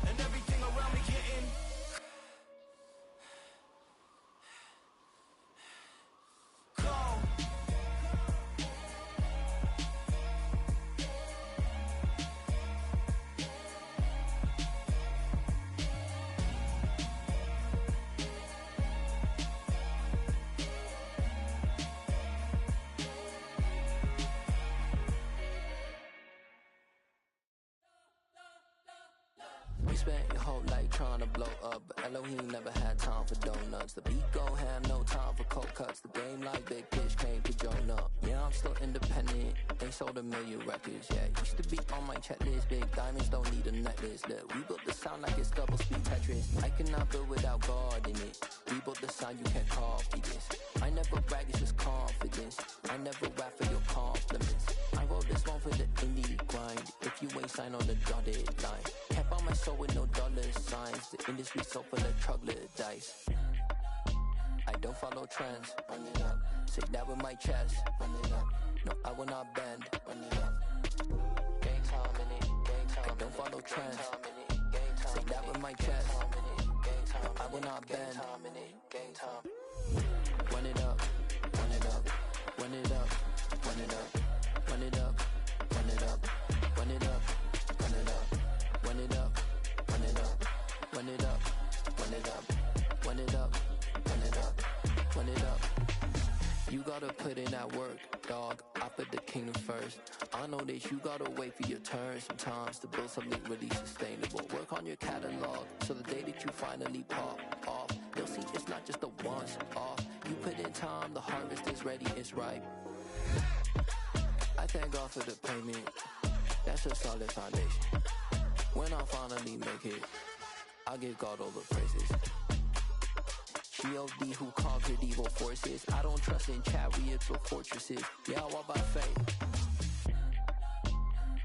And everything around me getting cold. You spent your whole life trying to blow up, but Elohim never had time for donuts. The beat go have no time for cold cuts. The game like Big Fish came to join up. Yeah, I'm still independent. They sold 1 million records. Yeah, used to be on my checklist. Big diamonds don't need a necklace. Look, we built the sound like it's double speed Tetris. I cannot build without God in it. We built the sound, you can't copy this. I never brag, it's just confidence. I never rap for your compliments. I wrote this one for the indie grind. If you ain't signed on the dotted line, kept on my soul with no dollar signs. The industry so full of troglodytes. I don't follow trends. Run it up. Say that with my chest. Run it up. No, I will not bend. Run it up. Game time in it. Game time. I don't follow trends. Say that with my chest. No, I will not bend. Game time. Run it up. Run it up. Run it up. Run it up. Run it up. Run it up. Run it up. Run it up. Run it up. Run it up. Run it up. Run it up. Run it up. Run it up. Run it up. You gotta put in that work, dog. I put the kingdom first. I know that you gotta wait for your turn sometimes to build something really sustainable. Work on your catalog, so the day that you finally pop off, you'll see it's not just a once off. You put in time, the harvest is ready, it's ripe. I thank God for the payment. That's a solid foundation. When I finally make it, I give God all the praises. G.O.D. who conquered evil forces. I don't trust in chariots or fortresses. Yeah, I walk by faith.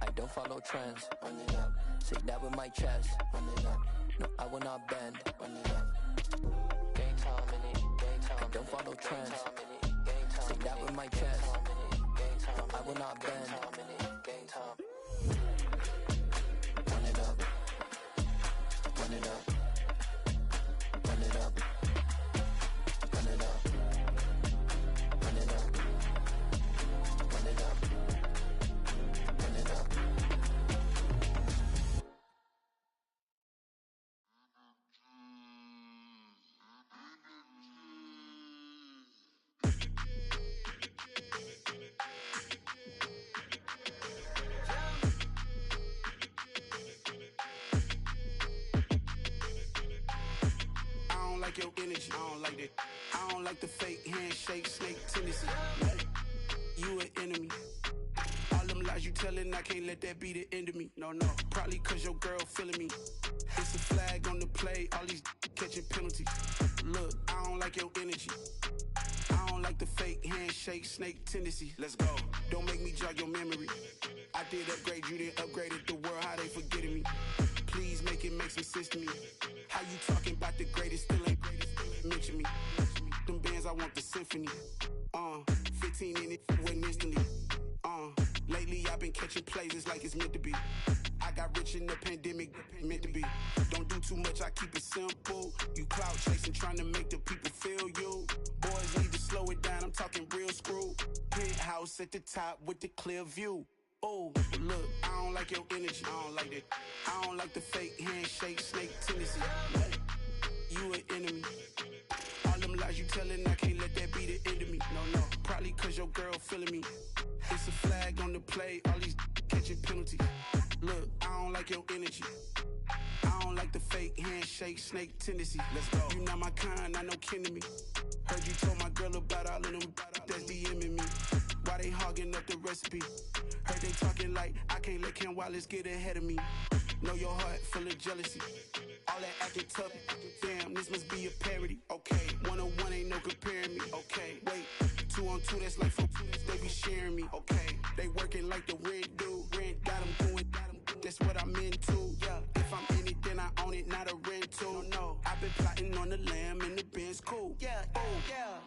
I don't follow trends. Run it up. Say that with my chest. Run it up. No, I will not bend. Run it up. Game time in it. Game time. I don't follow trends. Say that with my chest. No, I will not bend. Game time. Run it up. Run it up. Run it up. Run it up. Run it up. Run it up. Run it up. I don't like your energy. I don't like that. I don't like the fake handshake, snake tendency. You an enemy. All them lies you telling, I can't let that be the end of me. No, no. Probably cause your girl feeling me. It's a flag on the play, all these catching penalties. Look, I don't like your energy. I don't like the fake handshake, snake tendency. Let's go. Don't make me jog your memory. I did upgrade, you didn't upgrade it. The world, how they forgetting me. Please make it make some sense to me. How you talking about the greatest, still ain't greatest, mention me. Them bands, I want the symphony. 15 in it, went instantly. Lately I've been catching plays, it's like it's meant to be. I got rich in the pandemic, meant to be. Don't do too much, I keep it simple. You clout chasing, trying to make the people feel you. Boys need to slow it down, I'm talking real screw. Penthouse at the top with the clear view. Oh, look, I don't like your energy, I don't like that. I don't like the fake handshake, snake tendency. You an enemy. All them lies you telling, I can't let that be the end of me. No, no, probably cause your girl feeling me. It's a flag on the play, all these catching penalties. Look, I don't like your energy. I don't like the fake handshake, snake tendency. Let's go. You not my kind, I know kin to me. Heard you told my girl about all of them that's DMing me. Why they hogging up the recipe? Heard they talking like I can't let Ken Wallace get ahead of me. Know your heart full of jealousy. All that acting tough, damn, this must be a parody. Okay, 1-on-1 ain't no comparing me. Okay, wait, 2-on-2, that's like 4, they be sharing me. Okay, they working like the rent do. Rent got them doing, that's what I'm into. Yeah, if I'm in it, then I own it, not a rental. No, I've been plotting on the lamb and the Benz cool. Yeah, oh, yeah.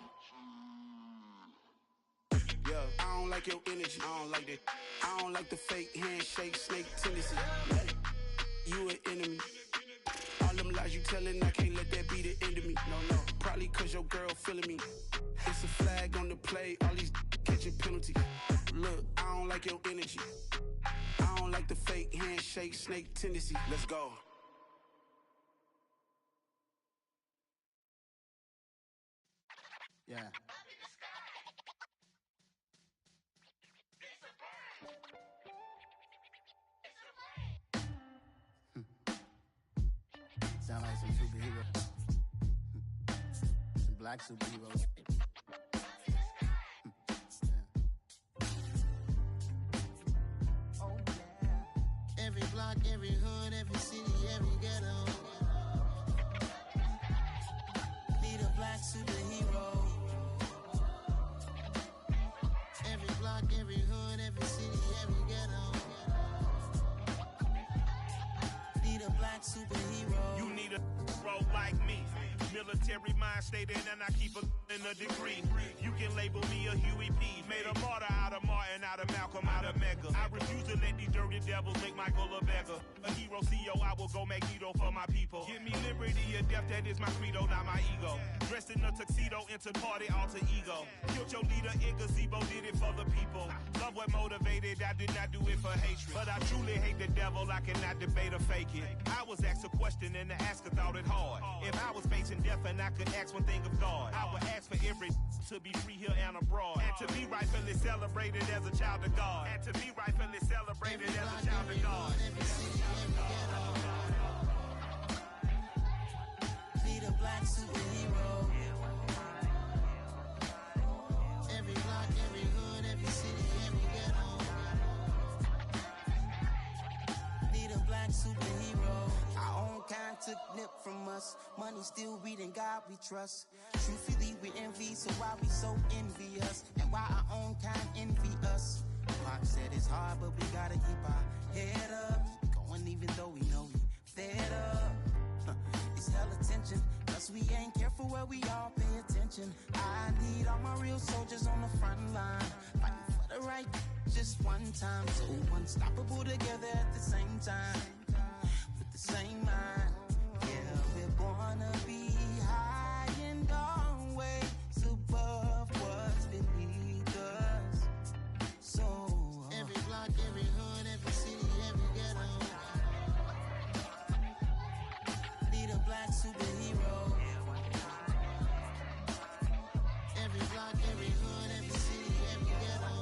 Yeah, I don't like your energy, I don't like that. I don't like the fake handshake, snake tendency. You an enemy. All them lies you telling, I can't let that be the end of me. No, no, probably cause your girl feeling me. It's a flag on the play, all these catching penalties. Look, I don't like your energy. I don't like the fake handshake, snake tendency. Let's go. Yeah. black superheroes. Every block, every hood, every city, every ghetto. Need a black superhero. Every block, every hood, every city, every ghetto. Need a black superhero. You need a bro like me. Military mind stated, and I keep in a degree. You can label me a Huey P. Made a martyr out of Martin, out of Malcolm, out of Mega. I refuse to let these dirty devils make Michael a beggar. A hero CEO, I will go Magneto for my people. Give me liberty or death, that is my credo, not my ego. Dressed in a tuxedo, into party, alter ego. Killed your leader in gazebo, did it for the people. Love what motivated, I did not do it for hatred. But I truly hate the devil, I cannot debate or fake it. I was asked a question and the asker thought it hard. If I was facing death and I could ask one thing of God, I would ask for every to be free here and abroad, and to be rightfully celebrated as a child of God, and to be rightfully celebrated as a child of God. Need a black superhero. Every block, every hood, every city, every ghetto. Need a black superhero. Our own kind took nip from us. Money still reading God we trust. Truthfully we envy, so why we so envious? And why our own kind envy us? Pac said it's hard, but we gotta keep our head up. Going even though we know we fed up. It's hella tension, cause we ain't careful where we all pay attention. I need all my real soldiers on the front line, fighting for the right just one time. So unstoppable together at the same time, with the same mind. Yeah, we're born to be high and always above what's beneath us. So every block, every hood, every city, every ghetto. Need a black superhero. Every block, every hood, every city, every ghetto.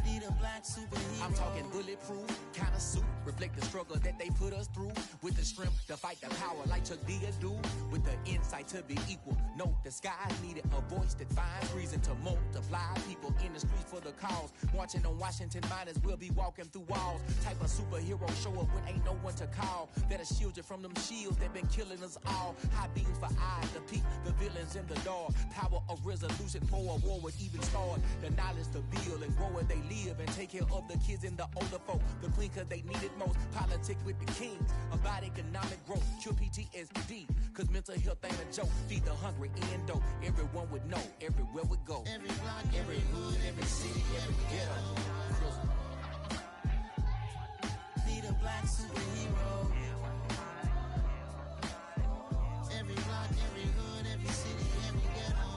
Need a black superhero. I'm talking bulletproof kind of suit, reflect the struggle that they put us through, with the strength to fight the power like Chuck D do, with the insight to be equal. Note the skies needed a voice that finds reason to multiply people in the streets for the cause. Marching on Washington, might as well be walking through walls. Type of superhero show up when ain't no one to call, that'll shield you from them shields that been killing us all. High beams for eyes to peek the villains in the dark. Power of resolution for a war would even start. The knowledge to build and grow where they live, and take care of the kids and the older folk. The queen cause they need it most. Politic with the kings about economic growth. Cure PTSD cause mental health ain't a joke. Feed the hungry and dope. Everyone would know everywhere we go. Every block, every hood, every city, every ghetto. Need a black superhero. Every block, every hood, every city, every ghetto.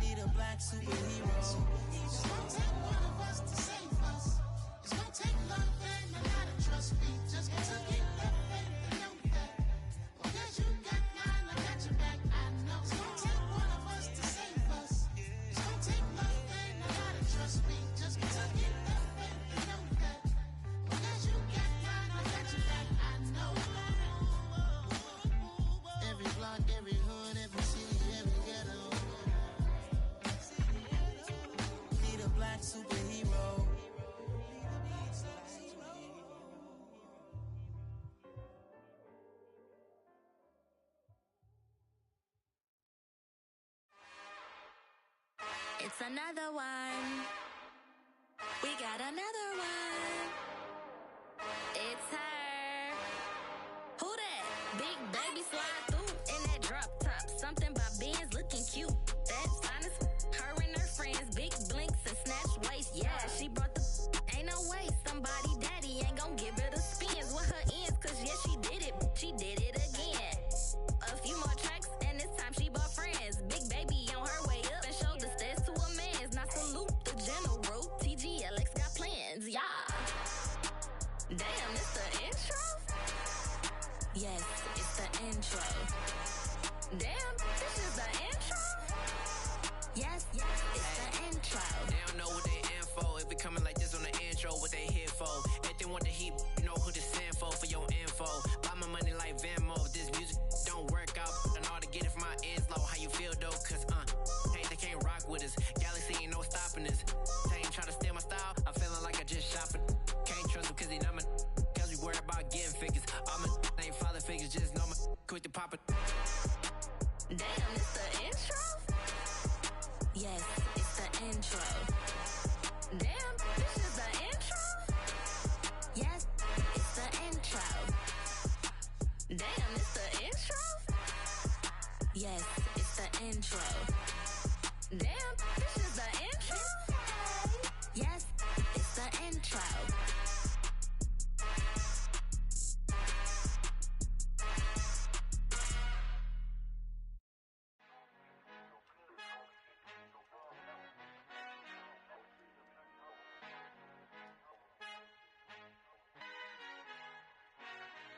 Need a black superhero. It's gonna take one of us to save us. It's gonna take love and a lot of trust. We just got to get that faith and know that. Because you got mine, I got your back, I know. It's gonna take one of us to save us. It's gonna take love and a lot of trust. We just got to get that faith and know that. Because you got mine, I got your back, I know. Every block, every hood, every city, every ghetto. Need a black superhero. It's another one. We got another one. It's her. Who that? Big baby slide through in that drop top. Something by Benz looking cute. That's honest. Her and her friends, big blinks and snatch waist. Yeah, she brought the. Ain't no way somebody daddy ain't gon' give her the spins with her ends. Cause yeah, she did it. She did it again. A few more tracks and this time she bought friends. Big baby on her way up and showed the stairs to a man's. Now salute the general. TGLX got plans, yeah. Damn, it's the intro? Yes, it's the intro. Damn, this is the intro? Yes, it's the intro. They don't know what they in for. If it coming like this on the intro, what they here for? If they want the heat, you know who to send for your info. Buy my money Damn, it's the intro? Yes, it's the intro. Damn, this is the intro? Yes, it's the intro. Damn, it's the intro? Yes, it's the intro. Damn, this is the intro? Yes, it's the intro.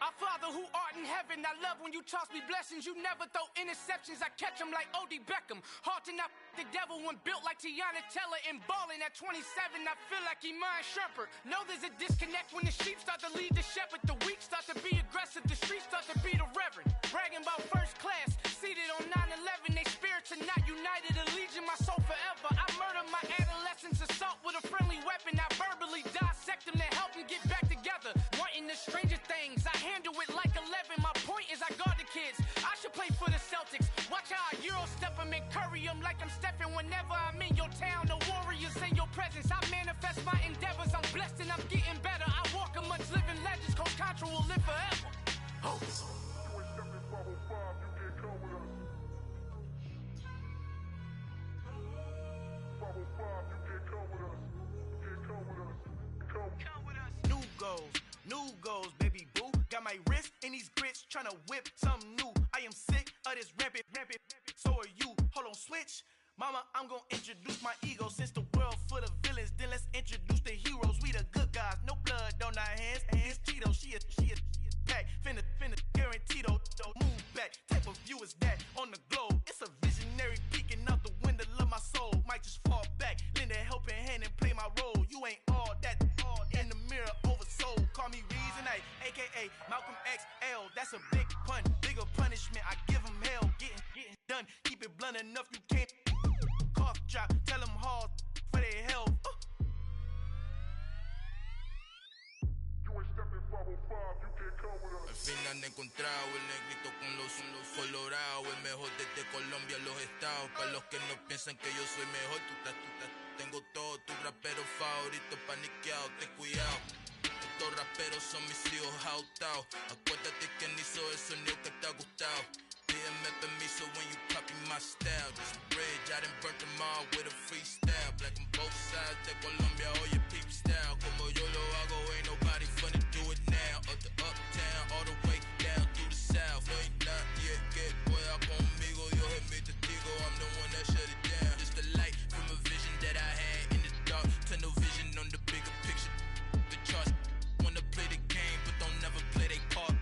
Our Father who art in heaven, I love when you toss me blessings. You never throw interceptions, I catch them like O.D. Beckham. Hard to not the devil when built like Tiana Teller. And balling at 27, I feel like Iman Shumpert. Know there's a disconnect when the sheep start to lead the shepherd. The weak start to be aggressive, the streets start to be the reverend. Bragging about first class, seated on 9/11. They spirits are not united, a legion, my soul forever. I murder my adolescence, assault with a friendly weapon. I verbally dissect them to help them get back together. Wanting the stranger things, I handle it like 11. My point is I guard the kids. I should play for the Celtics. Watch how I Euro step them and curry them like I'm Stephen. Whenever I'm in your town, the Warriors in your presence. I manifest my endeavors. I'm blessed and I'm getting better. I walk amongst living legends. Coach Contra will live forever. Oh. New goals, baby boo. Got my wrist in these grits, tryna whip something new. I am sick of this rampant. So are you. Hold on, switch. Mama, I'm gonna introduce my ego. Since the world full of villains, then let's introduce the heroes. We the good guys, no blood on our hands. Hands Cheeto, she a pack. Finna, guaranteed, don't move back. Type of view is that on the globe? It's a visionary peeking out the window of my soul. Might just fall back, lend a helping hand and play my role. You ain't all that. In the mirror, oversold. Call me Reason A, aka Malcolm XL. That's a big pun, bigger punishment. I give him hell, getting done. Keep it blunt enough, you can't. Cough drop, tell them hard for their health. Al fin han encontrado el negrito con los colorados, el mejor desde Colombia, los estados. Para los que no piensan que yo soy mejor, tengo todo, tu rapero favorito paniqueado, ten cuidado. Estos raperos son mis hijos jautados. Acuérdate quién hizo el sonido que te ha gustado. Pídeme permiso when you copy my style. Just a bridge, I done burnt them all with a freestyle. Black on both sides de Colombia, oye peep style. Como yo lo hago, ain't nobody finna do it now. Up the uptown, all the way down through the south. No hay nadie que pueda conmigo, Dios es mi testigo. I'm the one that shut it down. Just a light from a vision that I had in the dark. Tunnel vision on the bigger picture. The charts wanna play the game, but don't never play their part.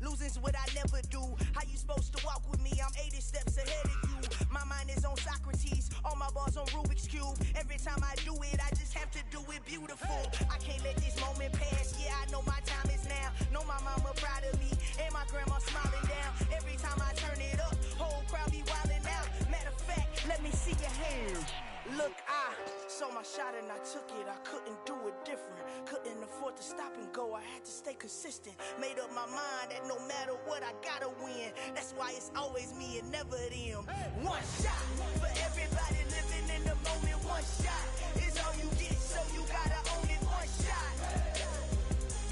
Losing's what I never do. How you supposed to walk with me? I'm 80 steps ahead of you. My mind is on Socrates, all my bars on Rubik's Cube. Every time I do it, I just have to do it beautiful. I can't let this moment pass. Yeah, I know my time is now. Know my mama proud of me, and my grandma smiling down. Every time I turn it up, whole crowd be wildin' out. Matter of fact, let me see your hands. Look, I saw my shot and I took it. I couldn't do it different. Couldn't afford to stop and go. I had to stay consistent. Made up my mind that no matter what, I gotta win. That's why it's always me and never them. One shot for everybody living in the moment. One shot is all you get, so you gotta own it. One shot.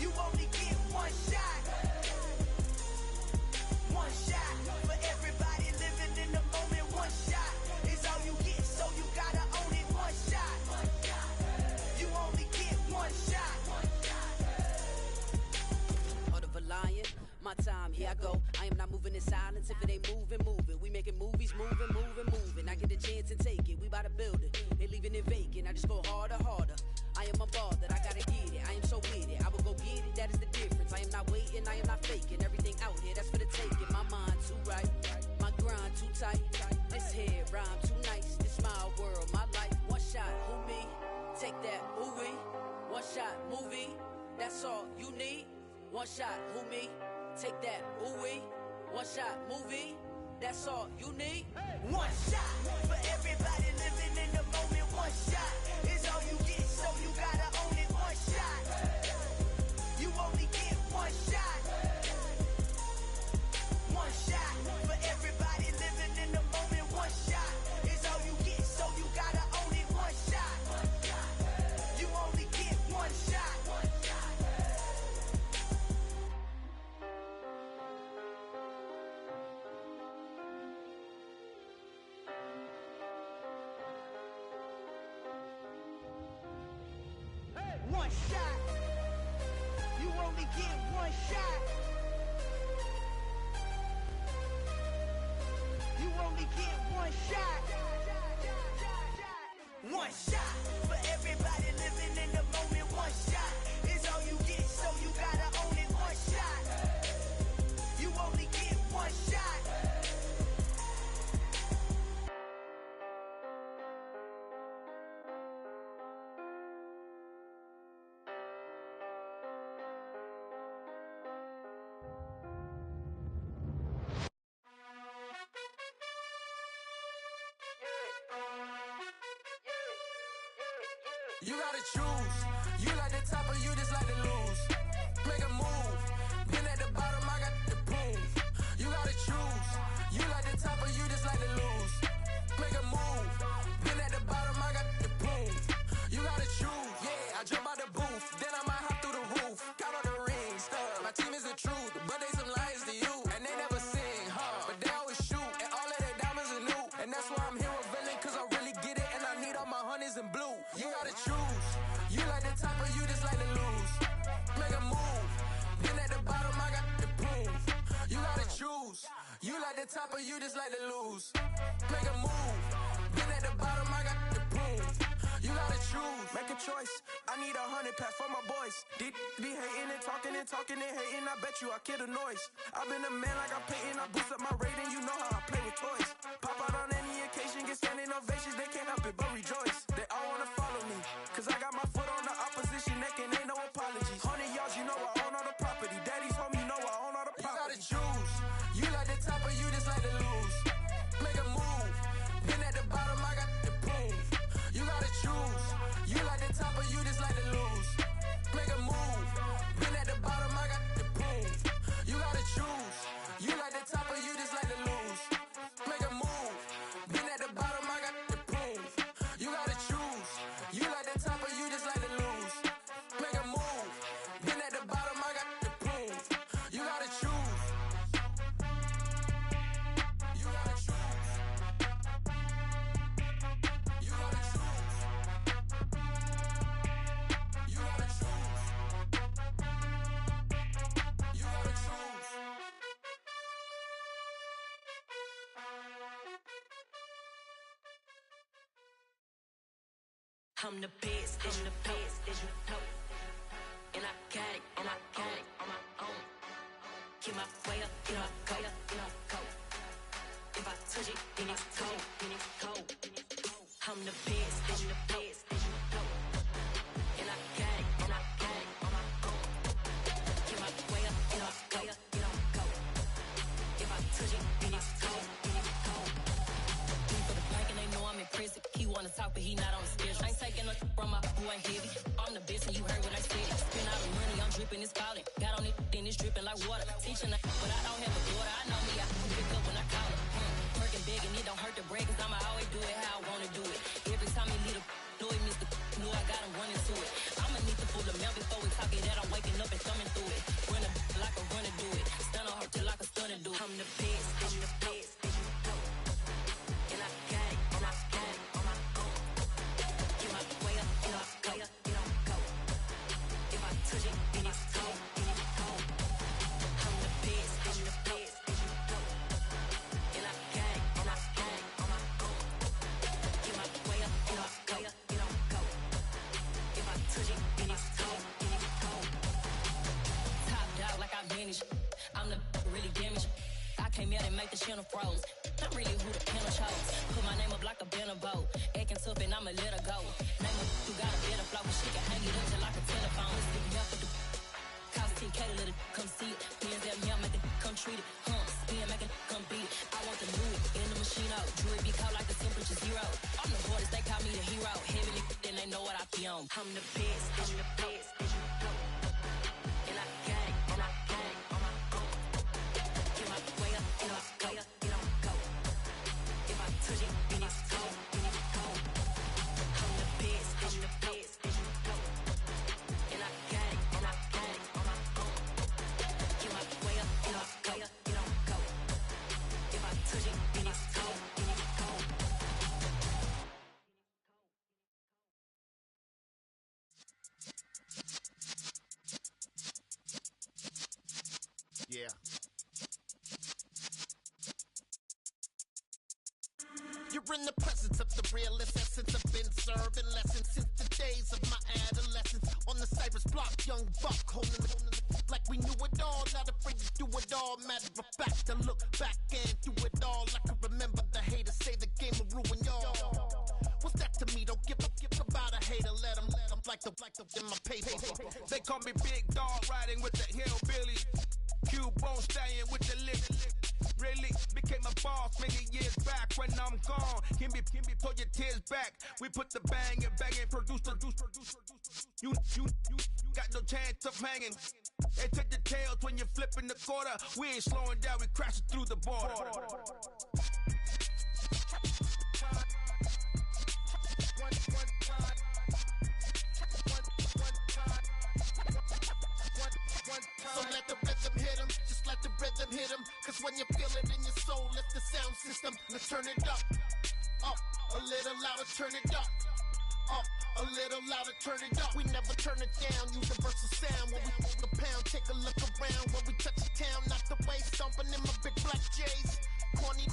You only get one shot. One shot for everybody living in the moment. One shot is all you get, so you gotta own it. One shot. You only get one shot. Heart of a lion, my time, here I go. I am not moving in silence. If it ain't moving. We making movies, moving. I get the chance and take it. We bout to build it. They leaving it vacant. I just go harder. I am a ball that I gotta get it. I am so with it. I will go get it. That is the difference. I am not waiting. I am not faking. Everything out here, that's for the taking. My mind too right. My grind too tight. This head rhyme too nice. This my world, my life. One shot, who me? Take that, movie. One shot, movie. That's all you need. One shot, who me? Take that, ooh-wee. One shot movie. That's all you need. One shot for everybody living in the moment. One shot is all you get, so you gotta own it. One shot. You only get one shot. One shot for everybody living in the moment. One shot is all you get, so you gotta own it. One shot. You only get one shot. One shot. You only get one shot. You only get one shot. One shot for everybody living in the moment. One shot is all you get, so you gotta own it. One shot. You only get one shot. You gotta choose. You like the top or you just like to lose. Make a move. Been at the bottom, I got the proof. You gotta choose. You like the top or you just like to lose. Make a move. Been at the bottom, I got the proof. You gotta choose. Yeah, I jump out the booth. Then I might hop through the roof. Count on the rings, stuff. My team is the truth, but they some liars to you. And they never sing, but they always shoot. And all of their diamonds are new. And that's why I'm here with villain, cause I really get it. And I need all my honeys in blue. You gotta choose. You like the top or you just like to lose. Make a move. Been at the bottom, I got the proof. You gotta choose. You like the top or you just like to lose. Make a move. Been at the bottom, I got the proof. You gotta choose. Make a choice. I need 100 pack for my boys. Be hating and talking and talking and hating. I bet you I kill the noise. I've been a man like I'm Peyton. I boost up my rating. You know how I play with toys. Pop out on any occasion, get standing ovations. They can't help it but rejoice. They all wanna follow me, cause I got my foot on the opposition neck and ain't no apologies. 100 yards, you know I own all the property. Daddy's home, you know I own all the property. You gotta choose. You like the top or you just like to lose. Make a move. Been at the bottom, I got the proof. You gotta choose. You like the top or you just like to lose. Make a move. Been at the bottom, I got the proof. You gotta choose. You like the top or you just like to lose. Make a move. Been at the bottom, I got the proof. You gotta choose. You like the top or you just like to lose. Make a move. Been at the bottom, I got the proof. You gotta choose. You gotta choose. You gotta choose. You gotta choose. You gotta choose. I'm the best, as you know. And I got it, and I got it on my own. Get my way up, get my go, go. If I touch it, then it's cold, I'm the best, as you know. And I got it, and I got it on my own. Get my way up, get my go. If I touch it, then it's cold, For the blank and they know I'm in prison. He wanna talk, but he not on the schedule. I ain't taking a from my boo, ain't heavy. I'm the best and you heard what I said. Spend all the money, I'm dripping, it's falling. Got on it, then it's dripping like water. Teaching her, but I don't have a daughter. I know me, I can pick up when I call her. Working big and it don't hurt to break, cause I'ma always do it how I wanna do it. Every time he lead a do it, Mr. Knew I got him running to it. I'ma need to pull the mail before we talk it that I'm waking up and thumbing through it. Run a like a runner do it. Stun on her till like a stunner do it. I'm the best, I'm the best. And I got it, and I got it on my own. Get my way up, get my go. If I touch it, then it's cold, I'm the best, and I got it, and I got it on my own. Get my way up, get my go. If I touch it, then it's cold, Top dog like I manage. I'm the really damaged. I came out and make the channel froze. I'm really who the panel chose. Put my name up like a banner boat. Acting tough and I'ma let her go. Name her who got a better flow, but she can hang it up just like a telephone. Let's get me up with the cause 10K to let it come see it. Hands down here, make it come treat it. Spin, make it come beat it. I want the new in the machine out. Jewelry be cold like the temperature 0. I'm the hardest, they call me the hero. Heavily, then they know what I be on. I'm the best, I'm the best, and you know. And I got it, and I got it on my own. Get my way up, get on go, get on go. If I touch it, then it's cold, then it's cold. I'm the best, I'm the best, and you know. And I got it, and I got it on my own. Get my way up, get on go, get on go. If I touch it, then it's cold, then it's cold. Yeah. You're in the presence of the realest essence. I've been serving lessons since the days of my adolescence. On the Cypress block, young buck holding it like we knew it all. Not afraid to do it all. Matter of fact, I look back and do it all. I can remember the haters say the game will ruin y'all. What's that to me? Don't give about a hater. Let them like the in my paper. They call me Big Dog, riding with the hillbillies. Cubone stallion with the lick. Really became a boss many years back. When I'm gone, can be pull your tears back. We put the bang and produce. You got no chance of hanging. They take the tails when you're flipping the quarter. We ain't slowing down, we crashing through the border. So let the rhythm hit him, just let the rhythm hit him. Cause when you feel it in your soul, lift the sound system. Let's turn it up, a little louder, turn it up, a little louder, turn it up. We never turn it down, universal sound. When we move the pound, take a look around. When we touch the town, not the way, stomping in my big black J's. Corny,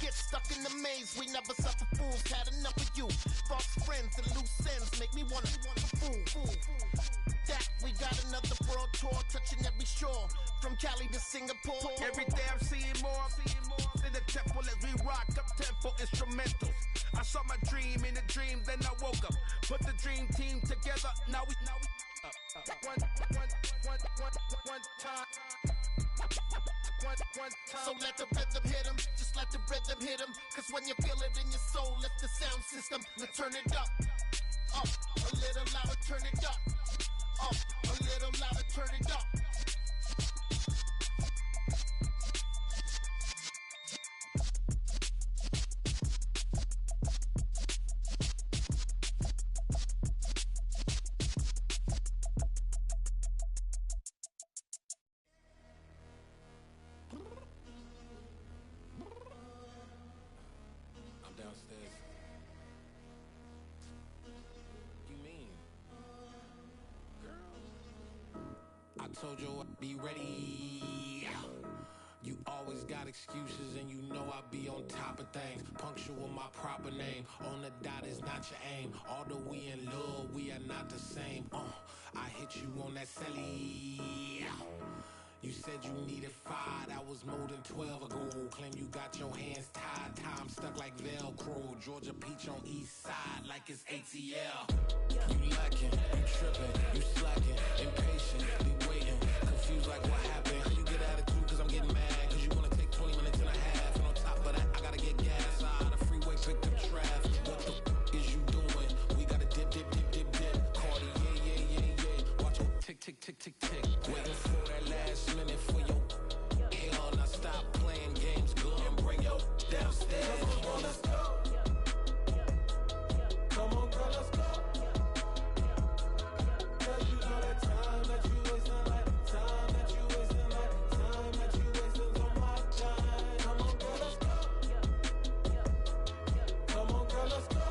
get stuck in the maze. We never suffer fools, had enough of you. False friends and loose ends make me wanna fool. That we got another world tour, touching every shore, from Cali to Singapore. Every day I'm seeing more in the temple as we rock up tempo instrumentals. I saw my dream in a dream, then I woke up. Put the dream team together, now we one time. So let the rhythm hit him, just let the rhythm hit him. Cause when you feel it in your soul, lift the sound system. Let's turn it up, a little louder, turn it up, a little louder, turn it up. Downstairs. You mean? Girl, I told you I'd be ready. You always got excuses and you know I be on top of things. Punctual my proper name. On the dot is not your aim. Although we in love, we are not the same. I hit you on that celly. You said you needed 5, that was more than 12 ago. Claim you got your hands tied, time stuck like Velcro. Georgia Peach on east side like it's ATL. You lacking, you tripping, you slacking, impatient, be waiting, confused like what happened. How you get attitude cause I'm getting mad, cause you wanna take 20 minutes and a half. And on top of that, I gotta get gas out of the freeway, pick up traffic. What the f is you doing? We gotta dip. Cardi, yeah. Watch it tick, tick, tick, tick, tick. Waiting for that last minute for your hell. Now stop playing games, go and bring your downstairs. Come on, let's go. Come on, girl, let's go. Cause you know that time that you wasting, like time that you wasting, like time that you wasting on my time. Come on, girl, let's go. Come on, girl, let's go.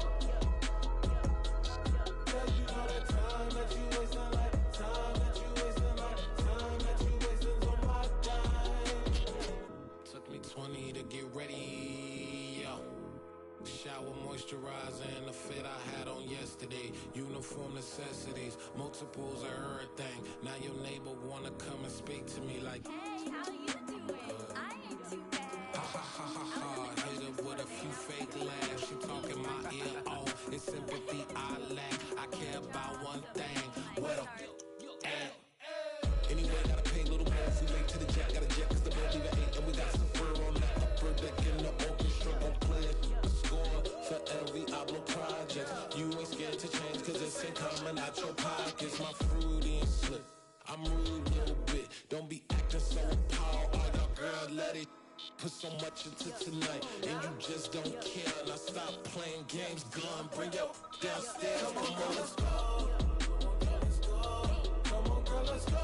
Cause you know that time that you wasting, like time that you wasting, like time that you wasting on my time. Took me 20 to get ready, yo. Shower, moisturizer, and the fit I had on yesterday. Uniform necessities, multiples of everything. Now your neighbor wanna come and speak to me like, Hey, how you doing? I ain't too bad. ha. Hit her with a few fake laughs. She talking my ear off. It's sympathy I lack. I care about one thing. Well, and anyway, of this put so much into tonight, and you just don't care. Now stop playing games, gun, bring your downstairs. Come on, let's go. Come on, girl, let's go.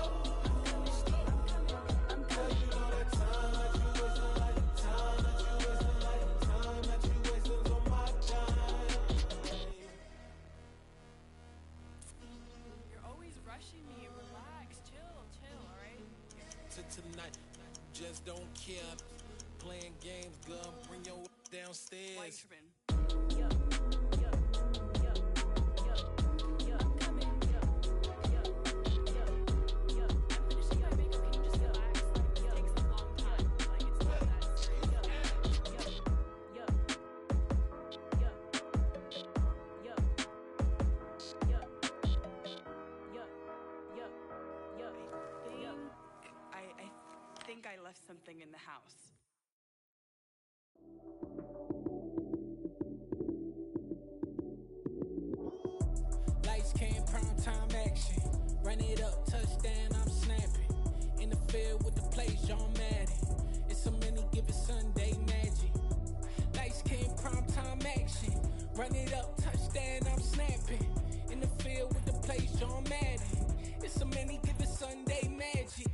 Girl, you know that time that you wasting, like the time that you wasting, like the time that you wasting on my time. You're always rushing me. Relax, chill, alright? Tonight, just don't care. Playing games, gun, bring your downstairs. Why you tripping? I think I left something in the house. Lights came, prime time action. Run it up, touchdown, I'm snapping. In the field with the plays, John Madden. It's so many given Sunday magic. Lights came, prime time action. Run it up, touchdown, I'm snapping. In the field with the plays, John Madden. It's so many given Sunday magic.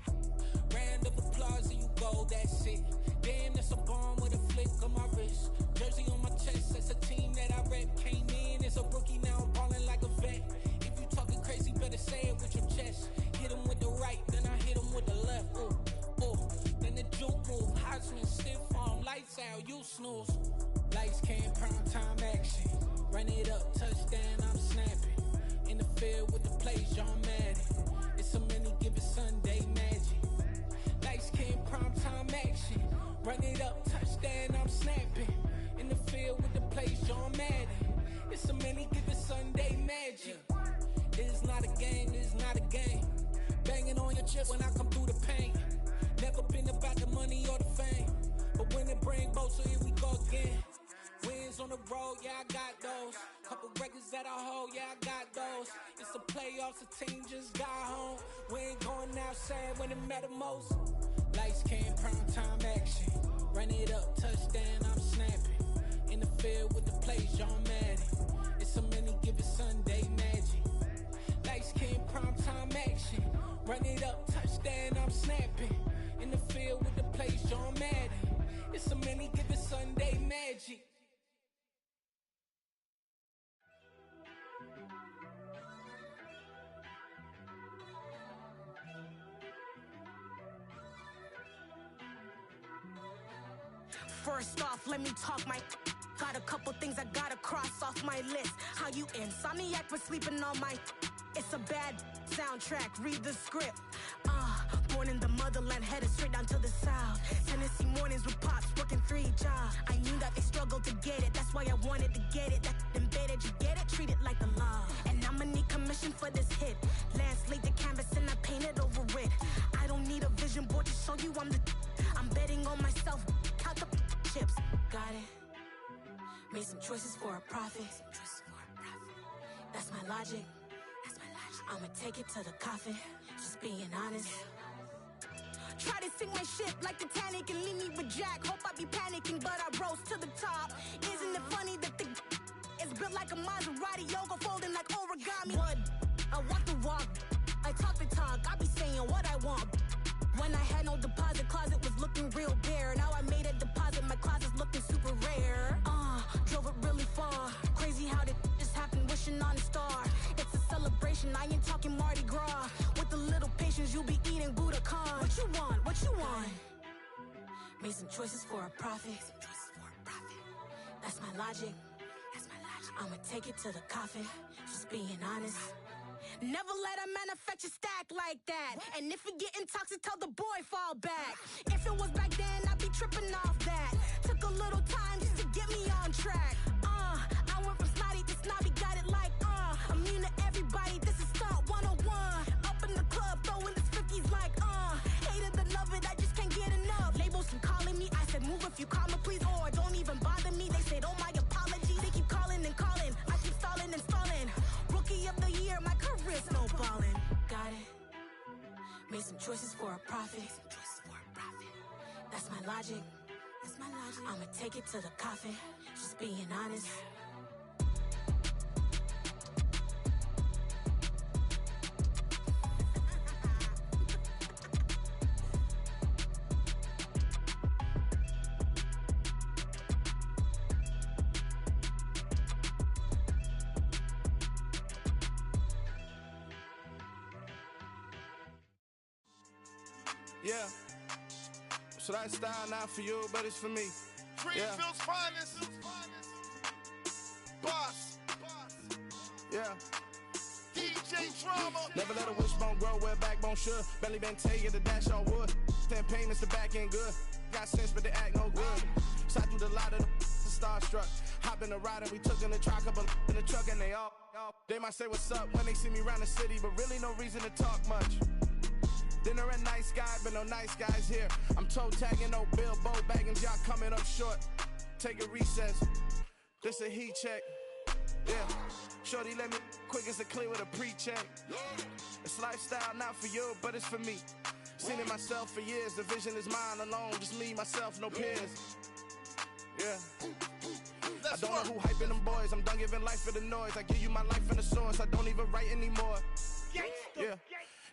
Round of applause and you go, that's it. Damn, that's a bomb with a flick on my wrist. Jersey on my chest, that's a team that I rep. Came in as a rookie, now I'm ballin' like a vet. If you talking crazy, better say it with your chest. Hit him with the right, then I hit him with the left. Ooh, ooh, then the juke move. Heisman, stiff arm, lights out, you snooze. Lights came, prime time action. Run it up, touchdown, I'm snapping. In the field with the plays, John Madden. It's so many given Sunday magic. Lights came, prime time action. Run it up, touchdown, I'm snapping. In the field with the plays, John Madden. It's so many given Sunday magic. This is not a game, this is not a game. Banging on your chip when I come through the pain. Never been about the money or the fame, but when it bring both, so here we go again. Wins on the road, yeah, I got those. Couple records that I hold, yeah, I got those. It's the playoffs, the team just got home. We ain't going outside when it matter most. Lights came, prime time action. Run it up, touchdown, I'm snapping. In the field with the plays, John Madden. It's so many given Sunday magic. Lights came, prime time action. Run it up, touchdown, I'm snapping. In the field with the plays, John Madden. It's so many given Sunday magic. First off, let me talk my. Got a couple things I gotta cross off my list. How you insomniac for sleeping on my. It's a bad soundtrack, read the script. Born in the motherland, headed straight down to the south. Tennessee mornings with pops, working 3 jobs. I knew that they struggled to get it, that's why I wanted to get it. That embedded, you get it, treat it like the law. And I'ma need commission for this hit. Lance laid the canvas and I painted over it. I don't need a vision board to show you I'm the. I'm betting on myself, count the chips. Got it. Made some choices for a profit. That's my logic. I'ma take it to the coffin. Just being honest. Try to sink my ship like Titanic and leave me with Jack. Hope I be panicking, but I rose to the top. Isn't it funny that the is built like a Maserati, yoga folding like origami? What? I walk the walk, I talk the talk. I be saying what I want. When I had no deposit, closet was looking real bare. Now I made a deposit, my closet's looking super rare. Drove it really far. Crazy how did this happen, wishing on a star. It's a celebration, I ain't talking Mardi Gras. With a little patience, you'll be eating Budokan. What you want? What you want? Made some choices for a profit. That's my logic. I'ma take it to the coffin. Just being honest. Never let a manufacture stack like that. And if it getting toxic, tell the boy fall back. If it was back then, I'd be tripping off that. Took a little time just to get me on track. I went from snotty to snobby, got it like, immune to everybody, this is stunt 101. Up in the club, throwing this 50s like, hate it, love it, I just can't get enough. Labels keep calling me, I said move if you call me, please, or don't even bother me. They said, oh my apology, they keep calling and calling. I keep stalling and stalling. Rookie of the year, my career's snowballing. Got it. Made some choices for a profit. That's my logic. I'ma take it to the coffin, just being honest. Yeah. So that style not for you, but it's for me. Greenfield's finest. Boss. Yeah. DJ Drama. Never let a wishbone grow where backbone should. Belly been taking the dash on wood. 10 payments, the back end good. Got sense, but they act no good. Side through the lot of the starstruck. Hop in the ride and we took in the truck, couple in the truck, and they might say what's up when they see me around the city, but really no reason to talk much. Dinner and nice guy, but no nice guys here. I'm toe tagging, no Bilbo bagging, y'all coming up short. Take a recess. This a heat check. Yeah. Shorty let me quick as a clear with a pre-check. It's lifestyle not for you, but it's for me. Seen it myself for years. The vision is mine alone. Just me, myself, no peers. Yeah. I don't know who hyping them boys. I'm done giving life for the noise. I give you my life in the source. I don't even write anymore. Yeah.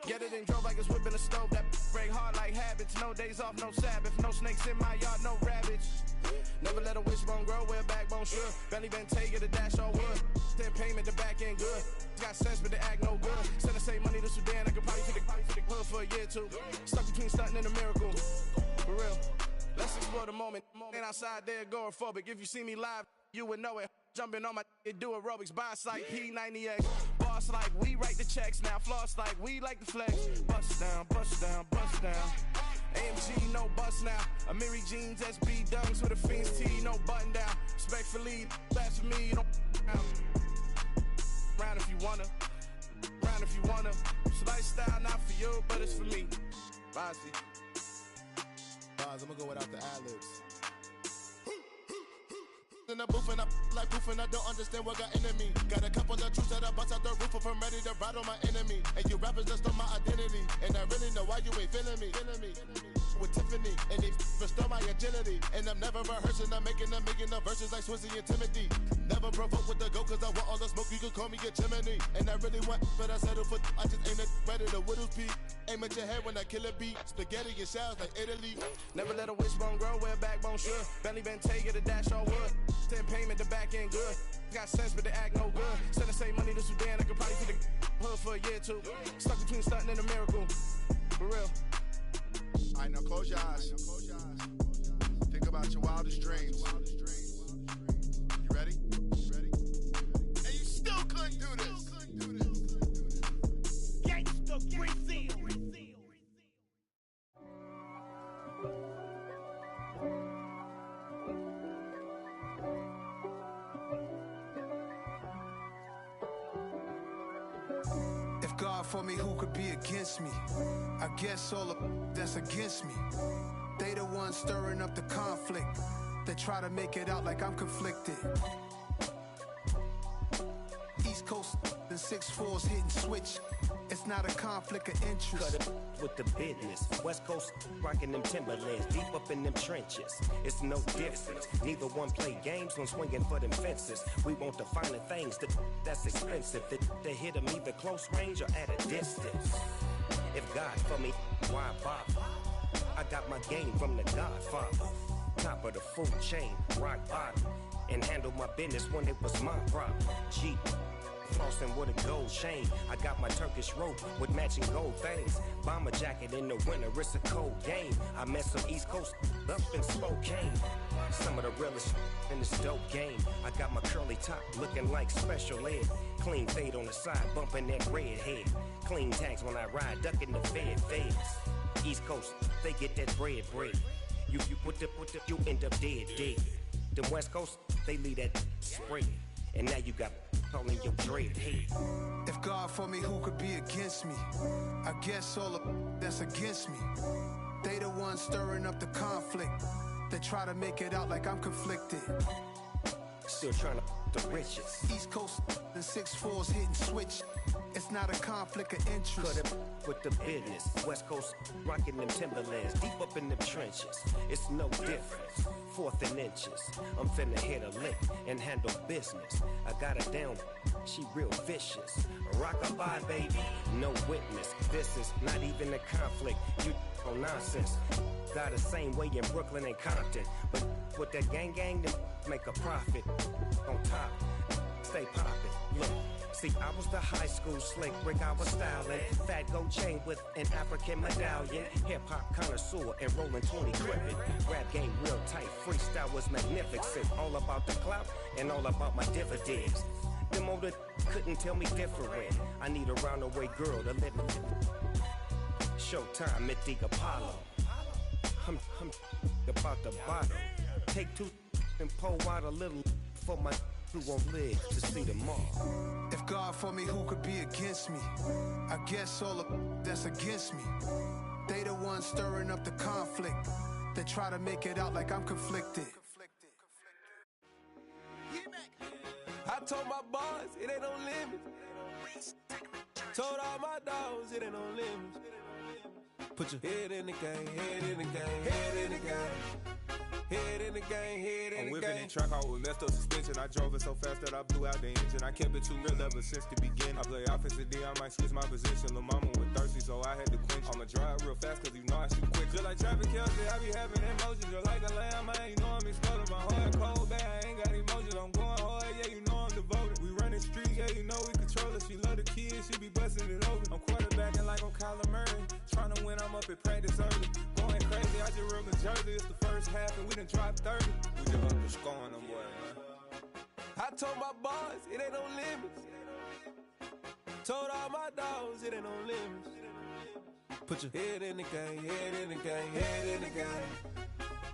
Get it and drove like it's whipping a stove. That break hard like habits. No days off, no Sabbath. No snakes in my yard, no rabbits. Never let a wishbone grow where backbone should. Belly been taking the dash all wood. 10 payment, the back end good. Got sense, but they act no good. Send the same money to Sudan. I could probably take the hood for a year or two. Stuck between stunting and a miracle. For real. Let's explore the moment. Ain't outside there agoraphobic. If you see me live, you would know it. Jumping on my do aerobics. Boss like P90X. Boss like we write the checks now. Floss like we like the flex. Bust down, bust down, bust down. AMG, no bust now. Amiri jeans, SB dunks with a Fiends T, no button down. Respectfully, that's for me, you don't down. Round if you wanna. Round if you wanna. It's lifestyle not for you, but it's for me. Bossy. Bars, I'm gonna go without the ad-libs. In the booth and I like proof and I don't understand what got into me. Got a couple of truths that I bust out the roof if I'm ready to battle my enemy. And you rappers just stole my identity, and I really know why you ain't feeling me. With Tiffany, and they restore my agility. And I'm never rehearsing, I'm making the verses like Swizzy and Timothy. Never provoke with the go, cause I want all the smoke, you can call me a chimney. And I really want, but I settle for, I just ain't ready to widow's peak. Aim at your head when I kill a beat. Spaghetti and shells like Italy. Never let a wishbone grow where backbone should. Belly been taking the dash all wood. 10 payment, the back end good. Got sense, but they act no good. Send the same money to Sudan. I could probably take the hood for a year or two. Stuck between stunting and a miracle. For real. Alright, now close your eyes. Think about your wildest dreams. You ready? And you still couldn't do this. Gangsta Brazil. If God for me, who could be against me? I guess all of that's against me. They the ones stirring up the conflict. They try to make it out like I'm conflicted. East Coast and 6'4's hitting switch. It's not a conflict of interest. Cut it with the business. West Coast rocking them Timberlands, deep up in them trenches. It's no difference. Neither one play games when swinging for them fences. We want the finer things, that's expensive. They hit them either close range or at a distance. If God for me, why bother? I got my game from the Godfather. Top of the food chain, rock bottom. And handle my business when it was my problem. Jeep. Flossing with a gold chain. I got my Turkish rope with matching gold things. Bomber jacket in the winter, it's a cold game. I met some East Coast up in Spokane. Some of the realest in this dope game. I got my curly top looking like special ed. Clean fade on the side, bumping that red head. Clean tags when I ride, ducking the feds. East Coast, they get that bread. You put the, you end up dead. Them West Coast, they leave that spread. And now you got calling your dread head. If God for me, who could be against me? I guess all of that's against me. They the ones stirring up the conflict. They try to make it out like I'm conflicted. Still trying to the riches. East Coast and 6'4s hitting switch. It's not a conflict of interest. Cut it with the business. West Coast rocking them Timberlands, deep up in them trenches. It's no difference. 4th and inches. I'm finna hit a lick and handle business. I got her down, she real vicious. Rock-a-bye, baby, no witness. This is not even a conflict. You on nonsense. Got the same way in Brooklyn and Compton. But with that gang, then make a profit. On top, stay poppin'. Look. See, I was the high school slick Rick, I was styling. Fat gold chain with an African medallion. Hip-hop connoisseur and rolling 20 crippin'. Rap game real tight, freestyle was magnificent. All about the clout and all about my dividends. Them older couldn't tell me different. I need a roundaway girl to let me. Showtime at the Apollo. I'm about the bottom. Take 2 and pour out a little for my who won't live to see tomorrow. If God for me, who could be against me? I guess all of that's against me. They the ones stirring up the conflict. They try to make it out like I'm conflicted. I told my boss it ain't no limits. Told all my dogs it ain't no limits. Put your head in the game, head in the game, head in the game. Head in the game, head in the game. I'm whipping in track out with messed up suspension. I drove it so fast that I blew out the engine. I kept it too real ever since the beginning. I play offensive D, I might switch my position. Lil' mama was thirsty, so I had to quench. I'ma drive real fast, cause you know I shoot quick. Just like traffic Kelsey, I be having emotions. Just like a lamb, man, you know I'm exploding. My heart cold, bad, I ain't got emotions. I'm going hard, yeah, you know I'm devoted. We running streets, yeah, you know we control it. She love the kids, she be busting it over. I'm quarterbacking like I'm Kyler Murray. Trying to win, I'm up at practice early. Going crazy, I just rode the jersey. It's the first half and we done dropped 30. We just underscoring them, boy, man. I told my boss it ain't no limits. Told all my dogs it ain't no limits. Put your head in the game, head in the game, head in the game.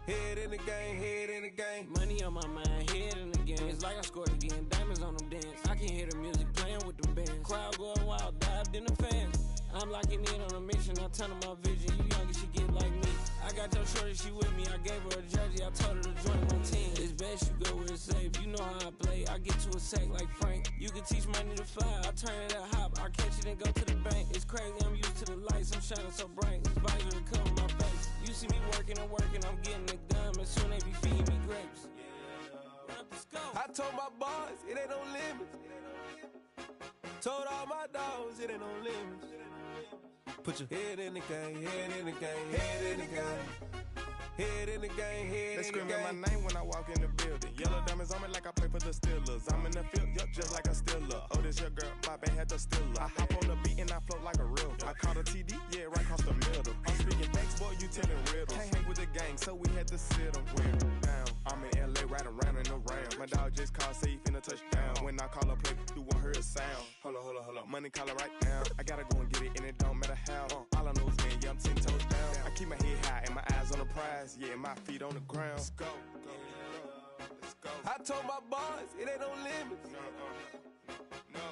Head in the game, head in the game. Money on my mind, head in the game. It's like I scored again, diamonds on them dance. I can hear the music playing with them bands. Crowd going wild, dived in the fans. I'm locking in on a mission, I tell her my vision. You young and she get like me. I got your shorty, she with me. I gave her a jersey, I told her to join my team. It's best you go where it's safe. You know how I play. I get to a sack like Frank. You can teach money to fly. I turn it a hop. I catch it and go to the bank. It's crazy, I'm used to the lights. I'm shining so bright. This visor to cover my face. You see me working and working. I'm getting it done. And soon they be feeding me grapes. I told my boss it ain't no limits. Told all my dogs it ain't no limits. Put your head in the game, head in the game, head in the game. Head in the game, head in the game. They screaming my name when I walk in the building. Yellow diamonds on me like I play for the Steelers. I'm in the field, yup, just like a Steeler. Oh, this your girl, my band had the Steeler. I hop on the beat and I float like a river. I caught a TD, yeah, right across the middle. I'm speaking facts, boy, you telling riddles. Can't hang with the gang, so we had to sit them down. I'm in LA, right around in the round. My dog just called, say he finna touchdown. When I call a play, you won't hear a sound. Hold up, money calling right now. I gotta go and get it, and it don't matter how. All I know is man, yeah, I'm 10 toes down. I keep my head high and my eyes on the prize. Yeah, my feet on the ground. Let's go. Let's go. I told my boss it ain't no limits.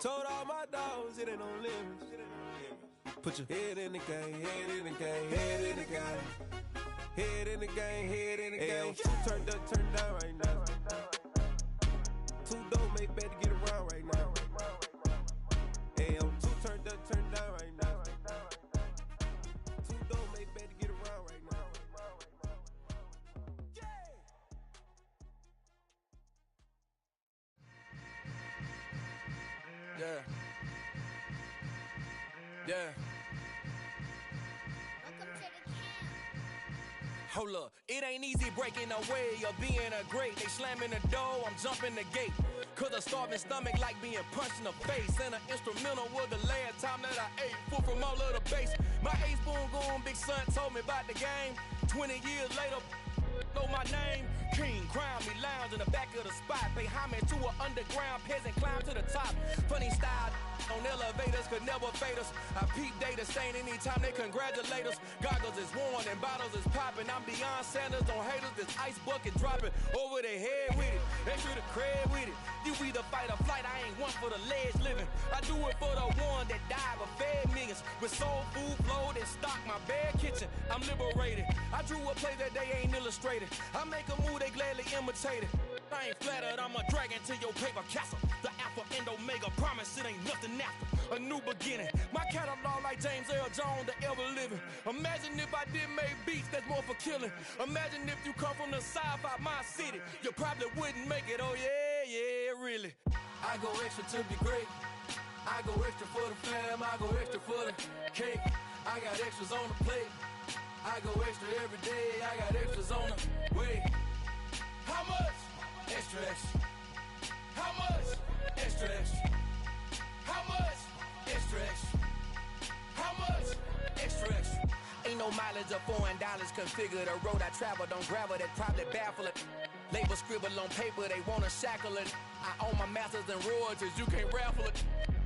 Told all my dogs it ain't no limits. Put your head in the game, head in the game, head in the game. Head in the game, head in the game. Turned up, turned down right now. Too dope, make better get around right now. Hey, I'm too turned up, turned down right now. Too dope, make better get around right now. Yeah. Yeah. Hold up, it ain't easy breaking away or being a great. They slamming the door, I'm jumping the gate. Cause a starving stomach like being punched in the face. And an instrumental was the last time that I ate. Full from all of the bass. My ace boom goon, big son told me about the game. 20 years later, know my name. King, crown me, lounge in the back of the spot. Pay homage to an underground peasant, climb to the top. Funny style on elevators could never fade us. I peep data stain anytime they congratulate us. Goggles is worn and bottles is popping. I'm beyond Sanders on haters, this ice bucket dropping over their head with it. Extra the cred with it. You either fight or flight, I ain't one for the ledge living. I do it for the one that died but fed millions. With soul food flowed and stocked my bare kitchen. I'm liberated. I drew a play that they ain't illustrated. I make a move, they gladly imitate it. I ain't flattered, I'm a dragon to your paper castle. The alpha and omega, promise it ain't nothing after. A new beginning, my catalog like James Earl Jones, the ever living. Imagine if I did make beats that's more for killing. Imagine if you come from the south out my city, you probably wouldn't make it, oh yeah, really. I go extra to be great. I go extra for the fam, I go extra for the cake. I got extras on the plate. I go extra every day, I got extras on the way. How much? Extra, extra. How much? Extra, extra. How much? Extra, extra. How much? Extra, extra. Ain't no mileage or $4 configure the road I travel. Don't gravel, that probably baffle it. Label scribble on paper, they wanna shackle it. I own my masters and royalties, you can't raffle it.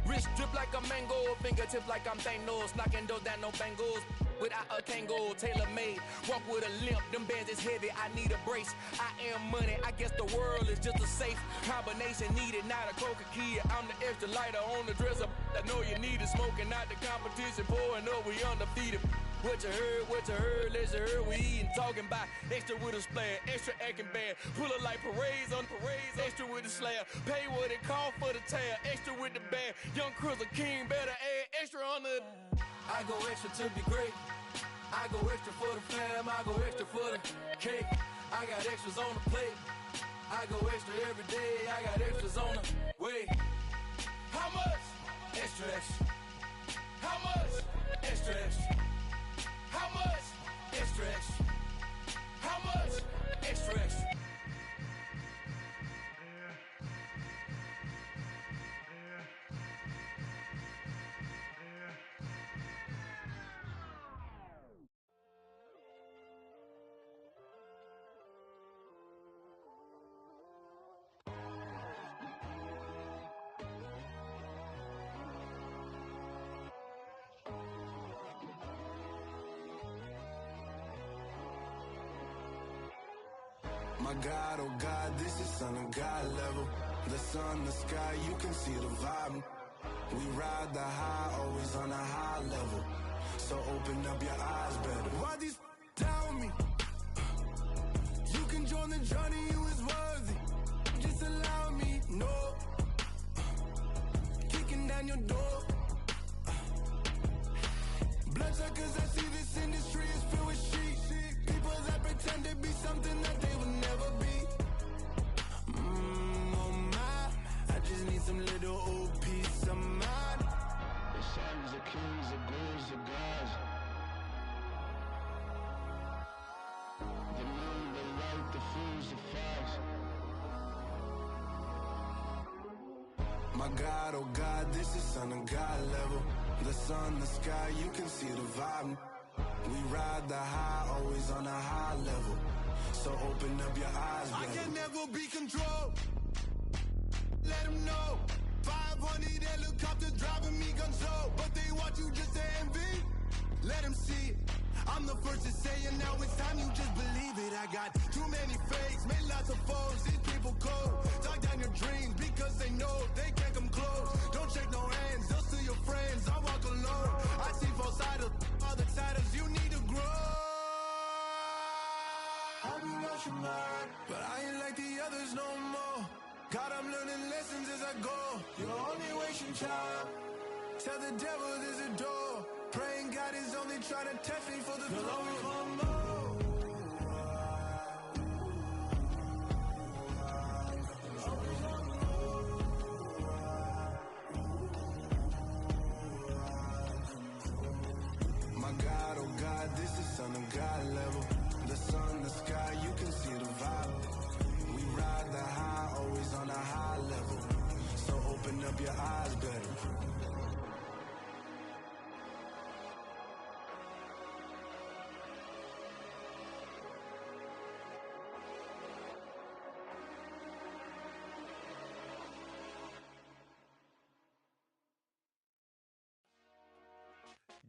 Wrist drip like a mango, fingertips like I'm Thanos, knocking those down, no bangles. Without a Kango, tailor-made, walk with a limp, them bands is heavy, I need a brace. I am money, I guess the world is just a safe combination needed, not a coca key. I'm the extra lighter on the dresser, I know you need it, smoking out the competition, pouring up, we undefeated. What you heard, let's you heard, we eatin', talking about extra with a splash, extra acting bad, pull it like parades on parades, extra with the slab, pay what it cost for the tab, extra with the bag, young Cruiser King, better add extra on the... I go extra to be great. I go extra for the fam, I go extra for the cake. I got extras on the plate. I go extra every day, I got extras on the way. How much? Extra, extra. How much? Extra, extra. How much? Extra, extra. How much? Extra, extra. My God, oh God, this is son of God level. The sun, the sky, you can see the vibe. We ride the high, always on a high level. So open up your eyes better. Why these tell me? You can join the journey, you is worthy. Just allow me, no. Kicking down your door. Bloodsuckers, I see this industry is filled with sheep. People that pretend to be something that they will never be. Oh my, I just need some little old peace of mind. The sons of kings, the bulls of gods. The moon, the light, the fools, the facts. My God, oh God, this is son of God level. The sun, the sky, you can see the vibe. We ride the high, always on a high level. So open up your eyes, baby. I can never be controlled. Let them know. 500 helicopters driving me gunso. But they want you just to envy. Let them see it. I'm the first to say it, now it's time you just believe it. I got too many fakes, made lots of foes. These people cold. Talk down your dreams because they know they can't come close. Don't shake no hands, they'll steal your friends. I walk alone. I see both sides of other siders. You need to grow. I've been watching mine, but I ain't like the others no more. God, I'm learning lessons as I go. You're only wasting time. Tell the devil there's a door. Praying God is only trying to test me for the glory. My God, oh God, this is son of God level. The sun, the sky, you can see the vibe. We ride the high, always on a high level. So open up your eyes better.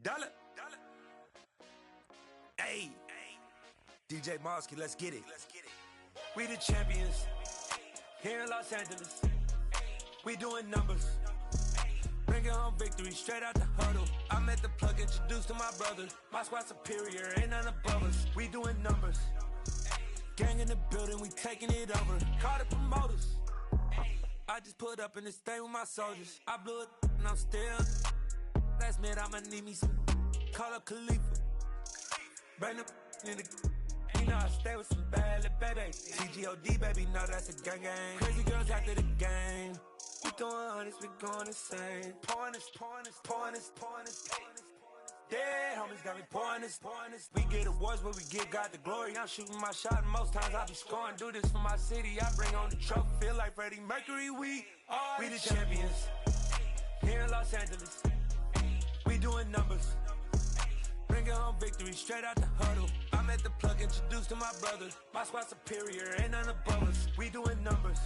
Dollar. Hey, DJ Mosky, let's get it. We the champions here in Los Angeles. We doing numbers. Bringing home victory straight out the huddle. I met the plug, introduced to my brothers. My squad superior, ain't none above us. We doing numbers. Gang in the building, we taking it over. Call the promoters. I just put up in this thing with my soldiers. I blew it and I'm still. Last minute I'ma need me some. Call up Khalifa. Bring the in the. You know I stay with some bad little baby. TGOD baby, know that's a gang gang. Crazy girls after the game. We throwing hundreds, we going insane. Pouring this. Dead homies got me pouring this. We get awards where we give God the glory. I'm shooting my shot and most times I be scoring. Do this for my city, I bring on the trophy. Feel like Freddie Mercury, we the champions. Here in Los Angeles, we doing numbers. Bringing home victory straight out the huddle. I'm at the plug, introduced to my brothers. My squad superior, ain't none above us. We doing numbers.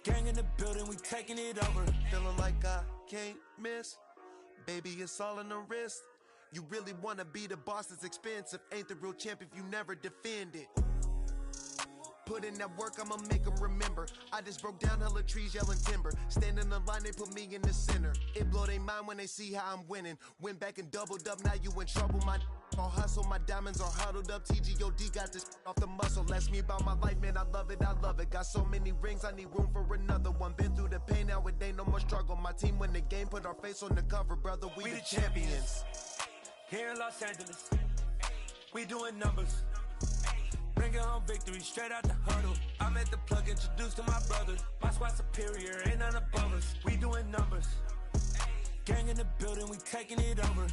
Gang in the building, we taking it over. Feeling like I can't miss. Baby, it's all in the wrist. You really wanna be the boss, it's expensive. Ain't the real champ if you never defend it. Put in that work, I'ma make them remember. I just broke down hella trees, yelling timber. Stand in the line, they put me in the center. It blow their mind when they see how I'm winning. Went back and doubled up, now you in trouble. My all hustle, my diamonds are huddled up. TGOD got this off the muscle. Ask me about my life, man, I love it. Got so many rings, I need room for another one. Been through the pain, now it ain't no more struggle. My team win the game, put our face on the cover, brother. We the champions. Here in Los Angeles, we doing numbers. Bringing home victory straight out the huddle. I'm at the plug, introduced to my brothers. My squad superior, ain't none above us. We doing numbers. Gang in the building, we taking it over.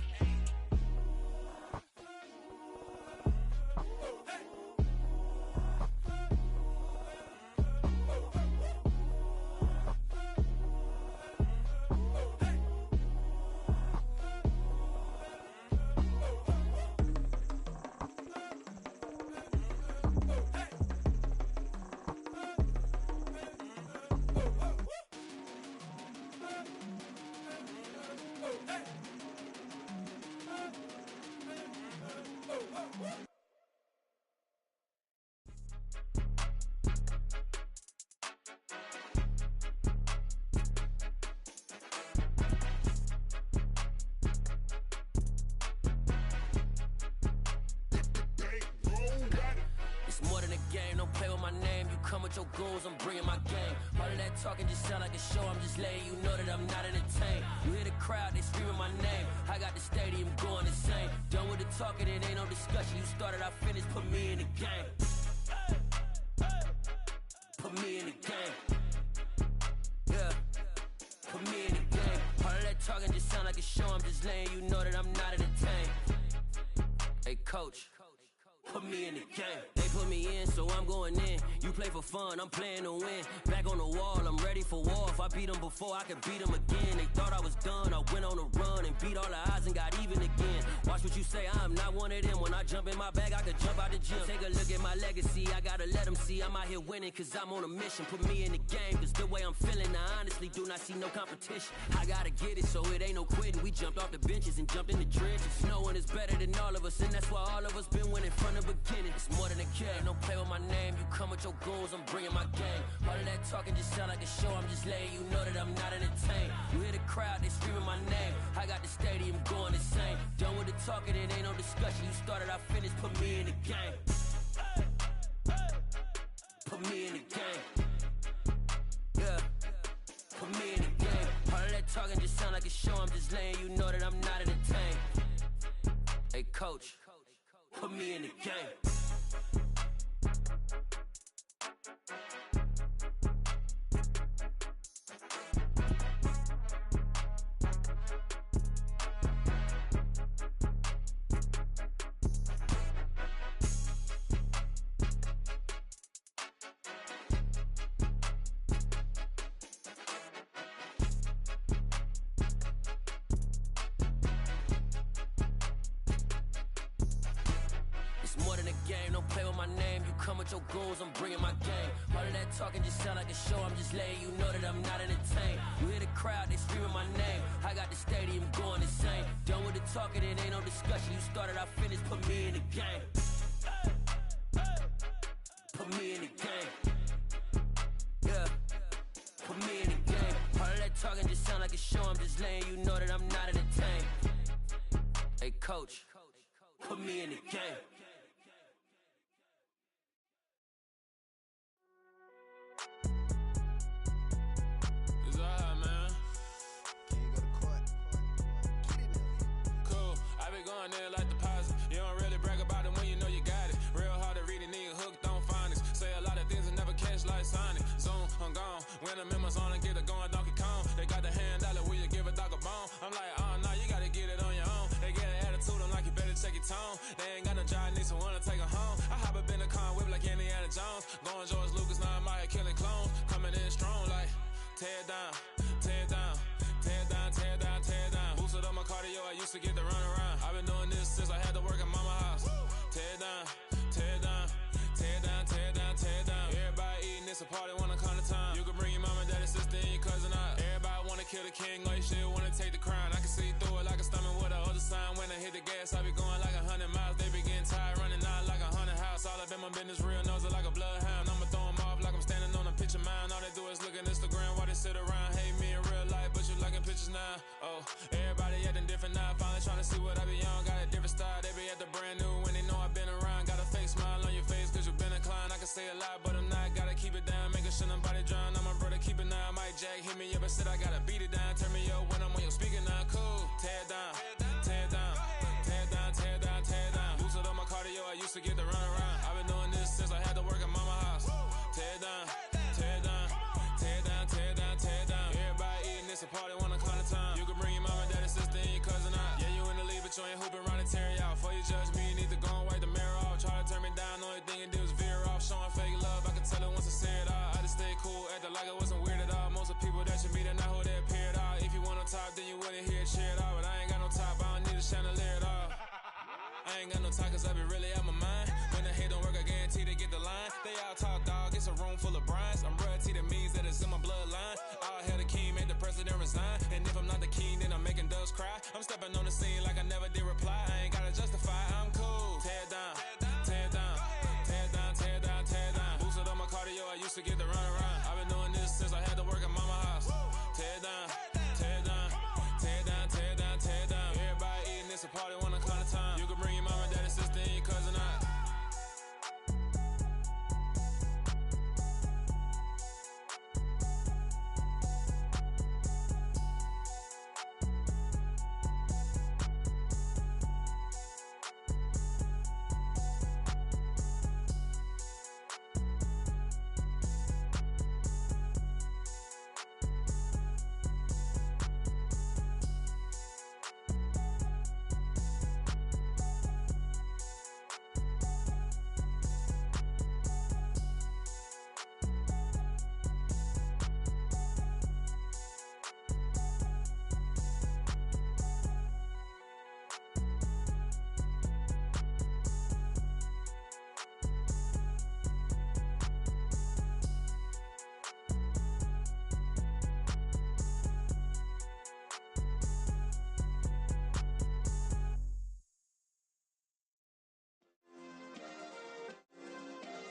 Your goals, I'm bringing my game. All of that talking just sound like a show. I'm just letting you know that I'm not entertained. You hear the crowd, they screaming my name. I got the stadium going insane. Done with the talking, it ain't no discussion. You started, I finished, put me in the game. Put me in the game. Yeah, put me in the game. All of that talking just sound like a show. I'm just letting you know that I'm not entertained. Hey coach, put me in the game. They put me in, so I'm going in. You play for fun, I'm playing to win. Back on the wall, I'm ready for war. If I beat them before, I could beat them again. They thought I was done, I went on a run and beat all the odds and got even again. Watch what you say, I'm not one of them. When I jump in my bag, I could jump out the gym. Take a look at my legacy, I gotta let them see I'm out here winning, cause I'm on a mission. Put me in the game, cause the way I'm feeling, I honestly do not see no competition. I gotta get it, so it ain't no quitting. We jumped off the benches and jumped in the trenches. No one is better than all of us, and that's why all of us been winning from the beginning. It's more than a kid, don't play with my name. You come with your goons, I'm bringing my game. All of that talking just sound like a show. I'm just letting you know that I'm not entertained. You hear the crowd, they screaming my name. I got the stadium going insane. Done with the talking, it ain't no discussion. You started, I finished, put me in the game. Put me in the game. Yeah, put me in the game. All of that talking just sound like a show. I'm just letting you know that I'm not entertained. Hey coach, put me in the game. Your goals, I'm bringing my game. All of that talking just sound like a show. I'm just letting you know that I'm not entertained. You hear the crowd, they screaming my name. I got the stadium going insane. Done with the talking, it ain't no discussion. You started, I finished, put me in the game. Put me in the game. Yeah, put me in the game. All of that talking just sound like a show. I'm just letting you know that I'm not entertained. Hey coach, put me in the game. young, nigga like deposit. You don't really brag about it when you know you got it. Real hard to read a nigga hooked on phonics. Say a lot of things and never catch like Sonic. Zoom, I'm gone. When the members on and get it going Donkey Kong. They got the hand dollar, will you give a dog a bone? I'm like, oh no, you gotta get it on your own. They get an attitude, I'm like, you better check your tone. They ain't got no job, need someone to take her home. I hop up in the car, whip like Indiana Jones. Going George Lucas, now I'm out here killing clones. Coming in strong like, tear down, tear down, tear down, tear down, tear down. Boosted up my cardio, I used to get to run around. I've been doing this since I had to work at mama house. Tear down, tear down, tear down, tear down, tear down. Everybody eating, it's a party, wanna come to time. You can bring your mama, daddy, sister, and your cousin out. Everybody wanna kill the king, or you shit wanna take the crown. I can see through it like a stomach with a other sign. When I hit the gas, I be going like 100 miles. They be getting tired, running out like 100 house. All up in my business, real nose it like a bloodhound. I'ma throw 'em off like I'm standing on a picture mound. All they do is look at Instagram while they sit around. Hate me in real life, but you liking pictures now. Oh, everybody acting different now. Finally trying to see what I be on. Got a different style, they be at the brand new when they know I've been around. Got a fake smile on your face cause you been inclined. I can say a lot, but I'm not. Gotta keep it down, making sure nobody drown. I'm my brother, keep it now. Mike Jack hit me up and said I gotta beat it down. Turn me up when I'm on your speaker now. Cool, tear down, tear down, tear down, tear down, tear down. Boosted up my cardio, I used to get to run around. I've been doing this since I had to work at mama house. Tear down, tear down, tear down, tear down, tear down. Everybody eating, it's a party, wanna come to time. You can bring your mama, daddy, sister, and your cousin out. Yeah, you in the lead, but you ain't hooping around and tear you out. Before you judge me, you need to go and wipe the mirror off. Try to turn me down, only thing it did was veer off. Showing fake love, I can tell it once I say it all. I just stay cool, acting like it wasn't weird at all. Most of the people that you meet are not who they appear at all. If you want on top, then you wouldn't hear it cheer at all. But I ain't got no top, I don't need a chandelier at all. I ain't got no time cause I be really out my mind. When the hate don't work, I guarantee they get the line. They all talk dog, it's a room full of brinds. I'm royalty, that means that it's in my bloodline. All hail the king, made the president resign. And if I'm not the king, then I'm making doves cry. I'm stepping on the scene like I never did reply. I ain't gotta justify, I'm cool. Tear down, tear down, tear down, tear down, tear down. Boosted up my cardio, I used to get to run around. I've been doing this since I had to work at mama house. Tear down, tear down, tear down, tear down, tear down. Everybody eating, it's a party, wanna come to time. You can bring your mama, daddy, sister, and your cousin out.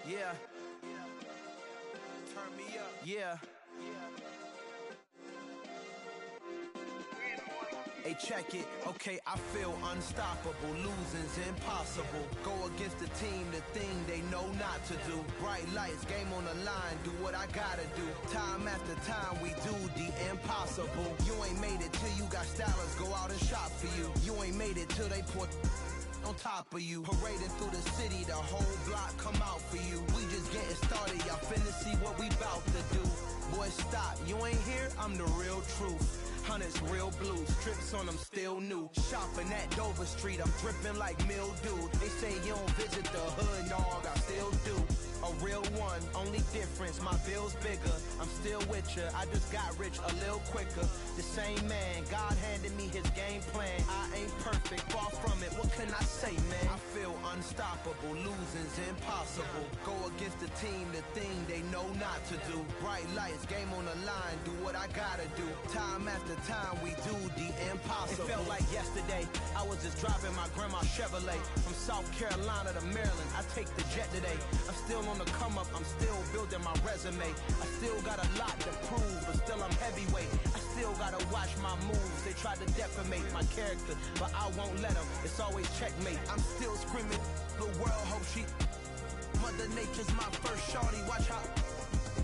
Yeah. Turn me up. Yeah. Hey, check it. Okay, I feel unstoppable. Losing's impossible. Go against the team, the thing they know not to do. Bright lights, game on the line. Do what I gotta do. Time after time, we do the impossible. You ain't made it till you got stylers go out and shop for you. You ain't made it till they put on top of you. Parading through the city, the whole block come out for you. We just getting started, y'all finna see what we bout to do. Boy, stop, you ain't here, I'm the real truth. Hunters real blue, strips on them still new. Shopping at Dover Street, I'm dripping like mildew. They say you don't visit the hood, dog, I still do. A real one, only difference, my bill's bigger. I'm still with ya, I just got rich a little quicker. The same man, God handed me his game plan. I ain't perfect, far from it, what can I say, man? I feel unstoppable, losing's impossible. Go against the team, the thing they know not to do. Bright lights, game on the line, do what I gotta do. Time after time, we do the impossible. It felt like yesterday, I was just driving my grandma's Chevrolet. From South Carolina to Maryland, I take the jet today. I'm still on the come up, I'm still building my resume. I still got a lot to prove, but still I'm heavyweight. I still gotta watch my moves. They tried to defamate my character, but I won't let them. It's always checkmate. I'm still screaming, the world hope she. Mother Nature's my first shorty. Watch how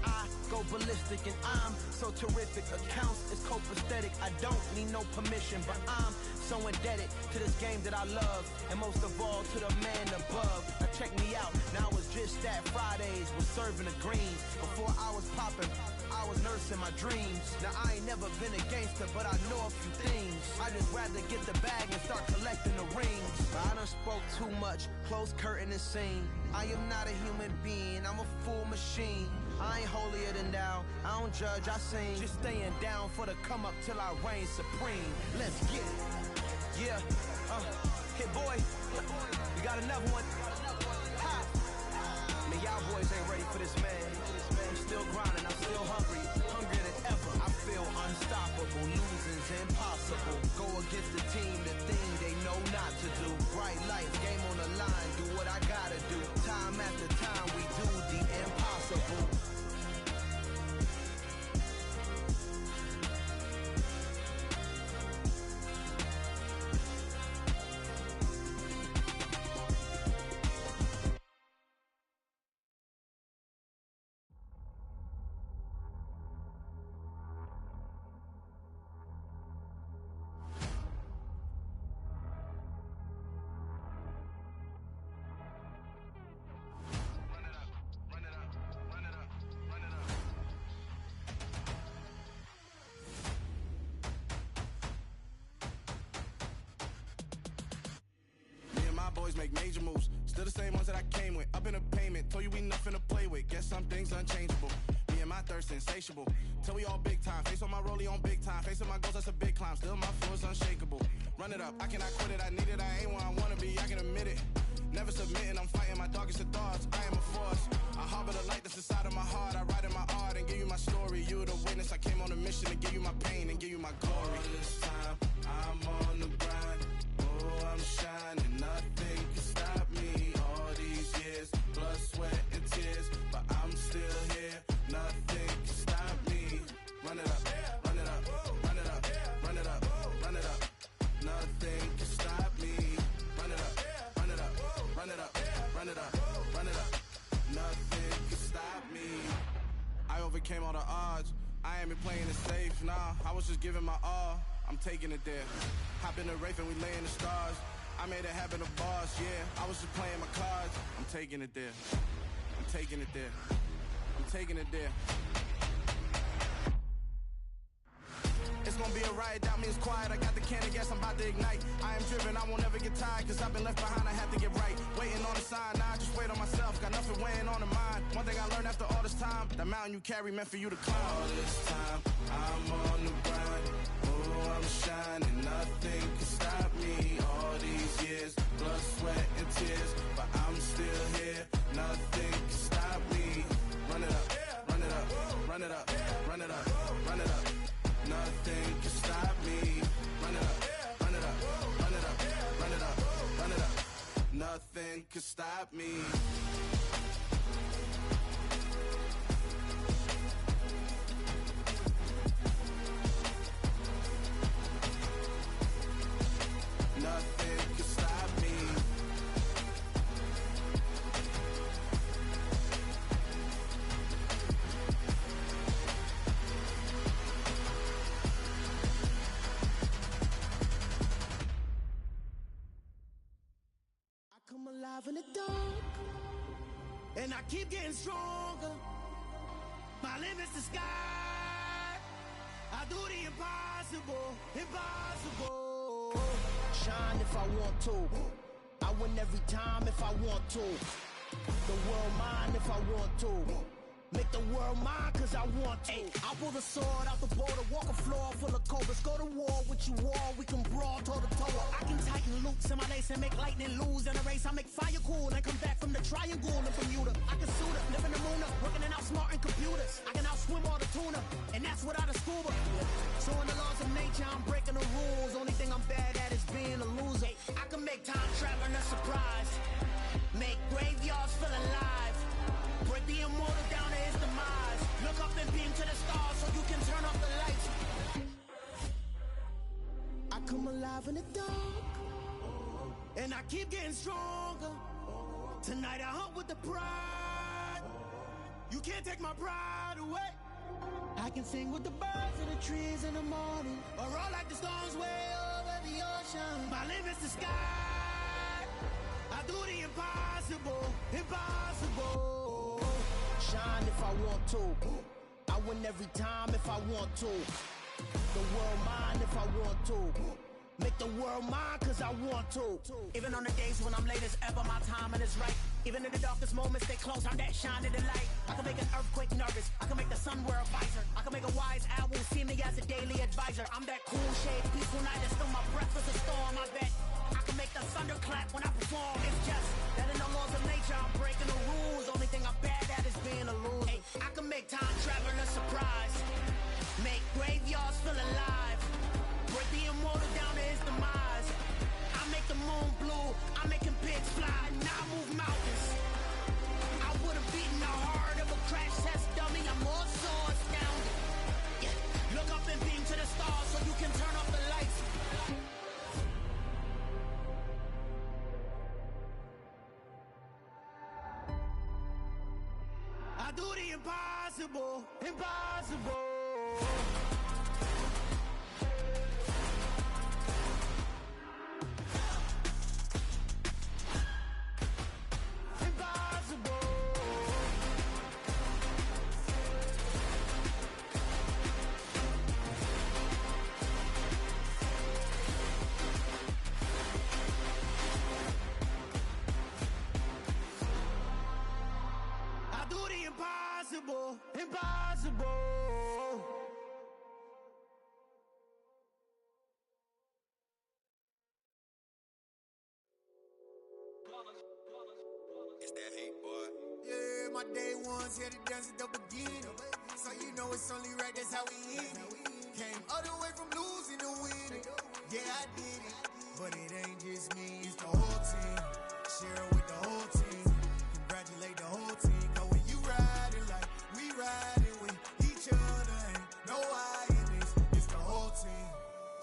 I go ballistic, and I'm so terrific. Accounts is copacetic. I don't need no permission, but I'm So indebted to this game that I love, and most of all to the man above. Now check me out, now it was just that Fridays was serving the greens. Before I was popping, I was nursing my dreams. Now I ain't never been a gangster, but I know a few things. I just rather get the bag and start collecting the rings. But I done spoke too much, close curtain and scene. I am not a human being, I'm a full machine. I ain't holier than thou, I don't judge, I sing. Just staying down for the come up till I reign supreme. Let's get it. Yeah, hit boy, we got another one. Ha! Man, y'all boys ain't ready for this, man. I'm still grinding, I'm still hungry, hungrier than ever. I feel unstoppable, losing's impossible. Go against the team, the thing they know not to do. Bright lights, game on the line, do what I gotta do. Time after time, we do the impossible. Boys make major moves, still the same ones that I came with. Up in a payment, told you we nothing to play with. Guess some things unchangeable. Me and my thirst insatiable. Till we all big time. Face on my rollie on big time. Facing my goals, that's a big climb. Still my flow is unshakable. Run it up, I cannot quit it. I need it, I ain't where I wanna be. I can admit it. Never submitting, I'm fighting my darkest of thoughts. I am a force. I harbor the light that's inside of my heart. I write in my art and give you my story. You the witness. I came on a mission to give you my pain and give you my glory. All this time, I'm on the grind. Oh, I'm shining. Nothing can stop me. All these years, blood, sweat, and tears. But I'm still here. Nothing can stop me. Run it up, run it up, run it up, run it up, run it up. Nothing can stop me. Run it up, run it up, run it up, run it up, run it up. Nothing can stop me. I overcame all the odds. I ain't been playing it safe, nah. I was just giving my all. I'm taking it there. Hop in the Wraith and we lay in the stars. I made it happen to boss, yeah. I was just playing my cards. I'm taking it there. I'm taking it there. I'm taking it there. It's gonna be a riot, that means quiet. I got the can of gas, I'm about to ignite. I am driven, I won't ever get tired, cause I've been left behind, I have to get right. Waiting on a sign, now I just wait on myself. Got nothing weighing on the mind. One thing I learned after all this time, the mountain you carry meant for you to climb. All this time, I'm on the grind. Oh, I'm shining, nothing can stop me. All these years, blood, sweat, and tears. But I'm still here, nothing can stop me. Run it up, run it up, run it up, run it up, run it up. Nothing can stop me. Run it up, run it up, run it up, run it up, run it up. Nothing can stop me. Nothing can stop me. I'm alive in the dark, and I keep getting stronger. My limit's the sky. I do the impossible, impossible. Shine if I want to. I win every time if I want to. The world mine if I want to. Make the world mine cause I want to. I'll pull the sword out the border, walk a floor full of cobras. Go to war with you all, we can brawl toe to toe. I can tighten loops in my lace and make lightning lose in a race. I make fire cool and come back from the triangle in Bermuda. I can suit up, live in the moon up, working and outsmarting computers. I can outswim all the tuna, and that's without a scuba. So in the laws of nature, I'm breaking the rules. Only thing I'm bad at is being a loser. I can make time traveling a surprise, make graveyards feel alive. Break the immortal down to his demise. Look up and beam to the stars so you can turn off the lights. I come alive in the dark, and I keep getting stronger. Tonight I hunt with the pride. You can't take my pride away. I can sing with the birds and the trees in the morning, or roll like the storms way over the ocean. My limit's the sky. I do the impossible, impossible. Shine if I want to. I win every time if I want to. The world mine if I want to. Make the world mine cause I want to. Even on the days when I'm late as ever, my timing is right. Even in the darkest moments, stay close, I'm that shining the light. I can make an earthquake nervous, I can make the sun wear a visor. I can make a wise owl see me as a daily advisor. I'm that cool shade, peaceful night that's still my breath is a storm, I bet. I can make the thunder clap when I perform. It's just that in the laws of nature, I'm breaking the rules. Only thing I'm bad at is being a loser. Hey, I can make time travel a surprise. Make graveyards feel alive. Break the immortal down to his demise. I make the moon blue, I'm making pigs fly. Now I move mountains. I would've beaten the heart of a crash test dummy. I'm more so astounded. Yeah. Look up and beam to the stars so you can turn off the lights. I do the impossible, impossible. Impossible, impossible. It's that hate, boy. Yeah, my day ones here to dance at the beginning. So you know it's only right, that's how we end it. Came all the way from losing to winning. Yeah, I did it. But it ain't just me, it's the whole team. Share it with the whole team. Congratulate the whole team. Cause when you riding like we riding with each other, ain't no I in this. It's the whole team.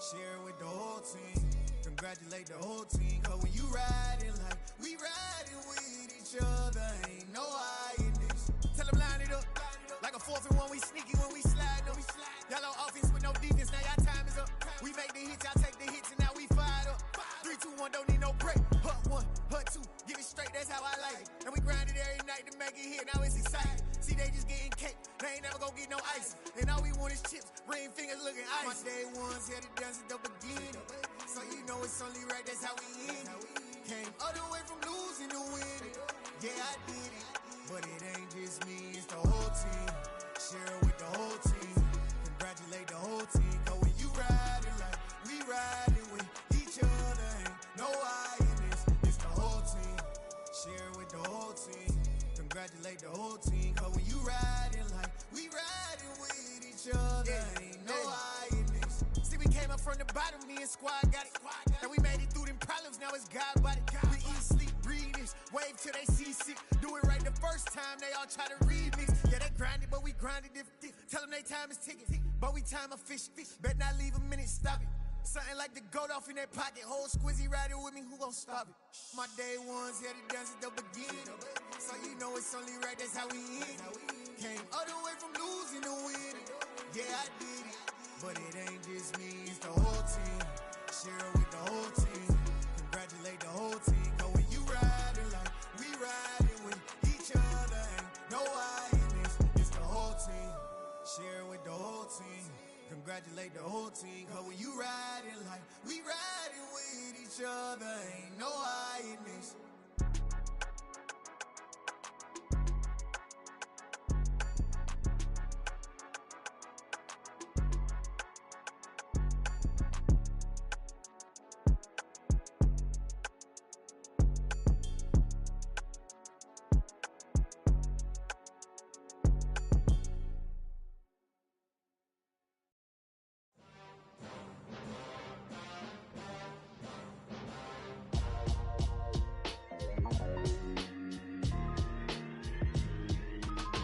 Share it with the whole team. Congratulate the whole team. Cause when you riding like we riding with each other, ain't no I in this. Tell them line it up. Like a 4th and 1, we sneaky when we slide up. Y'all on offense with no defense, now y'all time is up. We make the hits, y'all take the hits, and now we fired up. 3, 2, 1, don't need no break. Hut 1, hut 2, give it straight, that's how I like it. And we grind it every night to make it hit, now it's exciting. See, they just getting cake, they ain't never gonna get no ice. And all we want is chips, ring fingers looking ice. My day ones here to dance at the beginning. So you know it's only right, that's how we end it. Came all the way from losing to winning. Yeah, I did it. But it ain't just me, it's the whole team. Share it with the whole team. Congratulate the whole team. Cause when you riding like we riding with each other, ain't no I in this. It's the whole team. Share it with the whole team. Congratulate the whole team. Cause when you riding like we riding with each other, ain't no I in this. See, we came up from the bottom, me and squad got it. And we made it through them problems, now it's God body. We eat, sleep, breathe this. Wave till they see sick. Do it right the first time, they all try to remix. Yeah, they grinded, but we grinded different. Tell them they time is ticking, but we time a fish. Bet not leave a minute, stop it. Something like the goat off in that pocket. Whole squizzy riding with me, who gon' stop it? My day ones here to dance at the beginning. So you know it's only right, that's how we end it. Came all the way from losing to winning. Yeah, I did it. But it ain't just me, it's the whole team. Share it with the whole team. Congratulate the whole team. Cause when you riding like we riding with each other, ain't no I in this. It's the whole team. Share it with the whole team. Congratulate the whole team. Cause when you riding like we riding with each other, ain't no I in this.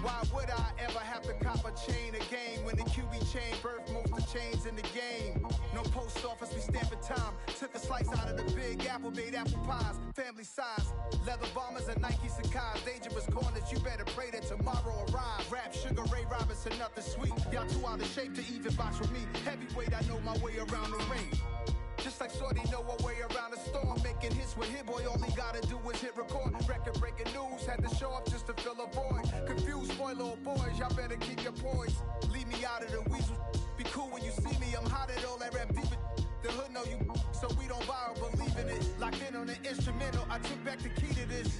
Why would I ever have to cop a chain a game when the QB chain birthed most of chains in the game? No post office, we stamping time. Took a slice out of the big apple, made apple pies, family size. Leather bombers and Nike Sakai's. Dangerous corners, you better pray that tomorrow arrives. Rap Sugar Ray Robinson up. nothing sweet. Y'all too out of shape to even box with me. Heavyweight, I know my way around the ring. Just like Shorty know her way around the storm. Making hits with Hit Boy, all he gotta do is hit record. Record breaking news, had to show up just to fill a void. Confused boy, little boys, y'all better keep your poise. Leave me out of the weasel. Be cool when you see me, I'm hot at all that rap deep. The hood know you, so we don't borrow, believe in it. Locked in on the instrumental, I took back the key to this.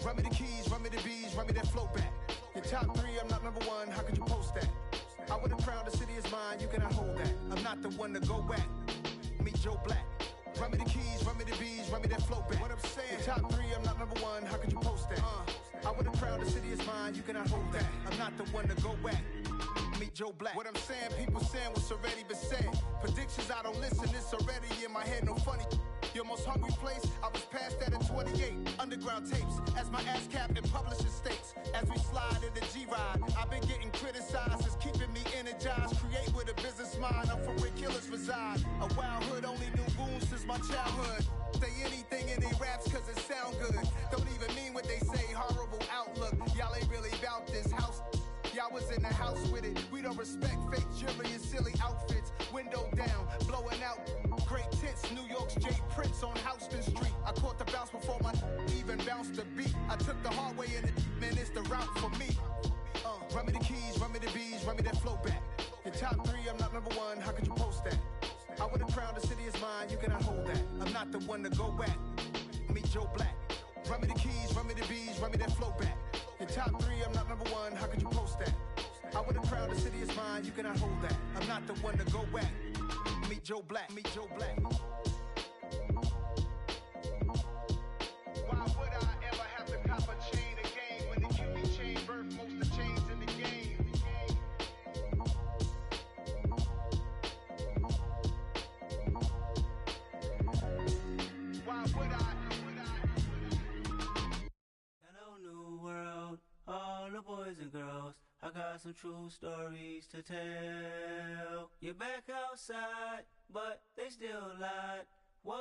Run me the keys, run me the bees, run me that flow back. Your top 3, I'm not number 1, how could you post that? I would've crowned the city is mine, you cannot hold that. I'm not the one to go back. Meet Joe Black. Run me the keys, run me the bees, run me that flow back. What I'm saying, your top 3, I'm not number 1, how could you post that? I would've crowned the city is mine, you cannot hold that. I'm not the one to go back. Meet Joe Black. What I'm saying, people saying what's already been said. Predictions, I don't listen, it's already in my head, no funny. Your most hungry place, I was past that at 28. Underground tapes, as my ass cap in publishing states. As we slide in the G-Ride, I've been getting criticized, it's keeping me energized. Create with a business mind, I'm from where killers reside. A wild hood, only knew goons since my childhood. Say anything in they raps cause it sound good. Don't even mean what they say, horrible outlook. Y'all ain't really about this house. Y'all was in the house with it. We don't respect fake jewelry and silly outfits. Window down, blowing out great tits. New York's J. Prince on Houston Street. I caught the bounce before my even bounced the beat. I took the hard way in it, man, it's the route for me. Run me the keys, run me the bees, run me that flow back. Your top 3, I'm not number 1, how could you post that? I would've crowned the city is mine, you cannot hold that. I'm not the one to go back. Meet Joe Black. Run me the keys, run me the bees, run me that flow back. Your top 3, I'm not number 1, how could you post that? I would've crowned the city is mine, you cannot hold that. I'm not the one to go back. Meet Joe Black, meet Joe Black. Why would I ever have to cop a chain again when the QB chain birthed most of the chains in the game? Why would I? Hello, new world, all the boys and girls. I got some true stories to tell. You're back outside, but they still lied. Whoa,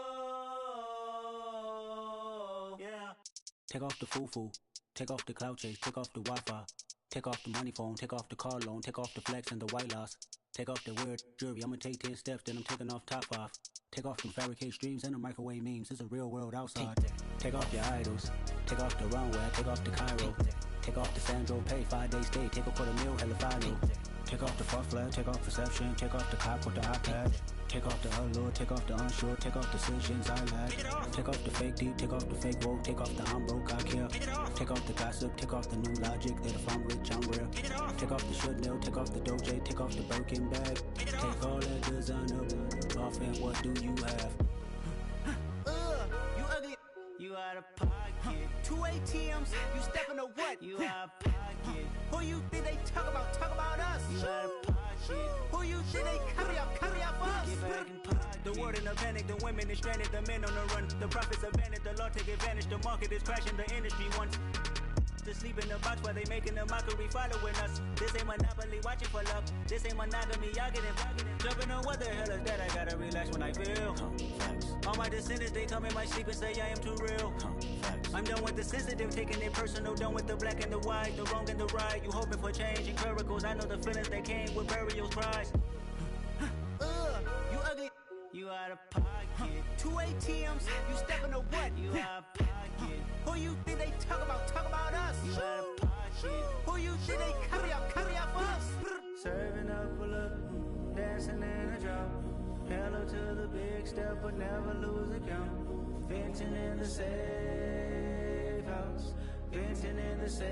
yeah. Take off the foo-foo, take off the cloud chase, take off the Wi-Fi, take off the money phone, take off the car loan, take off the flex and the white loss, take off the weird jewelry. I'ma take 10 steps, then I'm taking off top 5. Take off them fabricate streams and the microwave memes. It's a real world outside. Take off your idols, take off the runway, take off the Cairo. Take off the Sandro pay, 5-day stay, take a $250,000, hella follow. Take off the fuck flag, take off perception, take off the cop with the iPad. Take off the allure, take off the unsure, take off decisions I lack. Take off the fake deep, take off the fake woke, take off the I'm broke, I care. Take off the gossip, take off the new logic that if I'm rich, I'm real. Take off the Chanel, take off the Doja, take off the Birkin bag. Take all that designer off and what do you have? You ugly, you out of pocket. 2 ATMs, you stepping to what? You out of pocket. Who you think they talk about? Talk about us. You out of pocket. Who you think they carry up us? Get back in pocket. The world in a panic, the women is stranded, the men on the run. The profits abandoned, the law take advantage. The market is crashing, the industry wants to sleep in the box while they making a mockery following us. This ain't monopoly, watching for love. This ain't monogamy, y'all getting jumping on what the hell is that? I gotta relax when I feel. All my descendants, they come in my sleep and say I am too real. I'm done with the sensitive, taking it personal. Done with the black and the white, the wrong and the right. You hoping for change and miracles. I know the feelings that came with burial cries. You ugly, you out of pocket. 2 ATMs, you stepping to what? You out of pocket. Who you think they talk about? Talk about us. You out of pocket. Who you think they carry up us? Serving up a look, dancing in a drop. Hello to the big step, but never lose a count. Venting in the safe house. Venting in the safe.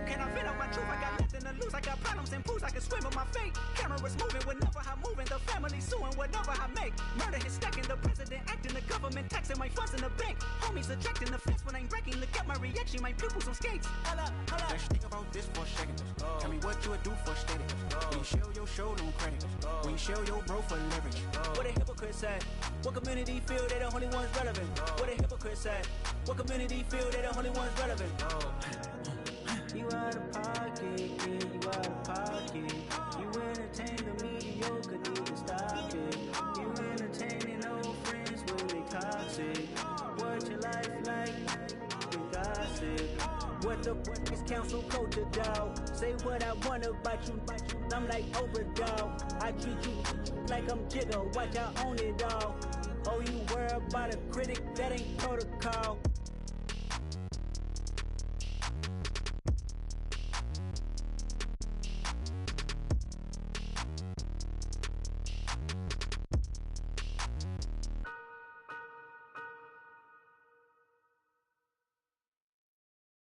Can I vent out my truth? I got nothing to lose. I got problems and pools. I can swim with my fate. Cameras moving whenever I'm moving. The family suing whatever I make. Murder is stacking. The president acting. The government taxing my funds in the bank. Homies ejecting the fence when I'm breaking. Look at my reaction. My pupils on skates. Hold up. Let's think about this for a second. Tell me what you would do for steady. When you show your show, no credit. When you show your bro for leverage. What a hypocrite said. What community feel they the only ones relevant? What a hypocrite said. What community feel they the only ones relevant? You out of pocket, yeah, you out of pocket. You entertain the mediocre, need to stop it. You entertaining old friends when they toxic. What your life like? The gossip. What the fuck is council culture, dog? Say what I want about you, I'm like Oprah, dog. I treat you like I'm Jigga, watch I own it all. Oh, you worry about a critic, that ain't protocol.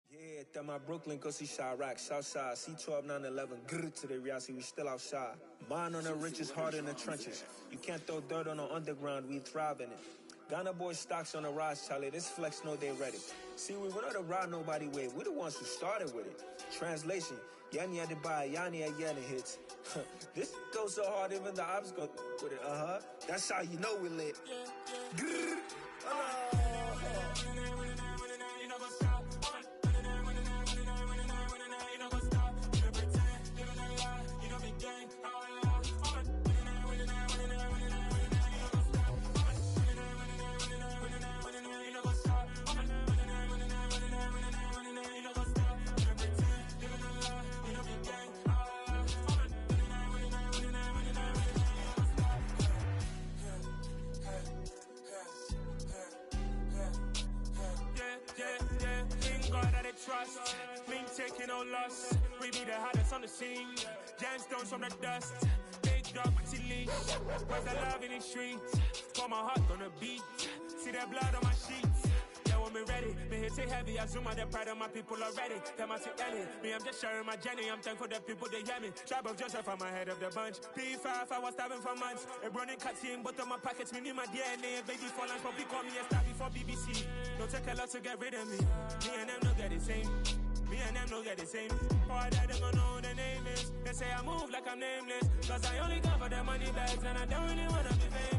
Yeah, that my Brooklyn, go see Chirac, Southside, C12, 911, grrr to the reality, we still outside. Mine on the richest, heart in the trenches. You can't throw dirt on the underground, we thrive in it. Ghana boys stocks on the rise, Charlie, this flex know they ready. See, we not to ride nobody way, we the ones who started with it. Translation, Yanni had to buy, Yanni had Yanni hits. This goes so hard, even the ops go with it, That's how you know we lit. Grrr. Trust, me taking no loss. We be the hottest on the scene. Gemstones from the dust. Big dog, to leash. Where's the love in the streets? For my heart gonna beat. See that blood on my sheets. Yeah, when me ready, me hit it heavy. I zoom out the pride of my people already. Them I see Ellie. Me, I'm just sharing my journey. I'm thankful that people they hear me. Tribe of Joseph, I'm ahead of the bunch. P5, I was starving for months. A running cut seeing both of my pockets. Me need my DNA. Baby for lunch, but call me a star before BBC. Don't take a lot to get rid of me. Me and them don't get the same. Me and them don't get the same. All that them gonna know who the name is. They say I move like I'm nameless. Cause I only cover the money bags and I don't really wanna be famous.